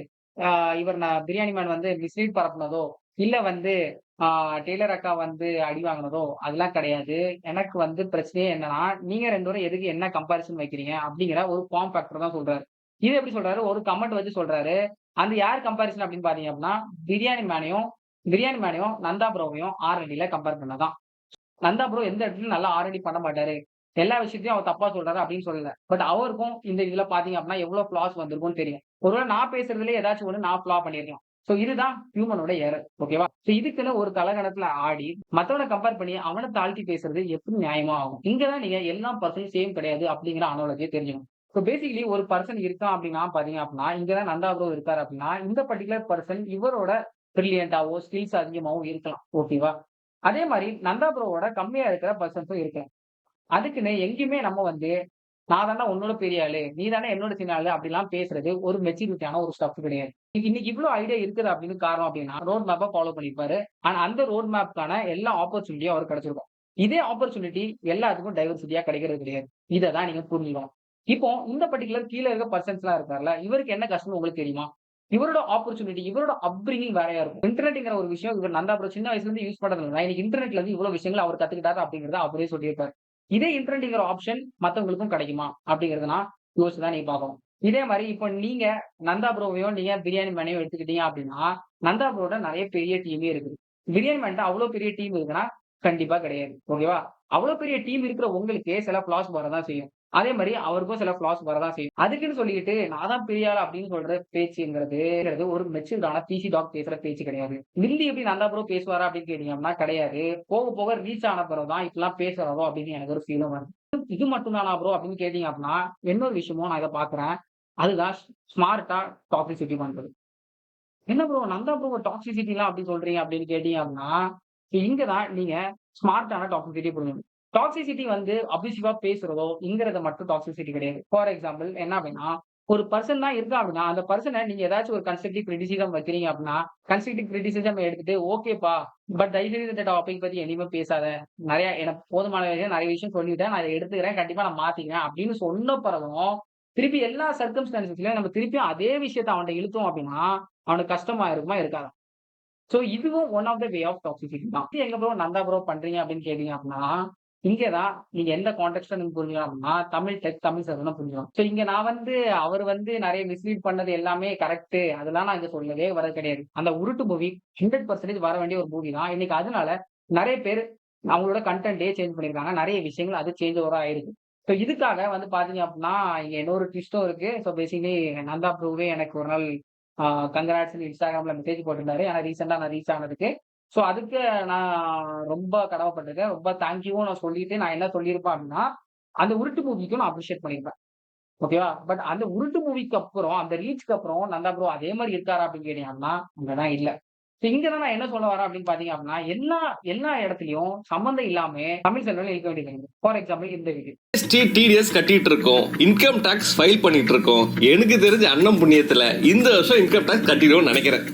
Speaker 1: இவர் நான் பிரியாணி மேன் வந்து மிஸ்லீட் பரப்புனதோ, இல்ல வந்து டெய்லர் அக்கா வந்து அடி வாங்கினதோ அதெல்லாம் கிடையாது. எனக்கு வந்து பிரச்சனையே என்னன்னா, நீங்க 2 பேரும் எதுக்கு என்ன கம்பேரிசன் வைக்கிறீங்க அப்படிங்கிற ஒரு ஃபார்ம் ஃபேக்டர் தான் சொல்றாரு. இது எப்படி சொல்றாரு? ஒரு கமெண்ட் வச்சு சொல்றாரு. அந்த யார் கம்பேரிசன் அப்படின்னு பாத்தீங்க அப்படின்னா, பிரியாணி மேனையும் நந்தா ப்ரோவையும் ஆர்என்டில கம்பேர் பண்ணதான். நந்தா ப்ரோ எந்த இடத்துலயும் நல்லா ஆர்என்டி பண்ண மாட்டாரு. எல்லா விஷயத்தையும் அவர் தப்பா சொல்றாரு அப்படின்னு சொல்லல. பட் அவருக்கும் இந்த இதுல பாத்தீங்க அப்படின்னா எவ்வளவு ஃபிளாஸ் வந்திருக்கும்னு தெரியும். ஒருவேளை நான் பேசுறதுல ஏதாச்சும் ஒண்ணு நான் ஃபிளா பண்ணிருக்கலாம். சோ இதுதான் ஹியூமனோட எரர். ஓகேவா? சோ இதுக்குன்னு ஒரு தலகணத்துல ஆடி மத்தவனை கம்பேர் பண்ணி அவனை தாழ்த்தி பேசுறது எப்படி நியாயமா ஆகும்? இங்கதான் நீங்க எல்லா பர்சனும் சேம் கிடையாது அப்படிங்கிற அனாலஜியை தெரிஞ்சுக்கணும். சோ பேசிக்கலி ஒரு பர்சன் இருக்கான் அப்படின்னா பாத்தீங்க அப்படின்னா, இங்கதான் நந்தா ப்ரோ இருக்காரு அப்படின்னா, இந்த பர்டிகுலர் பர்சன் இவரோட பிரில்லியண்டாவோ ஸ்கில்ஸ் அதிகமாவோ இருக்கலாம். ஓகேவா? அதே மாதிரி நந்தா ப்ரோவோட கம்மியா இருக்கிற பர்சன்ஸும் இருக்கலாம். அதுக்குன்னு எங்கேயுமே நம்ம வந்து நான் தானே உன்னோட பெரிய ஆளு, நீ தானே என்னோட சின்ன ஆளு அப்படிலாம் பேசுறது ஒரு மெச்சூரிட்டியான ஒரு ஸ்டப் கிடையாது. இன்னைக்கு இவ்வளவு ஐடியா இருக்குது அப்படின்னு காரணம் அப்படின்னா ரோட் மேப்பை ஃபாலோ பண்ணிருப்பாரு. ஆனா அந்த ரோட் மேப்க்கான எல்லா ஆப்பர்ச்சுனிட்டியும் அவருக்கு கிடைச்சிருக்கும். இதே ஆப்பர்ச்சுனிட்டி எல்லாத்துக்கும் டைவர்சிட்டியா கிடைக்கிறது கிடையாது. இதைதான் நீங்க புரிஞ்சுக்கணும். இப்போ இந்த பர்டிகுலர் கீழே இருக்க பர்சன்ஸ் எல்லாம் இருக்காருல்ல, இவருக்கு என்ன கஷ்டம் உங்களுக்கு தெரியுமா? இவரோட ஆப்பர்ச்சுனிட்டி, இவரோட அப்ரிங்கிங் வேறையா இருக்கும். இன்டர்நெட்ங்கிற ஒரு விஷயம் இவர் நந்தா ப்ரோ சின்ன வயசுல இருந்து யூஸ் பண்றது இல்ல. இன்னைக்கு இன்டர்நெட்ல இருந்து இவ்வளவு விஷயங்கள் அவர் கத்துக்கிட்டாரு அப்படிங்கறத அவரே சொல்லியிருப்பாரு. இதே இன்டர்நெட்ங்கிற ஆப்ஷன் மத்தவங்களுக்கும் கிடைக்குமா அப்படிங்கறதுனா யோசிச்சுதான் நீங்க பார்க்கணும். இதே மாதிரி இப்போ நீங்க நந்தா ப்ரோவையும் நீங்க பிரியாணி மேனையும் எடுத்துக்கிட்டீங்க அப்படின்னா, நந்தா ப்ரோட நிறைய பெரிய டீமே இருக்குது. பிரியாணி மேன்ட்ட அவ்வளவு பெரிய டீம் இருக்குன்னா கண்டிப்பா கிடையாது. ஓகேவா? அவ்வளவு பெரிய டீம் இருக்கிற உங்களுக்கே சில ஃபிளாஸ் வரதான் செய்யும். அதே மாதிரி அவருக்கும் சில ஃபிளாஸ் வரதான் செய்யும். அதுக்குன்னு சொல்லிட்டு நான் தான் பெரிய ஆள் அப்படின்னு சொல்ற பேச்சுங்கிறது ஒரு மெச்சூர்டான பிசி டாக் பேசுற பேச்சு கிடையாது. மில்லி எப்படி நந்தா ப்ரோ பேசுவாரா அப்படின்னு கேட்டீங்கன்னா கிடையாது. போக போக ரீச் ஆன பிறகுதான் இப்பெல்லாம் பேசுறதோ அப்படின்னு எனக்கு ஒரு ஃபீலும் வருது. இது மட்டும் தானா ப்ரோ அப்படின்னு கேட்டீங்க அப்படின்னா இன்னொரு விஷயமும் நான் இதை பாக்குறேன். அதுதான் ஸ்மார்ட்டா டாக்ஸிசிட்டி பண்றது. என்ன ப்ரோ நந்தா ப்ரோ டாக்ஸிசிட்டி எல்லாம் அப்படி சொல்றீங்க அப்படின்னு கேட்டீங்க அப்படின்னா, இங்கதான் நீங்க ஸ்மார்ட்டான டாக்ஸிசிட்டி புரிஞ்சுக்கணும். டாக்ஸிசிட்டி வந்து அபியூசிவா பேசுறதோ இங்கிறத மட்டும் டாக்ஸிசிட்டி கிடையாது. ஃபார் எக்ஸாம்பிள் என்ன அப்படின்னா, ஒரு பர்சன் தான் இருக்கா அப்படின்னா, அந்த பர்சனை நீங்க ஏதாச்சும் ஒரு கன்ஸ்ட்ரக்டிவ் கிரிட்டிசிசம் வைக்கிறீங்க அப்படின்னா, கன்ஸ்ட்ரக்டிவ் கிரிட்டிசிசம் எடுத்துட்டு ஓகேப்பா, பட் தயவுசெய்து இந்த டாபிக் பத்தி எதுவுமே பேசாத. நிறைய எனக்கு போதுமான விஷயம் நிறைய விஷயம் சொல்லிட்டேன். நான் இதை எடுத்துக்கிறேன். கண்டிப்பா நான் மாத்திக்கிறேன் அப்படின்னு சொன்ன பிறகும் திருப்பி எல்லா சர்க்கம்ஸ்டான்சஸ்லயும் நம்ம திருப்பியும் அதே விஷயத்த அவன்கிட்ட இழுத்தோம் அப்படின்னா, அவனுக்கு கஷ்டமா இருக்குமா இருக்காதா? சோ இதுவும் one of the way of toxicity தான். எங்க ப்ரோ நந்தா ப்ரோ பண்றீங்க அப்படின்னு கேட்டீங்க அப்படின்னா, இங்கதான் நீங்க எந்த கான்டெக்ட்ல நீங்க புரிஞ்சுக்கணும் அப்படின்னா, தமிழ் டெக் தமிழ் சர்வன் புரிஞ்சுக்கணும். சோ இங்க நான் வந்து அவர் வந்து நிறைய மிஸ்லீட் பண்ணது எல்லாமே கரெக்ட். அதெல்லாம் நான் இங்க சொல்லவே வர கிடையாது. அந்த உருட்டு மூவி 100% வர வேண்டிய ஒரு மூவி தான். இன்னைக்கு அதனால நிறைய பேர் அவங்களோட கண்டென்ட்டே சேஞ்ச் பண்ணிருக்காங்க. நிறைய விஷயங்கள் அது சேஞ்ச் ஓவரா ஆயிருக்கு. சோ இதுக்காக வந்து பாத்தீங்க அப்படின்னா, இங்க இன்னொரு ட்விஸ்டும் இருக்கு. சோ பேசிக்கலி நந்தா ப்ரோவே எனக்கு ஒரு நாள் கங்க்ராட்ஸ்ன்னு இன்ஸ்டாகிராம்ல மெசேஜ் போட்டிருந்தாரு. ஆனா ரீசெண்டா நான் ரீச் ஆனதுக்கு. சோ அதுக்கு நான் ரொம்ப கடமைப்பட்டிருக்கேன். ரொம்ப தேங்க்யூவும் நான் சொல்லிட்டு நான் என்ன சொல்லியிருப்பேன் அப்படின்னா, அந்த உருட்டு மூவிக்கும் நான் அப்ரிஷியேட் பண்ணியிருப்பேன். ஓகேவா? பட் அந்த உருட்டு மூவிக்கு அப்புறம் அந்த ரீச்க்கு அப்புறம் நந்தா ப்ரோ அதே மாதிரி இருக்காரா அப்படின்னு கேட்டீங்கன்னா, அங்கதான் இல்ல. இங்கதான் நான் என்ன சொல்ல வரேன் அப்படின்னு பாத்தீங்க அப்படின்னா, எல்லா இடத்துலயும் சம்பந்தம் இல்லாம தமிழ் செல்வன் இருக்க வேண்டியது. ஃபார் எக்ஸாம்பிள் இந்த வீடியோ
Speaker 2: டிடிஎஸ் கட்டிட்டு இருக்கோம், இன்கம் டாக்ஸ் ஃபைல் பண்ணிட்டு இருக்கோம். எனக்கு தெரிஞ்ச அண்ணன் புண்ணியத்துல இந்த வருஷம் இன்கம் டாக்ஸ் கட்டிடுவோம்னு நினைக்கிறேன்.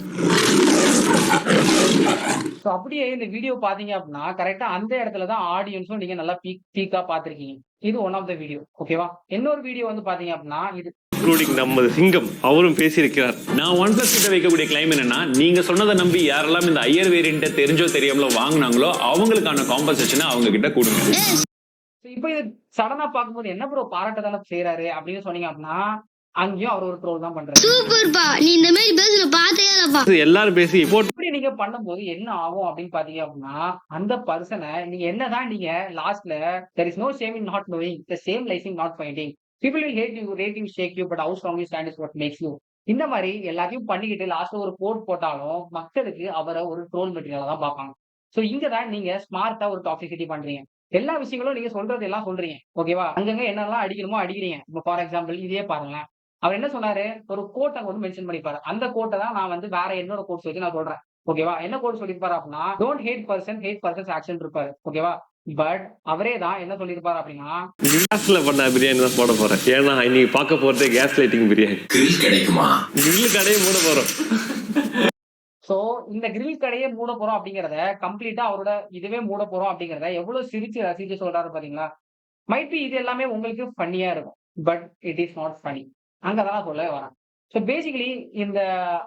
Speaker 1: சோ அப்படியே இந்த வீடியோ பாத்தீங்க அப்படின்னா கரெக்டா அந்த இடத்துலதான் ஆடியன்ஸும் நீங்க நல்லா பீக்கா பாத்திருக்கீங்க. இது ஒன் ஆஃப் த வீடியோ. ஓகேவா? இன்னொரு வீடியோ வந்து பாத்தீங்க அப்படின்னா இது
Speaker 2: நம்ம சிங்கம் அவரும் பேசியிருக்கிறார்.
Speaker 4: நான் OnePlus கிட்ட வைக்கக்கூடிய கிளைம் என்னன்னா, நீங்க சொன்னதை நம்பி யாரெல்லாம் இந்த ஐயர் வேரியன்ட் தெரிஞ்சோ தெரியாமலோ வாங்கினாங்களோ அவங்களுக்கான காம்பன்சேஷனை அவங்க கிட்ட கொடுங்க.
Speaker 1: இப்ப இது சடனா பார்க்கும்போது என்ன ப்ரோ பாராட்டதான செய்யறாரு அப்படின்னு சொன்னீங்க அப்படின்னா, அங்கேயும் அவர் ஒரு ட்ரோல் தான் பண்றாரு.
Speaker 5: சூப்பர்ப்பா, நீ இந்த மாதிரி பேசுற பார்த்தே இல்லப்பா.
Speaker 2: எல்லாரும் பேசி
Speaker 1: இப்படி நீங்க பண்ணும்போது என்ன ஆகும் அப்படின்னு பாத்தீங்க அப்படின்னா, அந்த பர்சனை நீங்க என்னதான் நீங்க லாஸ்ட்ல there is no shame in not knowing, the same lies in not finding. People will hate you, rate you, shake you, but how strong you stand is what makes you. இந்த மாதிரி எல்லாத்தையும் பண்ணிக்கிட்டு லாஸ்ட்ல ஒரு கோட் போட்டாலும் மக்களுக்கு அவரை ஒரு ட்ரோல் மெட்டீரியலா தான் பார்ப்பாங்க. சோ இங்க தான் நீங்க ஸ்மார்ட்டா ஒரு டாக்ஸிசிட்டி பண்றீங்க. எல்லா விஷயங்களும் நீங்க சொல்றது எல்லாம் சொல்றீங்க. ஓகேவா? அங்கங்க என்னெல்லாம் அடிக்கணுமோ அடிக்கிறீங்க. இப்ப ஃபார் எக்ஸாம்பிள் இதே பாருங்களேன். அவர் என்ன சொன்னாரு? ஒரு கோட் அங்க வந்து மென்ஷன் பண்ணிருப்பாரு. அந்த கோட்ட தான் நான் வந்து வேற என்னோட கோட்ஸ் வச்சு நான் சொல்றேன். ஓகேவா? என்ன கோட் சொல்லியிருப்பாரு அப்படின்னா, don't hate person, hate person's action இருப்பாரு. ஓகேவா? பட் அவரே தான் என்ன சொல்லியிருப்பாரு அப்படின்னா,
Speaker 2: கேஸ்ல பண்ண பிரியாணி தான் போட போறேன். ஏன்னா இன்னைக்கு பார்க்க போறதே கேஸ் லைட்டிங் பிரியாணி.
Speaker 3: கிரில் கிடைக்குமா?
Speaker 2: கிரில் கடையை மூட போறோம்.
Speaker 1: சோ இந்த கிரில் கடையே மூட போறோம் அப்படிங்கிறத கம்ப்ளீட்டா அவரோட இதுவே மூட போறோம் அப்படிங்கிறத எவ்வளவு சிரிச்சு ரசிச்சு சொல்றாரு பாத்தீங்களா? மைட் பி இது எல்லாமே உங்களுக்கு ஃபன்னியா இருக்கும். But it is not funny. அங்கதான் சொல்ல வரேன். சோ பேசிக்கலி இந்த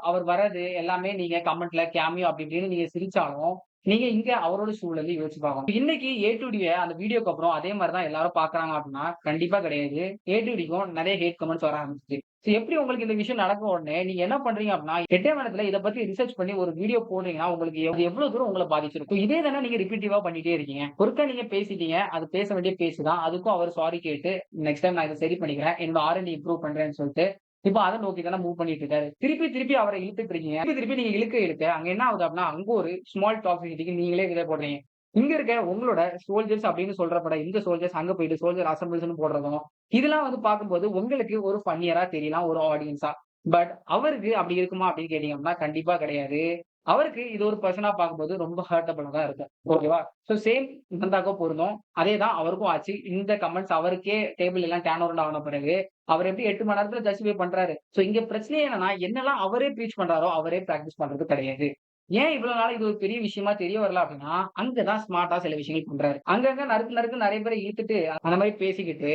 Speaker 1: அவர் வர்றது எல்லாமே நீங்க கமெண்ட்ல கேமியோ அப்படி இப்படின்னு நீங்க சிரிச்சாலும், நீங்க இங்க அவரோட சூழலை யோசிச்சு பார்க்கணும். இன்னைக்கு ஏ டு டி அந்த வீடியோக்கு அப்புறம் அதே மாதிரி தான் எல்லாரும் பாக்குறாங்க அப்படின்னா கண்டிப்பா கிடையாது. ஏ டு டிக்கும் நிறைய ஹேட் கமெண்ட்ஸ் வர ஆரம்பிச்சு. சோ எப்படி உங்களுக்கு இந்த விஷயம் நடக்கும் உடனே நீங்க என்ன பண்றீங்க அப்படின்னா, 8ஆம் இடத்துல இதை பத்தி ரிசர்ச் பண்ணி ஒரு வீடியோ போடுறீங்கன்னா உங்களுக்கு எவ்வளவு தூரம் உங்களை பாதிச்சிருக்கும். இதே தானே நீங்க ரிப்பீட்டிவா பண்ணிட்டே இருக்கீங்க. ஒருக்கா நீங்க பேசிட்டீங்க, அது பேச வேண்டிய பேசுதான். அதுக்கும் அவர் சாரி கேட்டு நெக்ஸ்ட் டைம் நான் இதை சரி பண்ணிக்கிறேன், என்னோட R&D இம்ப்ரூவ் பண்றேன்னு சொல்லிட்டு இப்ப அதை நோக்கி தானே மூவ் பண்ணிட்டு இருக்காரு. திருப்பி அவரை இழுத்துட்டு இருக்கீங்க. திருப்பி நீங்க இழுக்க அங்க என்ன ஆகுது அப்படின்னா, அங்க ஒரு ஸ்மால் டாக்ஸிசிட்டிக்கு நீங்களே விதை போடுறீங்க. இங்க இருக்க உங்களோட சோல்ஜர்ஸ் அப்படின்னு சொல்றப்பட இந்த சோல்ஜர்ஸ் அங்க போயிட்டு சோல்ஜர் அசம்பிள்ஸ்னு போடுறதும் இதெல்லாம் வந்து பார்க்கும்போது உங்களுக்கு ஒரு ஃபன்னியரா தெரியலாம் ஒரு ஆடியன்ஸா. பட் அவருக்கு அப்படி இருக்குமா அப்படின்னு கேட்டீங்க அப்படின்னா கண்டிப்பா கிடையாது. அவருக்கு இது ஒரு பர்சனா பார்க்கும்போது ரொம்ப ஹர்ட்டபிளா தான் இருக்கும். ஓகேவா? சோ சேம் நந்தாக்கும் பொருந்தும். அதேதான் அவருக்கும் ஆச்சு. இந்த கமெண்ட்ஸ் அவருக்கே டேபிள் எல்லாம் டேர்ன் ஓவர் ஆன பிறகு அவர் எப்படி 8 மணி நேரத்துல ஜஸ்டிஃபை பண்றாரு. சோ இங்க பிரச்சனை என்னன்னா என்னெல்லாம் அவரே ப்ரீச் பண்றாரோ அவரே பிராக்டிஸ் பண்றது கிடையாது. ஏன் இவ்வளவு நாள் இது ஒரு பெரிய விஷயமா தெரிய வரல அப்படின்னா, அங்கதான் ஸ்மார்ட்டா சில விஷயங்கள் பண்றாரு. அங்கங்க நறுக்கு நிறைய பேரை இழுத்துட்டு அந்த மாதிரி பேசிக்கிட்டு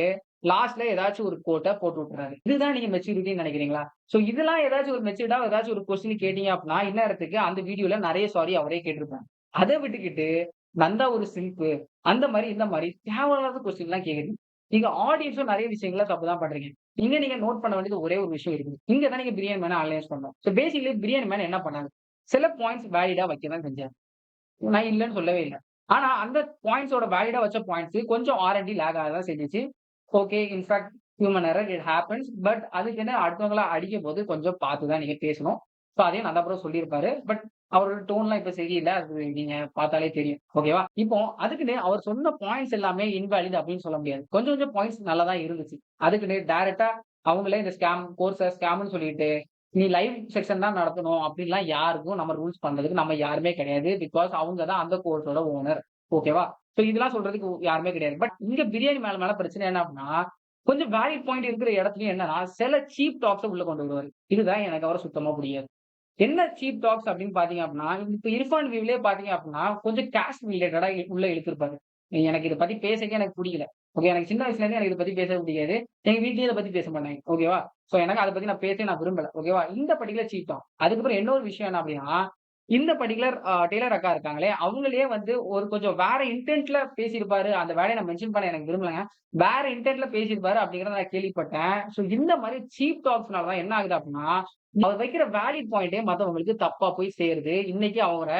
Speaker 1: லாஸ்ட்ல ஏதாச்சும் ஒரு கோட்டை போட்டு விட்டுறாரு. இதுதான் நீங்க மெச்சூரிட்டின்னு நினைக்கிறீங்களா? சோ இதெல்லாம் ஏதாச்சும் ஒரு மெச்சூர்டா ஏதாச்சும் ஒரு கொஸ்டின் கேட்டீங்க அப்படின்னா, இந்நேரத்துக்கு அந்த வீடியோல நிறைய சாரி அவரே கேட்டிருப்பாங்க. அதை விட்டுக்கிட்டு நந்தா ஒரு சிம்பு அந்த மாதிரி இந்த மாதிரி தேவையில்லாத கொஸ்டின் எல்லாம் கேக்குறீங்க. நீங்க ஆடியன்ஸும் நிறைய விஷயங்கள தப்புதான் பண்றீங்க. நீங்க நோட் பண்ண வேண்டியது ஒரே ஒரு விஷயம் இருக்குது. இங்க தான் நீங்க பிரியாணி மேன அனலைஸ் பண்ணணும். சோ பேசிக்கலி பிரியாணி மேன் என்ன பண்ணாரு? சில பாயிண்ட்ஸ் வேலிடா வைக்க தான் செஞ்சாரு. நான் இல்லன்னு சொல்லவே இல்ல. ஆனா அந்த பாயிண்ட்ஸோட வேலிடா வச்ச பாயிண்ட்ஸ் கொஞ்சம் R&D லேக் ஆக தான் செஞ்சுச்சு. Okay. In fact human error it happens. But அதுக்கு என்ன அடுத்தவங்கள அடிக்கும்போது கொஞ்சம் பார்த்து தான் நீங்க பேசணும். சோ அதையும் நல்லா அப்புறம் சொல்லியிருப்பாரு. பட் அவரோட டோன்லாம் இப்ப சரியில்ல. அது நீங்க பார்த்தாலே தெரியும். ஓகேவா? இப்போ அதுக்குன்னு அவர் சொன்ன பாயிண்ட்ஸ் எல்லாமே இன்வாலிட் அப்படின்னு சொல்ல முடியாது. கொஞ்சம் கொஞ்சம் பாயிண்ட்ஸ் நல்லா தான் இருந்துச்சு. அதுக்குன்னு டைரக்ட்டா அவங்களே இந்த கோர்ஸ ஸ்கேம்ன்னு சொல்லிட்டு, நீ லைவ் செக்ஷன் தான் நடத்தணும் அப்படின்லாம் யாருக்கும் நம்ம ரூல்ஸ் பண்றதுக்கு நம்ம யாருமே கிடையாது. பிகாஸ் அவங்க தான் அந்த கோர்ஸோட ஓனர். ஓகேவா? சோ இதெல்லாம் சொல்றதுக்கு யாருமே கிடையாது. பட் இங்க பிரியாணி மேல பிரச்சனை என்ன அப்படின்னா, கொஞ்சம் வேலிட் பாயிண்ட் இருக்கிற இடத்துலயும் என்னன்னா, சில சீப் டாக்ஸ உள்ள கொண்டு வருவாரு. இதுதான் எனக்கு அவர சுத்தமா புடிக்காது. என்ன சீப் டாக்ஸ் அப்படின்னு பாத்தீங்க அப்படின்னா, இப்ப இர்ஃபான் வியூலயே பாத்தீங்க அப்படின்னா, கொஞ்சம் காஸ்ட் ரிலேட்டடா உள்ள இழுத்திருப்பாரு. எனக்கு இத பத்தி பேசவே எனக்கு புடிக்கல. ஓகே. எனக்கு சின்ன வயசுல இருந்தே எனக்கு இத பத்தி பேசவே பிடிக்காது. எங்க வீட்லயும் இத பத்தி பேச மாட்டாங்க. ஓகேவா? சோ எனக்கு அத பத்தி நான் பேசவே நான் விரும்பல. ஓகேவா? இந்த பர்ட்டிகுலர் சீப் டாக். அதுக்கப்புறம் இன்னொரு விஷயம் என்ன அப்படின்னா, இந்த பர்ட்டிகுலர் டெய்லர் அக்கா இருக்காங்களே, அவங்களே வந்து ஒரு கொஞ்சம் வேற இன்டென்ட்ல பேசியிருப்பாரு. அந்த வேலைய நான் மென்ஷன் பண்ண எனக்கு விரும்பலங்க. வேற இன்டென்ட்ல பேசியிருப்பாரு அப்படிங்கிறத நான் கேள்விப்பட்டேன். சோ இந்த மாதிரி சீப் டாக்ஸ்னால தான் என்ன ஆகுது அப்படின்னா, அவர் வைக்கிற வேலிட் பாயிண்டே மத்தவங்களுக்கு தப்பா போய் சேருது. இன்னைக்கு அவர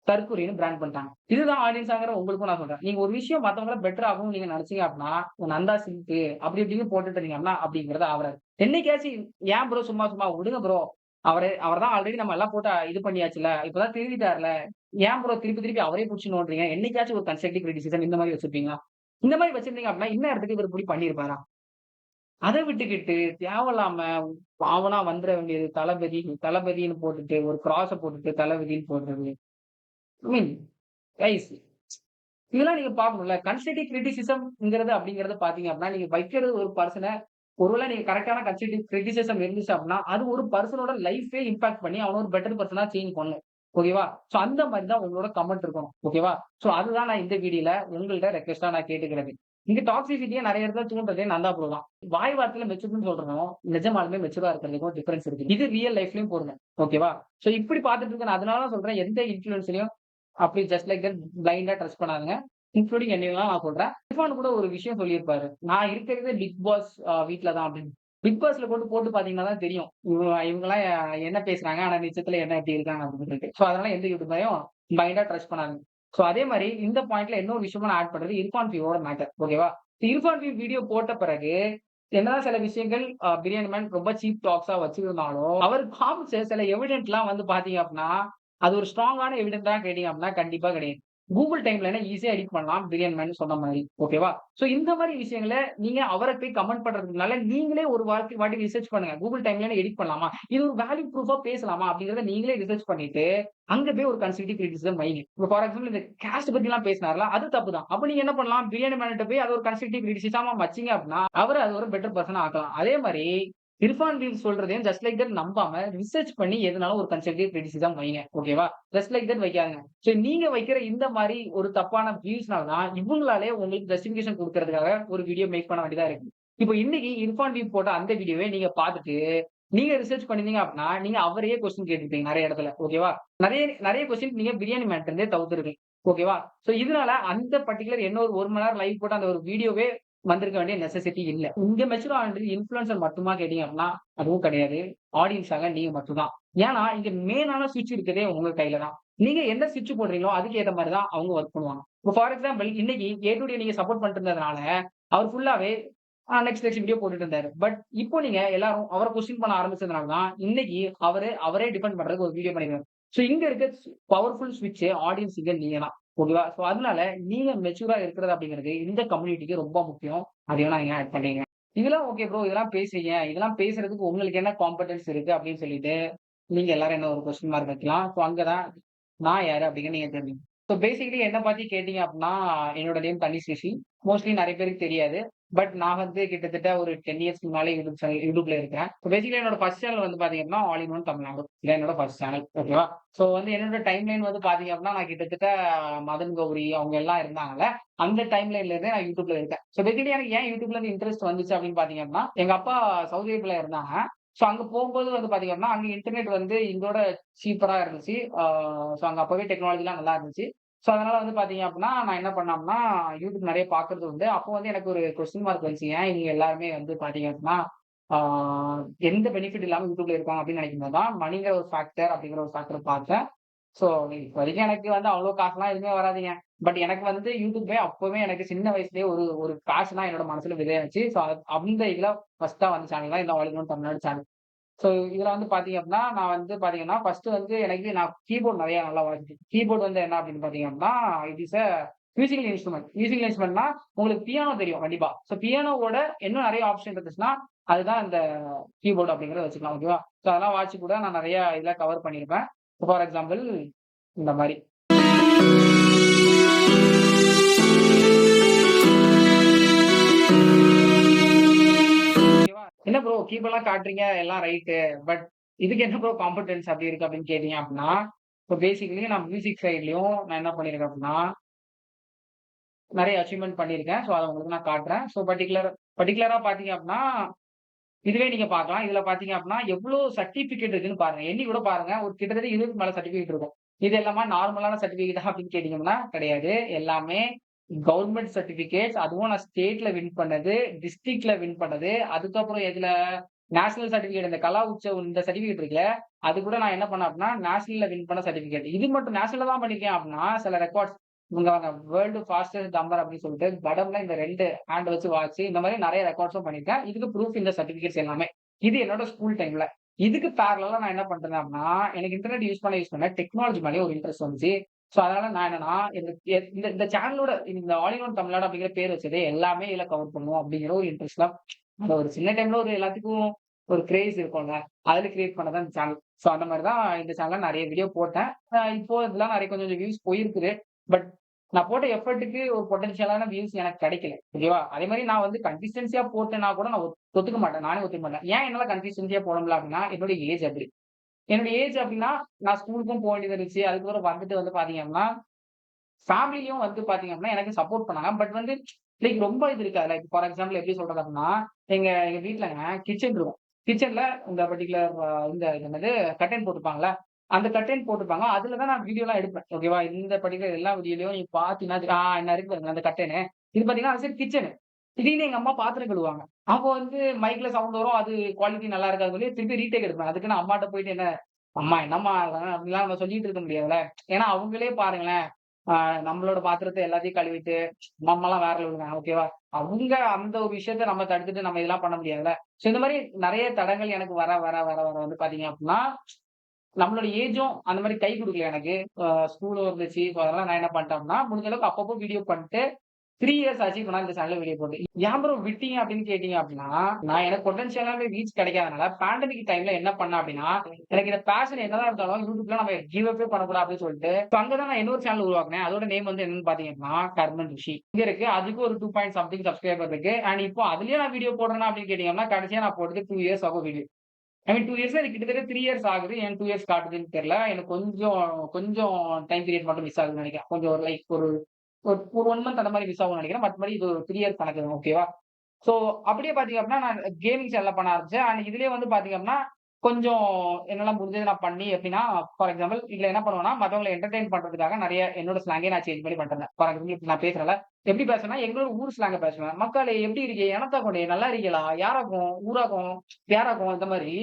Speaker 1: தற்குறின்னு பிராண்ட் பண்ணிட்டாங்க. இதுதான் ஆடியன்ஸாங்கிற உங்களுக்கும் நான் சொல்றேன். நீங்க ஒரு விஷயம் மத்தவங்கள பெட்டர் ஆகும்னு நீங்க நினைச்சீங்க அப்படின்னா, நந்தா சிம்பு அப்படி இப்படின்னு போட்டுட்டு இருந்தீங்கன்னா அப்படிங்கிறது ஆவராது. என்னைக்காச்சும் ஏன் ப்ரோ சும்மா விடுங்க ப்ரோ. அவர்தான் ஆல்ரெடி நம்ம எல்லாம் போட்டு இது பண்ணியாச்சுல. இப்பதான் திருந்திட்டார்ல. ஏன் ப்ரோ திருப்பி அவரே புடிச்சு நோண்டுறீங்க? என்னைக்காச்சும் ஒரு கன்ஸ்ட்ரக்டிவ் கிரிட்டிசிசம் இந்த மாதிரி வச்சிருப்பீங்களா? இந்த மாதிரி வச்சிருந்தீங்க அப்படின்னா, இந்நேரத்துக்கு இவரு இப்படி பண்ணியிருப்பாரா? அத விட்டுக்கிட்டு தேவையில்லாம பாவனா வந்துர வேண்டியது தளபதின்னு போட்டுட்டு ஒரு கிராஸ போட்டுட்டு தளபதின்னு போடுறது. ஐ மீன் கைஸ் இதெல்லாம் நீங்க பார்க்கணும்ல. கன்ஸ்ட்ரக்டிவ் கிரிட்டிசிசம்ங்கிறது அப்படிங்கிறத பார்த்தீங்க அப்படின்னா, நீங்க வைக்கிறது ஒரு பர்சன ஒருவேளை நீங்க கரெக்ட்டான கன்ஸ்ட்ரக்டிவ் கிரிட்டிசிசம் இருந்துச்சு அப்படின்னா, அது ஒரு பர்சனோட லைஃபே இம்பாக்ட் பண்ணி அவன ஒரு பெட்டர் பர்சனா சேஞ்ச் பண்ணும். ஓகேவா? சோ அந்த மாரி தான் உங்களோட கமெண்ட் இருக்கணும். ஓகேவா? சோ அதுதான் நான் இந்த வீடியோல உங்கள்ட்ட ரெக்வெஸ்ட்டா நான் கேட்டுக்கிறது. இங்க டாக்ஸிசிட்டிய நெறைய இடத்துல தூண்டுறதே நந்தா ப்ரோ தான். வாய் வார்த்தையில மெச்சூர்ட்ன்னு சொல்றதும், நிஜமாலுமே மெச்சூரா இருக்கிறதுக்கும் டிஃபரன்ஸ் இருக்கு. இது ரியல் லைஃப்லயும் பொருந்தும். ஓகேவா? சோ இப்படி பார்த்துட்டு இருக்க நான் அதனால தான் சொல்றேன், எந்த இன்ஃப்ளூயன்ஸரையும் அப்படி ஜஸ்ட் லைக் தட் பிளைண்டா ட்ரஸ்ட் பண்ணாதீங்க. இன்க்ளூடிங் என்னையெல்லாம் நான் சொல்றேன். இர்ஃபான் கூட ஒரு விஷயம் சொல்லியிருப்பாரு. நான் இருக்கிறதே பிக் பாஸ் வீட்ல தான் அப்படின்னு. பிக் பாஸ்ல போட்டு பார்த்தீங்கன்னா தான் தெரியும். இவங்கலாம் என்ன பேசுறாங்க, ஆனா நிஜத்துல என்ன எப்படி இருக்காங்க அப்படின்னு சொல்லிட்டு. சோ அதனால எந்த யூடியூபரையும் பிளைண்டா ட்ரஸ்ட் பண்ணாதீங்க. சோ அதே மாரி இந்த பாயிண்ட்ல இன்னொரு விஷயமும் நான் ஆட் பண்றது இர்ஃபான் வியூவோட மேட்டர். ஓகேவா? இர்ஃபான் வியூ வீடியோ போட்ட பிறகு என்னதான் சில விஷயங்கள் பிரியாணி மேன் ரொம்ப சீப் டாக்ஸா வச்சிருந்தாலும், அவர் காமிச்ச சில எவிடென்ட்லாம் வந்து பார்த்தீங்க அப்டின்னா, அது ஒரு ஸ்ட்ராங்கான எவிடென்ட்டா கேட்டீங்க அப்டின்னா, கண்டிப்பா கிடையாது. Google டைம்லைன ஈஸியா எடிட் பண்ணலாம். பிரியாணி மேன் சொன்ன மாரி. ஓகேவா? சோ இந்த மாரி விஷயங்கள நீங்க அவர போய் கமெண்ட் பண்றதுக்கு முன்னால, நீங்களே ஒரு வாட்டி ரிசர்ச் பண்ணுங்க. Google டைம்லைன எடிட் பண்ணலாமா? இது ஒரு வேலிட் ப்ரூஃபா பேசலாமா? அப்படிங்கிறத நீங்களே ரிசர்ச் பண்ணிட்டு, அங்க போய் ஒரு கன்ஸ்ட்ரக்டிவ் கிரிட்டிசிசம் வைங்க. இப்ப ஃபார் எக்ஸாம்பிள் இந்த காஸ்ட் பத்திலாம் பேசினார்ல, அது தப்பு தான். அப்ப நீங்க என்ன பண்ணலாம்? பிரியாணி மேன்ட்ட போய் அது ஒரு கன்ஸ்ட்ரக்டிவ் கிரிட்டிசிசமா வச்சீங்க அப்படின்னா, அவர அது ஒரு பெட்டர் பெர்சனா ஆக்கலாம். அதே மாரி இர்ஃபான் ரீல்ஸ் சொல்றதையும் ஜஸ்ட் லைக் தட் நம்பாம, ரிசர்ச் பண்ணி எதுனாலும் ஒரு கன்ஸ்ட்ரக்டிவ் கிரிட்டிசிசம் வைங்க. ஓகேவா? ஜஸ்ட் லைக் தட் வைக்காதீங்க. சோ நீங்க வைக்கிற இந்த மாரி ஒரு தப்பான வியூஸ்னால தான், இவங்களாலே உங்களுக்கு ஜஸ்டிஃபிகேஷன் குடுக்கறதுக்காக ஒரு வீடியோ மேக் பண்ண வேண்டியதா இருக்கு. இப்போ இன்னைக்கு இர்ஃபான் டீப் போட்ட அந்த வீடியோவ நீங்க பார்த்துட்டு, நீங்க ரிசர்ச் பண்ணிருந்தீங்க அப்படின்னா, நீங்க அவரையே கொஸ்டின் கேட்டிருப்பீங்க நெறைய இடத்துல. ஓகேவா? நெறைய நெறைய கொஸ்டின் நீங்க பிரியாணி மேன்ட்ட இருந்தே தவிர்த்திருக்கீங்க. ஓகேவா? சோ இதனால அந்த பர்ட்டிகுலர் என்ன ஒரு 1 மணி நேரம் லைவ் போட்ட அந்த ஒரு வீடியோவே வந்திருக்க வேண்டிய நெசசிட்டி இல்ல. இங்க மெச்சூர் ஆனது இன்ஃப்ளூயன்சர் மட்டுமா கேட்டீங்க அப்படின்னா, அதுவும் கிடையாது. ஆடியன்ஸாக நீங்க மட்டும் தான். ஏன்னா, இங்க மெயினான ஸ்விட்ச் இருக்கிறதே உங்க கையில தான். நீங்க என்ன ஸ்விட்ச் போடுறீங்களோ, அதுக்கு ஏத்த மாரி தான் அவங்க வொர்க் பண்ணுவாங்க. இப்போ ஃபார் எக்ஸாம்பிள் இன்னைக்கு ஏ டூ டே நீங்க சப்போர்ட் பண்ணிட்டு இருந்ததுனால, அவர் ஃபுல்லாவே நெக்ஸ்ட் வீடியோ போட்டுட்டு இருந்தாரு. பட் இப்போ நீங்க எல்லாரும் அவர கொஸ்டின் பண்ண ஆரம்பிச்சதுனால தான், இன்னைக்கு அவரே டிஃபெண்ட் பண்றதுக்கு ஒரு வீடியோ பண்ணிருக்காரு. சோ இங்க இருக்க பவர்ஃபுல் ஸ்விட்ச் ஆடியன்ஸ் இங்க நீங்க தான். ஓகேவா? சோ அதனால நீங்க மெச்சூரா இருக்கிறது அப்படிங்கிறது இந்த கம்யூனிட்டிக்கு ரொம்ப முக்கியம். அதையும் நான் இங்க ஆட் பண்றீங்க. இதெல்லாம் ஓகே ப்ரோ. இதெல்லாம் பேசுறீங்க. இதெல்லாம் பேசுறதுக்கு உங்களுக்கு என்ன காம்பெட்டன்ஸ் இருக்கு அப்படின்னு சொல்லிட்டு, நீங்க எல்லாரும் என்ன ஒரு கொஸ்டின் மார்க் வைக்கலாம். சோ அங்க தான் நான் யாரு அப்படிங்கிறது நீங்க தெரிஞ்சுக்கணும். சோ பேசிக்கலி என்ன பத்தி கேட்டீங்க அப்படின்னா, என்னோட நேம் தனிஷ் ரிஷி. மோஸ்ட்லி நெறைய பேருக்கு தெரியாது. பட் நான் வந்து கிட்டத்தட்ட ஒரு 10 இயர்ஸ்க்கு முன்னாலே யூடியூப்ல இருக்கிறேன். சோ பேசிக்கலி என்னோட ஃபர்ஸ்ட் சேனல் வந்து பாத்தீங்க அப்படின்னா, ஆல் இன் ஒன் தமிழ்நாடு. இதான் என்னோட ஃபர்ஸ்ட் சேனல். ஓகேவா? சோ வந்து என்னோட டைம்லைன் வந்து பாத்தீங்க அப்படின்னா, நான் கிட்டத்தட்ட மதன் கௌரி அவங்க எல்லாம் இருந்தாங்கல்ல, அந்த டைம்லைன்ல இருந்தே நான் யூடியூப்ல இருக்கேன். சோ பேசிக்கலி எனக்கு ஏன் யூடியூப்ல இருந்து இன்ட்ரெஸ்ட் வந்துச்சு அப்படின்னு பாத்தீங்க அப்படின்னா, எங்க அப்பா சவுதி அரேபியால இருந்தாங்க. சோ அங்க போகும்போது வந்து பாத்தீங்க அப்படின்னா, அங்க இன்டர்நெட் வந்து இதோட சீப்பரா இருந்துச்சு. சோ அங்க அப்பவே டெக்னாலஜிலாம் நல்லா இருந்துச்சு. சோ அதனால வந்து பாத்தீங்க அப்படின்னா, நான் என்ன பண்ணேன் அப்படின்னா, யூடியூப் நெறைய பாக்குறது உண்டு. அப்போ வந்து எனக்கு ஒரு கொஸ்டின் மார்க் வந்துச்சு. ஏன் இவங்க எல்லாருமே வந்து பாத்தீங்க அப்படின்னா, ஆ எந்த பெனிஃபிட் இல்லாம யூடியூப்ல இருக்காங்க அப்படின்னு நினைக்கும்போது தான், மணிங்கிற ஒரு ஃபேக்டர் அப்படிங்கிற ஒரு ஃபேக்டர் பார்த்தேன். சோ இப்போதைக்கு எனக்கு வந்து அவ்வளோ காசுலாம் எதுவுமே வராதுங்க. பட் எனக்கு வந்து யூடியூபே அப்பவே எனக்கு சின்ன வயசுலயே ஒரு ஒரு பேஷனா என்னோட மனசுல விதையாச்சு. சோ அந்த இதுல ஃபர்ஸ்ட்டா வந்த சேனல் தான் இந்த all in one Tamil Nadu channel. So இதுல வந்து பாத்தீங்க அப்படின்னா, நான் வந்து பாத்தீங்கன்னா, ஃபர்ஸ்ட் வந்து எனக்கு நான் கீபோர்ட் நெறைய நல்லா வாசிப்பேன். கீபோர்ட் வந்து என்ன அப்படின்னு பாத்தீங்க அப்படின்னா, it is a musical instrument. Musical இன்ஸ்ட்ருமென்ட்னா உங்களுக்கு பியானோ தெரியும் கண்டிப்பா. சோ பியானோவோட இன்னும் நெறைய ஆப்ஷன் இருந்துச்சுன்னா, அதுதான் இந்த கீபோர்ட் அப்படிங்கிறத வச்சுக்கலாம். ஓகேவா? சோ அதெல்லாம் வாட்சி கூட நான் நெறைய இதுல கவர் பண்ணியிருப்பேன். ஃபார் எக்ஸாம்பிள் இந்த மாரி. ஓகேவா? என்ன ப்ரோ கீபோர்ட்லாம் காட்டுறீங்க எல்லாம் ரைட்டு. பட் இதுக்கு என்ன ப்ரோ காம்படன்ஸ் அப்படி இருக்கு அப்படின்னு கேட்டீங்க அப்படின்னா, இப்போ பேசிக்கலி நான் மியூசிக் சைட்லயும் நான் என்ன பண்ணியிருக்கேன் அப்படின்னா, நெறைய அச்சீவ்மென்ட் பண்ணியிருக்கேன். சோ அத உங்களுக்கு நான் காட்டுறேன். சோ பர்ட்டிகுலரா பாத்தீங்க அப்படின்னா, இதுவே நீங்க பார்க்கலாம். இதுல பாத்தீங்க அப்படின்னா, எவ்ளோ சர்டிபிகேட் இருக்குன்னு பாருங்க. எண்ணி கூட பாருங்க. ஒரு கிட்டத்தட்ட 20க்கு மேல சர்டிபிகேட் இருக்கும். இது எல்லாமே நார்மலான சர்டிபிகேட்டா அப்படின்னு கேட்டீங்கன்னா, கிடையாது. எல்லாமே கவர்ன்மென்ட் சர்டிபிகேட்ஸ். அதுவும் நான் ஸ்டேட்ல வின் பண்ணது, டிஸ்ட்ரிக்ட்ல வின் பண்ணது. அதுக்கப்புறம் எதுல நேஷனல் சர்டிபிகேட் இந்த கலா உற்சவ் இந்த சர்டிபிகேட் இருக்குல்ல, அது கூட நான் என்ன பண்ணேன் அப்படின்னா, நேஷனல்ல வின் பண்ண சர்டிபிகேட். இது மட்டும் நேஷனல்ல தான் பண்ணியிருக்கேன் அப்படின்னா, சில ரெக்கார்ட்ஸ் இங்க வாங்க வேர்ல்டு ஃபாஸ்டஸ்ட் தம்பர் அப்படின்னு சொல்லிட்டு படம்ல இந்த 2 ஹேண்ட் வச்சு வாட்ச் இந்த மாதிரி நெறைய ரெக்கார்ட்ஸும் பண்ணியிருக்கேன். இதுக்கு ப்ரூஃப் இந்த சர்டிபிகேட்ஸ் எல்லாமே. இது என்னோட ஸ்கூல் டைம்ல. இதுக்கு பேரலலா நான் என்ன பண்றேன் அப்படின்னா, எனக்கு இன்டர்நெட் யூஸ் பண்ண டெக்னாலஜி மேலயே ஒரு இன்ட்ரெஸ்ட் வந்துச்சு. சோ அதனால நான் என்னன்னா, இந்த இந்த சேனலோட இந்த ஆல் இன் ஒன் தமிழ்நாடு அப்படிங்கிற பேர் வச்சது எல்லாமே இதுல கவர் பண்ணுவோம் அப்படிங்கிற ஒரு இன்ட்ரெஸ்ட்ல அந்த ஒரு சின்ன டைம்ல ஒரு எல்லாத்துக்கும் ஒரு கிரேஸ் இருக்கும்ல. அதுல கிரியேட் பண்ணதான் இந்த சேனல். சோ அந்த மாரி தான் இந்த சேனல்ல நெறைய வீடியோ போட்டேன். இப்போ இதெல்லாம் நெறைய கொஞ்சம் வியூஸ் போயிருக்குது. பட் நான் போட்ட எஃபர்ட்க்கு ஒரு பொட்டன்ஷியலான வியூஸ் எனக்கு கிடைக்கல. ஓகேவா? அதே மாரி நான் வந்து கன்சிஸ்டன்சியா போட்டேன்னா கூட நான் ஒத்துக்க மாட்டேன். நானே ஒத்துக்க மாட்டேன். ஏன் என்னால கன்சிஸ்டன்சியா போட முடியல அப்படின்னா, என்னோட ஏஜ் அப்படி. என்னோட ஏஜ் அப்படின்னா, நான் ஸ்கூலுக்கும் போ வேண்டியது இருந்துச்சு. அதுக்கப்புறம் வந்துட்டு வந்து பாத்தீங்க அப்படின்னா, ஃபேமிலியும் வந்து பாத்தீங்க அப்படின்னா, எனக்கு சப்போர்ட் பண்ணாங்க. பட் வந்து லைக் ரொம்ப இது இருக்காது. லைக் ஃபார் எக்ஸாம்பிள் எப்படி சொல்றது அப்படின்னா, எங்க எங்க வீட்லங்க கிட்சன் இருக்கும். கிட்சன்ல இந்த பர்ட்டிகுலர் இது என்னது கர்டைன் போட்டிருப்பாங்கல்ல. அந்த கர்டைன் போட்டிருப்பாங்க. அதுல தான் நான் வீடியோலாம் எடுப்பேன். ஓகேவா? இந்த பர்ட்டிகுலர் எல்லா வீடியோலயும் நீங்க பாத்தீங்கன்னா, என்ன இருக்கு பாருங்க அந்த கர்டைனு. இது பாத்தீங்கன்னா, அது சைடு கிட்சனு. திடீர்னு எங்க அம்மா பாத்திரம் கழுவுவாங்க. அப்போ வந்து மைக்ல சவுண்ட் வரும். அது குவாலிட்டி நல்லா இருக்காதுன்னு சொல்லி திருப்பி ரீடேக் எடுப்பேன். அதுக்கு நான் அம்மாட்ட போயிட்டு அம்மா என்னம்மா அதெல்லாம் அப்படிலாம் நம்ம சொல்லிட்டு இருக்க முடியாதுல்ல. ஏன்னா அவங்களே பாருங்களேன், நம்மளோட பாத்திரத்தை எல்லாத்தையும் கழுவிட்டு நம்மலாம் வேற லெவலுங்க. ஓகேவா? அவங்க அந்த ஒரு விஷயத்த நம்ம தடுத்துட்டு நம்ம இதெல்லாம் பண்ண முடியாதுல்ல. ஸோ இந்த மாரி நெறைய தடங்கள் எனக்கு வர வந்து பார்த்தீங்க அப்டின்னா, நம்மளோட ஏஜும் அந்த மாரி கை குடுக்கல எனக்கு. ஸ்கூலும் இருந்துச்சு. ஸோ அதனால நான் என்ன பண்ணிட்டேன் அப்டின்னா, முடிஞ்ச அளவுக்கு அப்பப்போ வீடியோ பண்ணிட்டு 3 இயர்ஸ் ஆச்சு இப்ப நான் இந்த சேனல்ல வீடியோ போட்டு. ஏன் ப்ரோ விட்டீங்க அப்படின்னு கேட்டீங்க அப்படின்னா, நான் எனக்கு பொட்டன்ஷியலாவே ரீச் கிடைக்காதனால பேண்டமிக் டைம்ல என்ன பண்ணேன் அப்படின்னா, எனக்கு இந்த பேஷன் என்னதான் இருந்தாலும் யூடியூப்ல நம்ம கிவ் அப்பே பண்ணக்கூடாது அப்படின்னு சொல்லிட்டு, இப்ப அங்க தான் நான் இன்னொரு சேனல் உருவாக்குனேன். அதோட நேம் வந்து என்னன்னு பாத்தீங்கன்னா, கர்மன் ரிஷி. இங்க இருக்கு. அதுக்கு ஒரு 2 பாயிண்ட் சம்திங் சப்ஸ்கிரைபர் இருக்கு. அண்ட் இப்போ அதுலயே நான் வீடியோ போடுறேனா அப்படின்னு கேட்டீங்கன்னா, கடைசியா நான் போட்டது 2 இயர்ஸ் ஆகும் வீடியோ. ஐ மீன் 2 இயர்ஸ்ல இது கிட்டத்தட்ட 3 இயர்ஸ் ஆகுது. ஏன் 2 இயர்ஸ் காட்டுதுன்னு தெரியல. எனக்கு கொஞ்சம் கொஞ்சம் டைம் பீரியட் மட்டும் மிஸ் ஆகுதுன்னு நெனைக்கிறேன். கொஞ்சம் ஒரு லைக் ஒரு ஒரு ஒரு 1 மந்த் அந்த மாரி மிஸ் ஆகும்னு நெனைக்கிறேன். மத்தபடி இது ஒரு 3 இயர்ஸ் கணக்கு ஓகேவா? ஸோ அப்படியே பார்த்தீங்க அப்படின்னா, நான் கேமிங் சேனல்ல பண்ண ஆரம்பிச்சேன். அண்ட் இதுலயே வந்து பார்த்தீங்க அப்படின்னா, கொஞ்சம் என்னால முடிஞ்சது நான் பண்ணி எப்படின்னா, ஃபார் எக்ஸாம்பிள் இதுல என்ன பண்ணுவேன்னா, மத்தவங்கள என்டர்டெயின் பண்றதுக்காக நெறைய என்னோட ஸ்லாங்கே நான் சேஞ்ச் பண்ணி பண்றேன். ஃபார் எக்ஸாம்பிள் இப்ப நான் பேசுறேன்ல, எப்படி பேசுவேன்னா, எங்களோட ஊர் ஸ்லாங்க பேசுவேன். "மக்களே எப்படி இருக்கீங்க? எனத்தா கொண்டே நல்லா இருக்கீங்களா? யாராக்கும்? ஊராக்கும்? பேராக்கும்?" இந்த மாரி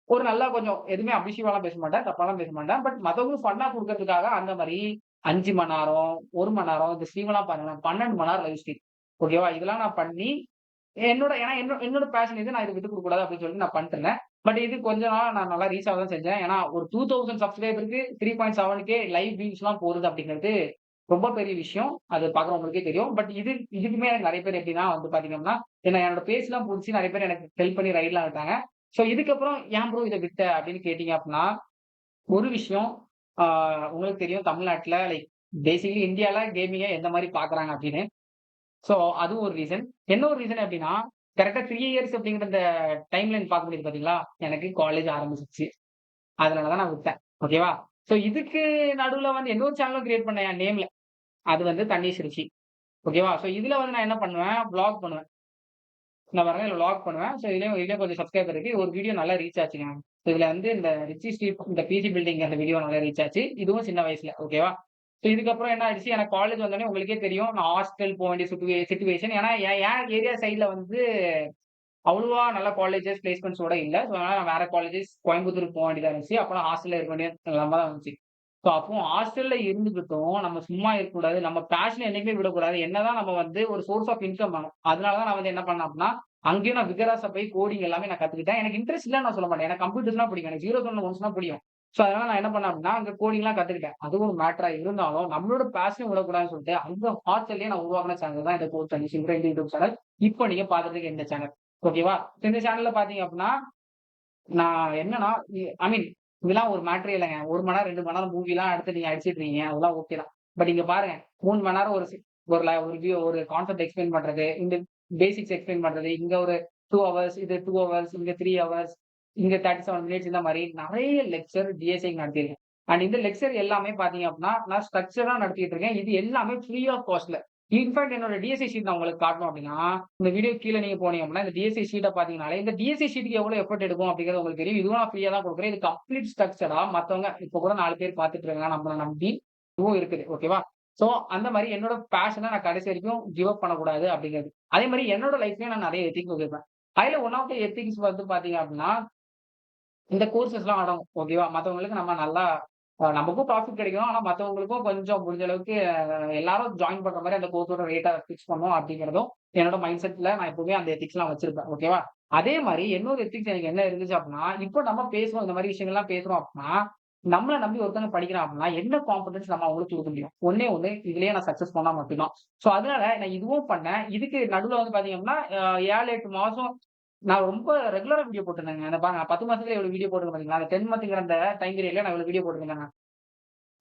Speaker 1: ஒரு நல்லா கொஞ்சம் எதுவுமே அபிஷியமாலாம் பேச மாட்டேன். தப்பாலாம் பேச மாட்டேன். பட் மத்தவங்களுக்கு ஃபன்னா குடுக்கறதுக்காக அந்த மாரி 5 மணி நேரம், 1 மணி நேரம் இந்த ஸ்ட்ரீம்லாம் பாருங்களேன். 12 மணி நேரம் லைவ் ஸ்ட்ரீம். ஓகேவா? இதெல்லாம் நான் பண்ணி என்னோட பேஷன் இது. நான் இத விட்டுக் குடுக்கக்கூடாது அப்படின்னு சொல்லிட்டு நான் பண்ணிட்டுருந்தேன். பட் இது கொஞ்ச நாளா நான் நல்லா ரீச் ஆக தான் செஞ்சேன். ஏன்னா ஒரு 2000 சப்ஸ்கிரைபருக்கு 3.7K லைவ் வியூஸ்லாம் போகுது அப்படிங்கிறது ரொம்ப பெரிய விஷயம். அது பார்க்குறவங்களுக்கே தெரியும். பட் இதுக்குமே எனக்கு நெறைய பேர் எப்படின்னா வந்து பார்த்தீங்கன்னா, என்னோட பேஜ்லாம் புடிச்சு நெறைய பேர் எனக்கு ஹெல்ப் பண்ணி ரைட்லாம் விட்டாங்க. ஸோ இதுக்கப்புறம் ஏன் ப்ரோ இத விட்ட அப்படின்னு கேட்டீங்க அப்படின்னா, ஒரு விஷயம் ஆ உங்களுக்கு தெரியும் தமிழ்நாட்டுல லைக் பேசிக்கலி இந்தியால கேமிங்க எந்த மாரி பார்க்குறாங்க அப்படின்னு. ஸோ அதுவும் ஒரு ரீசன். என்ன ஒரு ரீசன் அப்படின்னா, கரெக்ட்டா 3 இயர்ஸ் அப்படிங்கிற இந்த டைம் லைன் பார்க்க முடியுது பார்த்தீங்களா? எனக்கு காலேஜ் ஆரம்பிச்சுருச்சு. அதனால தான் நான் விட்டேன். ஓகேவா? ஸோ இதுக்கு நடுவுல வந்து இன்னொரு சேனலும் கிரியேட் பண்ணேன் என் நேம்ல. அது வந்து தண்ணீர் ருச்சி. ஓகேவா? ஸோ இதுல வந்து நான் என்ன பண்ணுவேன், வ்ளாக் பண்ணுவேன். நான் பாருங்க இதுல வ்ளாக் பண்ணுவேன். ஸோ இதுலயும் கொஞ்சம் சப்ஸ்கிரைபர் இருக்கு. ஒரு வீடியோ நல்லா ரீச் ஆச்சுங்க. இதுல வந்து இந்த ரிச்சி ஸ்ட்ரீட் இந்த பிசி பில்டிங் அந்த வீடியோ நல்லா ரீச் ஆச்சு. இதுவும் சின்ன வயசுல. ஓகேவா? ஸோ இதுக்கப்புறம் என்ன ஆயிடுச்சு, எனக்கு காலேஜ் வந்தோனே உங்களுக்கே தெரியும். நான் ஹாஸ்டல் போ வேண்டிய சிச்சுவேஷன். ஏன்னா என் என் ஏரியா சைட்ல வந்து அவ்வளவா நல்ல காலேஜஸ், பிளேஸ்மெண்ட்ஸோட இல்ல. ஸோ அதனால நான் வேற காலேஜஸ் கோயம்புத்தூருக்கு போ வேண்டியதா இருந்துச்சு. அப்பலாம் ஹாஸ்டல்ல இருக்க வேண்டிய நிலைமை தான் வந்துச்சு. ஸோ அப்போ ஹாஸ்டல்ல இருந்துகிட்டும் நம்ம சும்மா இருக்கக்கூடாது. நம்ம பேஷன என்னைக்குமே விடக்கூடாது. என்னதான் நம்ம வந்து ஒரு சோர்ஸ் ஆஃப் இன்கம் வேணும். அதனால தான் நான் வந்து என்ன பண்ணேன் அப்டின்னா, அங்கேயும் நான் விகராஸா போய் கோடிங் எல்லாமே நான் கத்துக்கிட்டேன். எனக்கு இன்ட்ரெஸ்ட் இல்லன்னு நான் சொல்ல மாட்டேன். எனக்கு கம்ப்யூட்டர்ஸ்னா பிடிக்கும். எனக்கு 0 1 1ஸ்னா புரியும். ஸோ அதனால நான் என்ன பண்ணேன் அப்டின்னா, அங்க கோடிங்லாம் கத்துக்கிட்டேன். அதுவும் ஒரு மேட்டரா இருந்தாலும் நம்மளோட பேஷன விடக்கூடாதுன்னு சொல்லிட்டு, அந்த ஹாஸ்டல்லயே நான் உருவாக்குன சேனல் தான் இந்த course and Simran YouTube channel. இப்போ நீங்க பார்த்துட்டு இந்த சேனல். ஓகேவா? இந்த சேனல்ல பார்த்தீங்க அப்டின்னா நான் என்னன்னா, ஐ மீன் இதெல்லாம் ஒரு மேட்டரே இல்லங்க. 1 மணி நேரம், 2 மணி நேரம் மூவிலாம் எடுத்து நீங்க அடிச்சிட்டு இருக்கீங்க. அதெல்லாம் ஓகே தான். பட் இங்க பாருங்க 3 மணி நேரம் ஒரு கான்செப்ட் எக்ஸ்பிளைன் பண்றது, இந்த பேசிக்ஸ் எக்ஸ்பிளைன் பண்றது, இங்க ஒரு 2 ஹவர்ஸ், இது 2 ஹவர்ஸ், இங்க 3 ஹவர்ஸ், இங்க 37 மினிட்ஸ் இந்த மாரி நெறைய லெக்சர் டிஎஸ்ஐக்கு நடத்தியிருக்கேன். அண்ட் இந்த லெக்சர் எல்லாமே பார்த்தீங்க அப்டின்னா, நான் ஸ்ட்ரக்சரா நடத்திட்டு இருக்கேன். இது எல்லாமே ஃப்ரீ ஆஃப் காஸ்ட்ல. இன்ஃபாக்ட் என்னோட டிஎஸ்ஐ ஷீட் நான் உங்களுக்கு காட்டணும் அப்டின்னா, இந்த வீடியோ கீழ நீங்க போனீங்க அப்டின்னா, இந்த டிஎஸ்ஐ ஷீட்ட பார்த்தீங்கனாலே, இந்த டிஎஸ்ஐ ஷீட்க்கு எவ்வளோ எஃபோர்ட் எடுக்கும் அப்டிங்கிறது உங்களுக்கு தெரியும். இதுவும் நான் ஃப்ரீயா தான் குடுக்குறேன். இது கம்ப்ளீட் ஸ்ட்ரக்சரா மத்தவங்க இப்ப கூட 4 பேர் பார்த்துட்டு இருக்காங்க நம்மள நம்பி. இதுவும் இருக்குது. ஓகேவா? ஸோ அந்த மாரி என்னோட பேஷன நான் கடைசி வரைக்கும் கிவ் அப் பண்ணக்கூடாது அப்டிங்கிறது. அதே மாரி என்னோட லைஃப்லயும் நான் நெறைய எத்திக்ஸ் வச்சிருப்பேன். அதுல ஒன் ஆஃப் த எத்திக்ஸ் வந்து பார்த்தீங்க அப்டின்னா, இந்த கோர்ஸஸ்லாம் அடங்கும். ஓகேவா? மத்தவங்களுக்கு நம்ம நல்லா நமக்கும் ப்ராஃபிட் கிடைக்கும். ஆனா மத்தவங்களுக்கும் கொஞ்சம் முடிஞ்ச அளவுக்கு எல்லாரும் ஜாயின் பண்ற மாரி அந்த கோர்ஸோட ரேட்ட ஃபிக்ஸ் பண்ணணும் அப்படிங்கிறதும் என்னோட மைண்ட் செட்ல நான் எப்பவுமே அந்த எத்திக்ஸ்லாம் வச்சிருப்பேன். ஓகேவா? அதே மாரி இன்னொரு எத்திக்ஸ் எனக்கு என்ன இருந்துச்சு அப்படின்னா, இப்போ நம்ம பேசுறோம் இந்த மாரி விஷயங்கள்லாம் பேசுறோம் அப்படின்னா, நம்மள நம்பி ஒருத்தவங்க படிக்கிறான் அப்படின்னா, என்ன கான்ஃபிடன்ஸ் நம்ம அவங்களுக்கு குடுக்க முடியும்? ஒண்ணே ஒண்ணு இதுலயே நான் சக்சஸ் பண்ணா மட்டும் தான். ஸோ அதனால நான் இதுவும் பண்ணேன். இதுக்கு நடுவுல வந்து பார்த்தீங்க அப்படின்னா, 7, 8 மாசம் நான் ரொம்ப ரெகுலரா வீடியோ போட்டிருந்தேங்க. இந்த பாருங்க 10 மாசத்துல எவ்வளவு வீடியோ போட்டிருக்கேன் பார்த்தீங்களா? அந்த 10 மந்த்ங்கிற அந்த டைம் பீரியட்ல நான் இவ்வளவு வீடியோ போட்டிருந்தேங்க.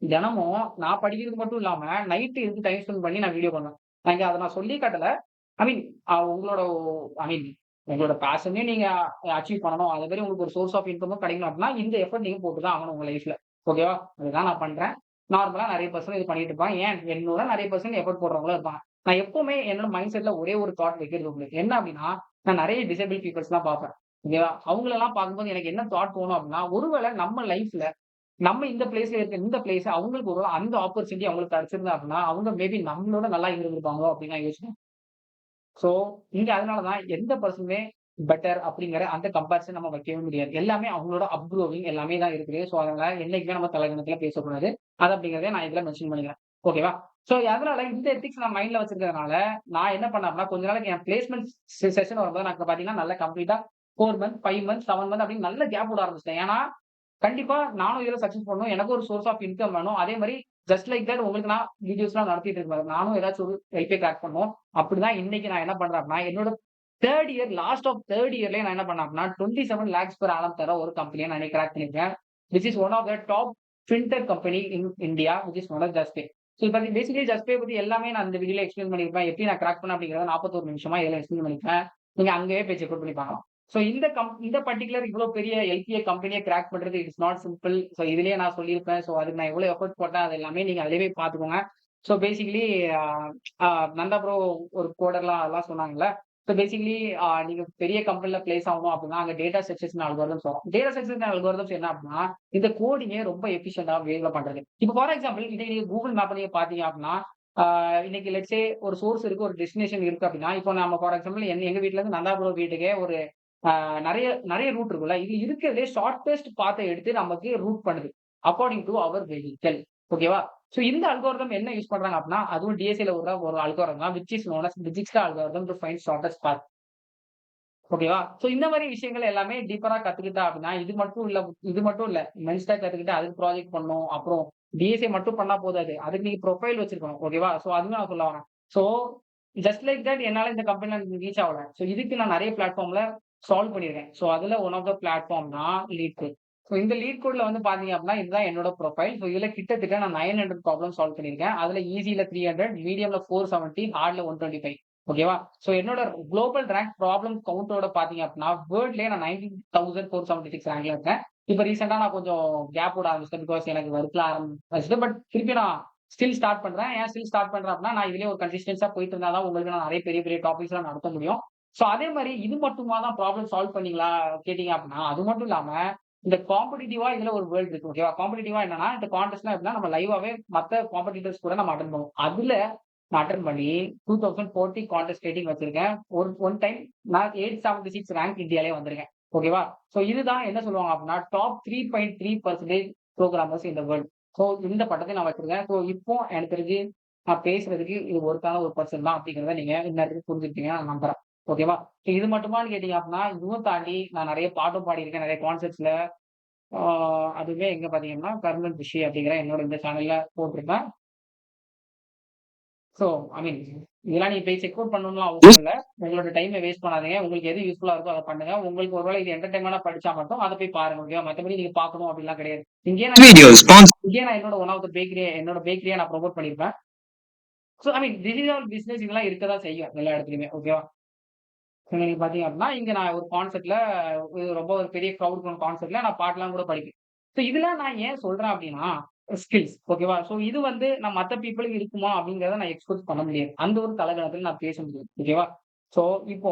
Speaker 1: தினமும் நான் படிக்கிறது மட்டும் இல்லாம, நைட் இதுக்கு டைம் ஸ்பெண்ட் பண்ணி நான் வீடியோ பண்ணுவேன். நான் இங்க அத நான் சொல்லியே காட்டல. ஐ மீன் உங்களோட ஐ மீன் உங்களோட பேஷனையும் நீங்க அச்சீவ் பண்ணணும். அதே மாரி உங்களுக்கு ஒரு சோர்ஸ் ஆஃப் இன்கமும் கிடைக்கணும் அப்படின்னா, இந்த எஃபோர்ட் நீங்க போட்டு தான் ஆகணும் உங்க லைஃப்ல. ஓகேவா? அதுதான் நான் பண்றேன். நார்மலா நெறைய பர்சன் இது பண்ணிட்டு இருப்பாங்க. ஏன் என்னோட நெறைய பர்சன் எஃபோர்ட் போடுறவங்களும் இருப்பாங்க. நான் எப்பவுமே என்னோட மைண்ட் செட்ல ஒரே ஒரு தாட் வைக்கிறது உண்டு. என்ன அப்படின்னா, நான் நெறைய டிசேபிள் பீப்பிள்ஸ்லாம் பார்ப்பேன். ஓகேவா? அவங்களலாம் பார்க்கும்போது எனக்கு என்ன தாட் தோணும் அப்படின்னா, ஒருவேள நம்ம லைஃப்ல நம்ம இந்த பிளேஸ்ல இருக்க இந்த பிளேஸ் அவங்களுக்கு ஒரு அந்த ஆப்பர்ச்சுனிட்டி அவங்களுக்கு கிடைச்சிருந்தா அப்படின்னா, அவங்க மேபி நம்மளோட நல்லா இருந்திருப்பாங்களோ அப்படின்னு நான் யோசிச்சேன். சோ, இங்க அதனால தான் எந்த பெர்சனுமே பெட்டர் அப்படிங்கிற அந்த கம்பேரிசன் நம்ம வைக்கவே முடியாது. எல்லாமே அவங்களோட அப்ரூவிங் எல்லாமே தான் இருக்குது. சோ, அதனால என்னைக்குமே நம்ம தலைகணத்துல பேசக்கூடாது. அது அப்படிங்கிறத நான் இதுல மென்ஷன் பண்ணிக்கிறேன். ஓகேவா? சோ அதனால இந்த எத்திக்ஸ் நான் மைண்ட்ல வச்சிருக்கிறதுனால, நான் என்ன பண்ணேன் அப்படின்னா, கொஞ்ச நாளைக்கு என் பிளேஸ்மெண்ட் செஷன் வரும்போது நான் பார்த்தீங்கன்னா, நல்லா கம்ப்ளீட்டா 4 மந்த், 5 மந்த், 7 மந்த் அப்படின்னு நல்ல கேப் விட ஆரம்பிச்சுட்டேன். ஏன்னா, கண்டிப்பா நானும் இதுல சக்சஸ் பண்ணணும். எனக்கும் ஒரு சோர்ஸ் ஆஃப் இன்கம் வேணும். அதே மாரி ஜஸ்ட் லைக் தட் உங்களுக்கு நான் வீடியோஸ்லாம் நடத்திட்டு இருக்கேன். நானும் ஏதாச்சும் ஒரு எல்பி கிராக் பண்ணணும். அப்படிதான் இன்னைக்கு நான் என்ன பண்றேன் அப்படின்னா, என்னோட 3rd year last of 3rd இயர்லயே நான் என்ன பண்ணேன் அப்படின்னா, 27 லேக்ஸ் பெர் ஆனம் தர ஒரு கம்பெனிய நான் இன்னைக்கு கிராக் பண்ணியிருக்கேன். This is one of the top fintech company in India which is known as Juspay. So இப்ப பேசிக்கலி ஜஸ்ட்பே பத்தி எல்லாமே நான் இந்த வீடியோல எக்ஸ்பிளைன் பண்ணியிருப்பேன். எப்படி நான் கிராக் பண்ணேன் அப்படிங்கிறத 41 நிமிஷமா இதுல எக்ஸ்பிளைன் பண்ணிருப்பேன். நீங்க அங்கேயே போய் செக் அவுட் பண்ணி பார்க்கலாம். சோ இந்த பர்ட்டிகுலர் இவ்ளோ பெரிய எல்பிஏ கம்பெனிய கிராக் பண்றது இட்ஸ் நாட் சிம்பிள். சோ இதுலயே நான் சொல்லியிருப்பேன். சோ அதுக்கு நான் எவ்வளவு எஃபோர்ட் போட்டேன் அது எல்லாமே நீங்க அதிலேயே போய் பார்த்துக்கோங்க. சோ பேசிக்கலி நந்தா ப்ரோ ஒரு கோடர்லாம் அதெல்லாம் சொன்னாங்கல்ல. சோ பேசிக்கலி நீங்க பெரிய கம்பெனில பிளேஸ் ஆகணும் அப்படின்னா அங்க டேட்டா ஸ்ட்ரக்சர்ஸ் அல்காரிதம்ஸ் வரும். டேட்டா ஸ்ட்ரக்சர்ஸ் அல்காரிதம்ஸ் என்ன அப்படின்னா இந்த கோடிங்கே ரொம்ப எஃபிஷியன்டா வேல பண்றது. இப்போ ஃபார் எக்ஸாம்பிள் இன்னைக்கு நீங்க கூகுள் மேப் நீங்க பாத்தீங்க அப்படின்னா இன்னைக்கு லெட்ஸ் சே ஒரு சோர்ஸ் இருக்கு, ஒரு டெஸ்டினேஷன் இருக்கு அப்படின்னா, இப்போ நம்ம ஃபார் எக்ஸாம்பிள் எங்க வீட்ல இருந்து நந்தா ப்ரோ வீட்டுக்கே ஒரு நெறைய நெறைய ரூட் இருக்குல்ல. இது இருக்கிறதுலே ஷார்ட்டஸ்ட் பாத்த எடுத்து நமக்கு ரூட் பண்ணுது. According to our vehicle. ஓகேவா? சோ இந்த அல்காரிதம் என்ன யூஸ் பண்றாங்க அப்படின்னா, அதுவும் டிஎஸ்ஏல ஒரு அல்காரிதம் தான் which is known as Dijkstra algorithm to find shortest path. ஓகேவா? சோ இந்த மாரி விஷயங்கள் எல்லாமே டீப்பரா கத்துக்கிட்டா அப்படின்னா, இது மட்டும் இல்ல. மென்ஸ்டா கத்துக்கிட்டு அதுக்கு ப்ராஜெக்ட் பண்ணணும். அப்புறம் டிஎஸ்ஏ மட்டும் பண்ணா போதாது. அதுக்கு நீங்க ப்ரொஃபைல் வச்சிருக்கணும். ஓகேவா? சோ அதுவும் நான் சொல்ல வரேன். சோ ஜஸ்ட் லைக் தட் என்னால இந்த கம்பெனில ரீச் ஆகல. சோ இதுக்கு நான் நெறைய பிளாட்ஃபார்ம்ல சால்வ் பண்ணியிருக்கேன். சோ அதுல ஒன் ஆஃப் த பிளாட்ஃபார்ம் தான் லீட் கோட். சோ இந்த லீட் கோட்ல வந்து பாத்தீங்க அப்படின்னா, இதுதான் என்னோட ப்ரொஃபைல். சோ இதுல கிட்டத்தட்ட நான் 900 ப்ராப்ளம் சால்வ் பண்ணியிருக்கேன். அதுல ஈஸில 300, மீடியம்ல 470, ஹார்ட்ல 125. ஓகேவா? சோ என்னோட குளோபல் ரேங்க் ப்ராப்ளம் கவுண்டோட பாத்தீங்க அப்படின்னா, வேர்ல்ட்லயே நான் 19,476 ரேங்க்ல இருக்கேன். இப்ப ரீசெண்டா நான் கொஞ்சம் கேப் விட ஆரம்பிச்சேன். பிகாஸ் எனக்கு ஒர்க்ல ஆரம்பிச்சது. பட் திருப்பி நான் ஸ்டில் ஸ்டார்ட் பண்றேன். ஏன் ஸ்டில் ஸ்டார்ட் பண்றேன் அப்படின்னா, நான் இதுலயே ஒரு கன்சிஸ்டன்ஸா போயிட்டு இருந்தா தான் உங்களுக்கு நான் நெறைய பெரிய பெரிய டாபிக்ஸ் எல்லாம் நடத்த முடியும். சோ அதே மாரி இது மட்டுமா தான் ப்ராப்ளம் சால்வ் பண்ணீங்களா கேட்டீங்க அப்படின்னா, அது மட்டும் இல்லாம இந்த காம்படிட்டிவா இதுல ஒரு வேர்ல்ட் இருக்கு. ஓகேவா? காம்படிட்டிவா என்னன்னா, இந்த கான்டெஸ்ட்னா எப்படின்னா நம்ம லைவாவே மத்த காம்படிட்டர்ஸ் கூட நம்ம அட்டெண்ட் பண்ணுவோம். அதுல நான் அட்டெண்ட் பண்ணி 2040 கான்டெஸ்ட் ரேட்டிங் வச்சிருக்கேன். ஒன் டைம் நான் 876 ரேங்க் இந்தியாலயே வந்திருக்கேன். ஓகேவா? சோ இதுதான் என்ன சொல்லுவாங்க அப்படின்னா, top 3.3% programmers in the world. So இந்த பட்டத்தை நான் வச்சிருக்கேன். சோ இப்போ எனக்கு தெரிஞ்சு நான் பேசுறதுக்கு இது ஒருத்தான ஒரு பர்சன் தான் அப்படிங்கிறத நீங்க இன்னும் புரிஞ்சுக்கிட்டீங்க நான் நம்புறேன். ஓகேவா? இது மட்டுமான்னு கேட்டீங்க அப்படின்னா, இதுவும் தாண்டி நான் நெறைய பாட்டும் பாடியிருக்கேன். நெறைய கான்செர்ட்ஸ்ல அதுவுமே எங்க பாத்தீங்கன்னா, கர்மன் ரிஷி அப்படிங்கிற என்னோட இந்த சேனல்ல போட்டிருப்பேன். சோ ஐ மீன் இதெல்லாம் நீங்க போய் செக் அவுட் பண்ணணும்லாம் அவசியம் இல்ல. உங்களோட டைமை வேஸ்ட் பண்ணாதீங்க. உங்களுக்கு எது யூஸ்ஃபுல்லா இருக்கோ அத பண்ணுங்க. உங்களுக்கு ஒருவேளை இது என்டர்டெயின்மென்ட்டா படிச்சா மட்டும் அத போய் பாருங்க. ஓகேவா? மத்தபடி நீங்க பார்க்கணும் அப்படிலாம் கிடையாது. இங்கேயே நான் என்னோட ஒன் ஆஃப் த பேக்கரிய நான் ப்ரமோட் பண்ணியிருப்பேன். So I mean digital business இதெல்லாம் இருக்கதான் செய்யும் எல்லா இடத்துலயுமே. ஓகேவா? நீங்க பாத்தீங்க அப்படின்னா, இங்க நான் ஒரு கான்செர்ட்ல ரொம்ப ஒரு பெரிய கிரவுட் கான்செர்ட்ல நான் பாட்டெல்லாம் கூட படிப்பேன். சோ இதெல்லாம் நான் ஏன் சொல்றேன் அப்படின்னா, ஸ்கில்ஸ். ஓகேவா? சோ இது வந்து நான் மத்த பீப்பிளுக்கு இருக்குமா அப்படிங்கிறத நான் எக்ஸ்பெக்ட் பண்ண முடியாது. அந்த ஒரு தலகணத்துல நான் பேச முடியாது. ஓகேவா? சோ இப்போ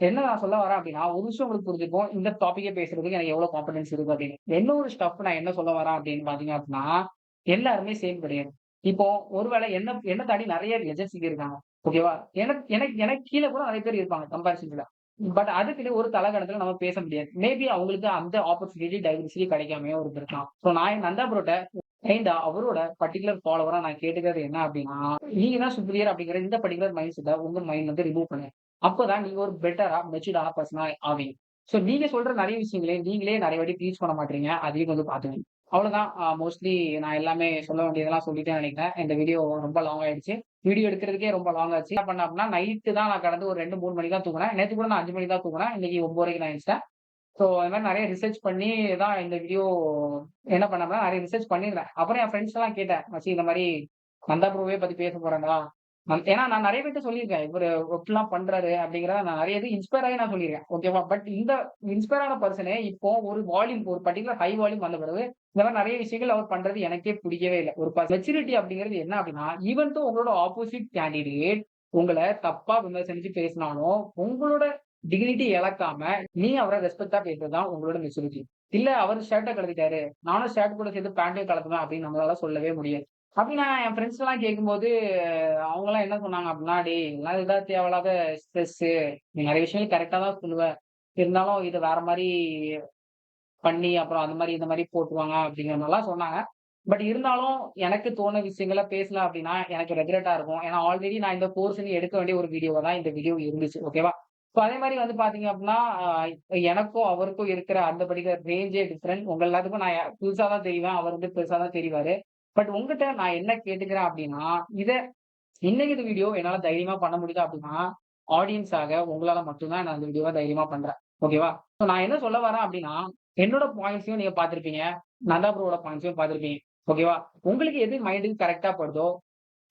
Speaker 1: என்ன நான் சொல்ல வரேன் அப்படின்னா, ஒரு விஷயம் உங்களுக்கு புரிஞ்சுக்கும். இந்த டாபிக்கே பேசுறதுக்கு எனக்கு எவ்வளவு கான்ஃபிடன்ஸ் இருக்கு அப்படின்னு. இன்னொரு ஸ்டஃப் நான் என்ன சொல்ல வரேன் அப்படின்னு பாத்தீங்க அப்படின்னா, எல்லாருமே சேம் கிடையாது. இப்போ ஒருவேளை என்ன தாண்டி நெறைய ஏஜென்சிங்க இருக்காங்க. ஓகேவா? எனக்கு எனக்கு எனக்கு கீழ கூட நெறைய பேர் இருப்பாங்க கம்பேரிசன்ல. பட் அதுக்குன்னு ஒரு தலகணத்துல நம்ம பேச முடியாது. மேபி அவங்களுக்கு அந்த ஆப்பர்ச்சுனிட்டி டைவர்சிட்டி கிடைக்காமயே இருந்திருக்கலாம். சோ நான் நந்தா ப்ரோட்ட கைண்டா அவரோட பர்ட்டிகுலர் ஃபாலோவரா நான் கேட்டுக்கிறது என்ன அப்படின்னா, நீங்க தான் சுப்பீரியர் அப்படிங்கிற இந்த பர்ட்டிகுலர் மைண்ட் செட்ட உங்க மைண்ட்ல இருந்து ரிமூவ் பண்ணுங்க. அப்பதான் நீங்க ஒரு பெட்டரா மெச்சூர்டான பர்சனா ஆவீங்க. சோ நீங்க சொல்ற நெறைய விஷயங்களே நீங்களே நெறைய வாட்டி டீச் பண்ண மாட்டீங்க. அதையும் கொஞ்சம் பாத்துக்கங்க. அவ்வளவுதான். மோஸ்ட்லி நான் எல்லாமே சொல்ல வேண்டியதெல்லாம் சொல்லிட்டேன்னு நினைக்கிறேன். இந்த வீடியோ ரொம்ப லாங் ஆயிடுச்சு. வீடியோ எடுக்கிறதுக்கே ரொம்ப லாங் ஆச்சு. என்ன பண்ணேன் அப்படின்னா, நைட்டு தான் நான் கடந்து ஒரு 2, 3 மணிக்கு தான் தூங்குனேன். நேத்து கூட நான் 5 மணிக்கு தான் தூங்குனேன். இன்னைக்கு 9:30க்கு நான் எந்திரிச்சிட்டேன். சோ அது மாரி நெறைய ரிசர்ச் பண்ணி தான் இந்த வீடியோ என்ன பண்ணேன்னா, நெறைய ரிசர்ச் பண்ணியிருந்தேன். அப்புறம் என் ஃப்ரெண்ட்ஸ் எல்லாம் கேட்டேன். மச்சி இந்த மாரி நந்தா ப்ரோவே பத்தி பேச போறேன்டா. ஏன்னா நான் நெறைய பேர்ட்ட சொல்லியிருக்கேன். இவரு இப்படிலாம் பண்றாரு அப்படிங்கிறத நான் நெறைய இது இன்ஸ்பயர் ஆகி நான் சொல்லியிருக்கேன். ஓகேவா? பட் இந்த இன்ஸ்பயர் ஆன பெர்சனே இப்போ ஒரு வால்யூம் ஒரு பர்ட்டிகுலர் ஹை வால்யூம் வந்த பிறகு இந்த மாரி நெறைய விஷயங்கள் அவர் பண்றது எனக்கே பிடிக்கவே இல்ல. ஒரு மெச்சூரிட்டி அப்படிங்கிறது என்ன அப்படின்னா, ஈவன் தோ உங்களோட ஆப்போசிட் கேண்டிடேட் உங்கள தப்பா விமர்சனிச்சு பேசினாலும், உங்களோட டிக்னிட்டி இழக்காம நீ அவர ரெஸ்பெக்ட்டா பேசுறது தான் உங்களோட மெச்சூரிட்டி. இல்ல அவரு ஷர்ட்ட கழட்டிட்டாரு. நானும் ஷர்ட் கூட சேர்த்து பேண்ட்டையும் கழட்டுவேன் அப்படின்னு நம்மளால சொல்லவே முடியாது. அப்படி நான் என் ஃப்ரெண்ட்ஸ் எல்லாம் கேட்கும்போது, அவங்கலாம் என்ன சொன்னாங்க அப்படின்னா, "டேய் இதெல்லாம் இதுதான் தேவையில்லாத ஸ்ட்ரெஸ்ஸு. நீ நெறைய விஷயங்கள் கரெக்ட்டா தான் சொல்லுவ. இருந்தாலும் இத வேற மாரி பண்ணி, அப்புறம் அந்த மாரி இந்த மாரி போட்டுருவாங்க." அப்படிங்கிற மாரிலாம் சொன்னாங்க. பட் இருந்தாலும் எனக்கு தோண விஷயங்கள பேசல அப்படின்னா எனக்கு ரெக்ரெட்டா இருக்கும். ஏன்னா ஆல்ரெடி நான் இந்த கோர்ஸ்ன்னு எடுக்க வேண்டிய ஒரு வீடியோவா தான் இந்த வீடியோ இருந்துச்சு. ஓகேவா? ஸோ அதே மாரி வந்து பார்த்தீங்க அப்படின்னா, எனக்கும் அவருக்கும் இருக்கிற அந்த படிக்கிற ரேஞ்சே டிஃபரெண்ட். உங்க எல்லாத்துக்கும் நான் புதுசா தான் தெரிவேன். அவர் வந்து பெருசா தான் தெரிவாரு. பட் உங்கட்ட நான் என்ன கேட்டுக்கிறேன் அப்படின்னா, இத இன்னைக்கு இந்த வீடியோ என்னால தைரியமா பண்ண முடியுது அப்படின்னா, ஆடியன்ஸாக உங்களால மட்டும் தான் நான் இந்த வீடியோவ தைரியமா பண்றேன். ஓகேவா? ஸோ நான் என்ன சொல்ல வரேன் அப்படின்னா, என்னோட பாயிண்ட்ஸையும் நீங்க பார்த்திருப்பீங்க. நந்தா ப்ரோவோட பாயிண்ட்ஸையும் பார்த்திருப்பீங்க. ஓகேவா? உங்களுக்கு எது மைண்டுக்கு கரெக்ட்டா படுதோ,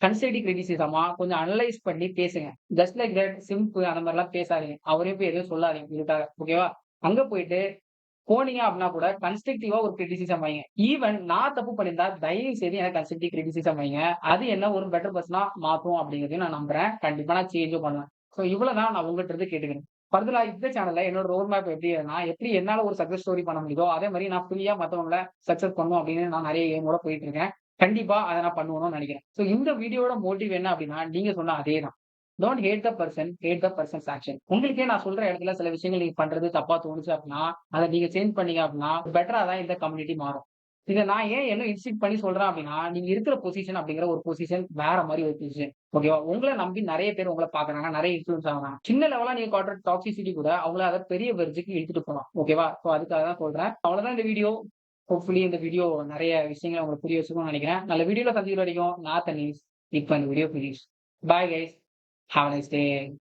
Speaker 1: கன்ஸ்ட்ரக்டிவ் கிரிட்டிசிசமா கொஞ்சம் அனலைஸ் பண்ணி பேசுங்க. ஜஸ்ட் லைக் தட் சிம்பிள் அந்த மாரிலாம் பேசாதீங்க. அவரையும் போய் எதுவும் சொல்லாதீங்க இதுக்காக. ஓகேவா? அங்க போயிட்டு போனீங்க அப்படின்னா கூட கன்ஸ்ட்ரக்டிவா ஒரு கிரிட்டிசிசம் வைங்க. ஈவன் நான் தப்பு பண்ணியிருந்தா தயவு செய்து எனக்கு கன்ஸ்ட்ரக்டிவ் கிரிட்டிசிசம் வைங்க. அது என்ன ஒரு பெட்டர் பெர்சனா மாத்தும் அப்படிங்கிறதையும் நான் நம்புறேன். கண்டிப்பா நான் சேஞ்சும் பண்ணுவேன். ஸோ இவ்வளவுதான் நான் உங்கட்ட இருந்து கேட்டுக்கிறேன். ஃபர்தரா இந்த சேனல்ல என்னோட ரோட் மேப் எப்படி என்னால ஒரு சக்சஸ் ஸ்டோரி பண்ண முடியுதோ, அதே மாரி நான் ஃப்ரீயா மத்தவங்கள சக்சஸ் பண்ணணும் அப்படின்னு நான் நெறைய எய்மோட போயிட்டு இருக்கேன். கண்டிப்பா அத நான் பண்ணுவேன்னு நெனைக்கிறேன். ஸோ இந்த வீடியோட மோட்டிவ் என்ன அப்படின்னா, நீங்க சொன்ன அதே தான். Don't hate the person, hate the person's action. உங்களுக்கே நான் சொல்ற இடத்துல சில விஷயங்கள் நீங்க பண்றது தப்பா தோணுச்சு அப்படின்னா, அத நீங்க சேஞ்ச் பண்ணீங்க அப்படின்னா, பெட்டரா தான் இந்த கம்யூனிட்டி மாறும். இத நான் ஏன் இன்னும் இன்சிஸ்ட் பண்ணி சொல்றேன் அப்படின்னா, நீங்க இருக்கிற பொசிஷன் அப்படிங்கிற ஒரு பொசிஷன் வேற மாரி ஒரு பொசிஷன். ஓகேவா? உங்கள நம்பி நெறைய பேர் உங்கள பார்க்குறாங்க. நெறைய இன்ஃப்ளூயன்ஸ் ஆகுறாங்க. சின்ன லெவலா நீங்க காட்டுற டாக்ஸிசிட்டி கூட அவங்கள அத பெரிய வெர்ஜுக்கு இழுத்துட்டு போலாம். ஓகேவா? ஸோ அதுக்காக தான் சொல்றேன். அவ்வளவுதான் இந்த வீடியோ. ஹோப்ஃபுல்லி இந்த வீடியோ நெறைய விஷயங்கள உங்களுக்கு புரிய வச்சிருக்கும்னு நெனைக்கிறேன். நல்ல வீடியோல சந்திக்கிற வரைக்கும் நான் தனீஷ். இப்ப இந்த video finish. Bye guys. Have a nice day.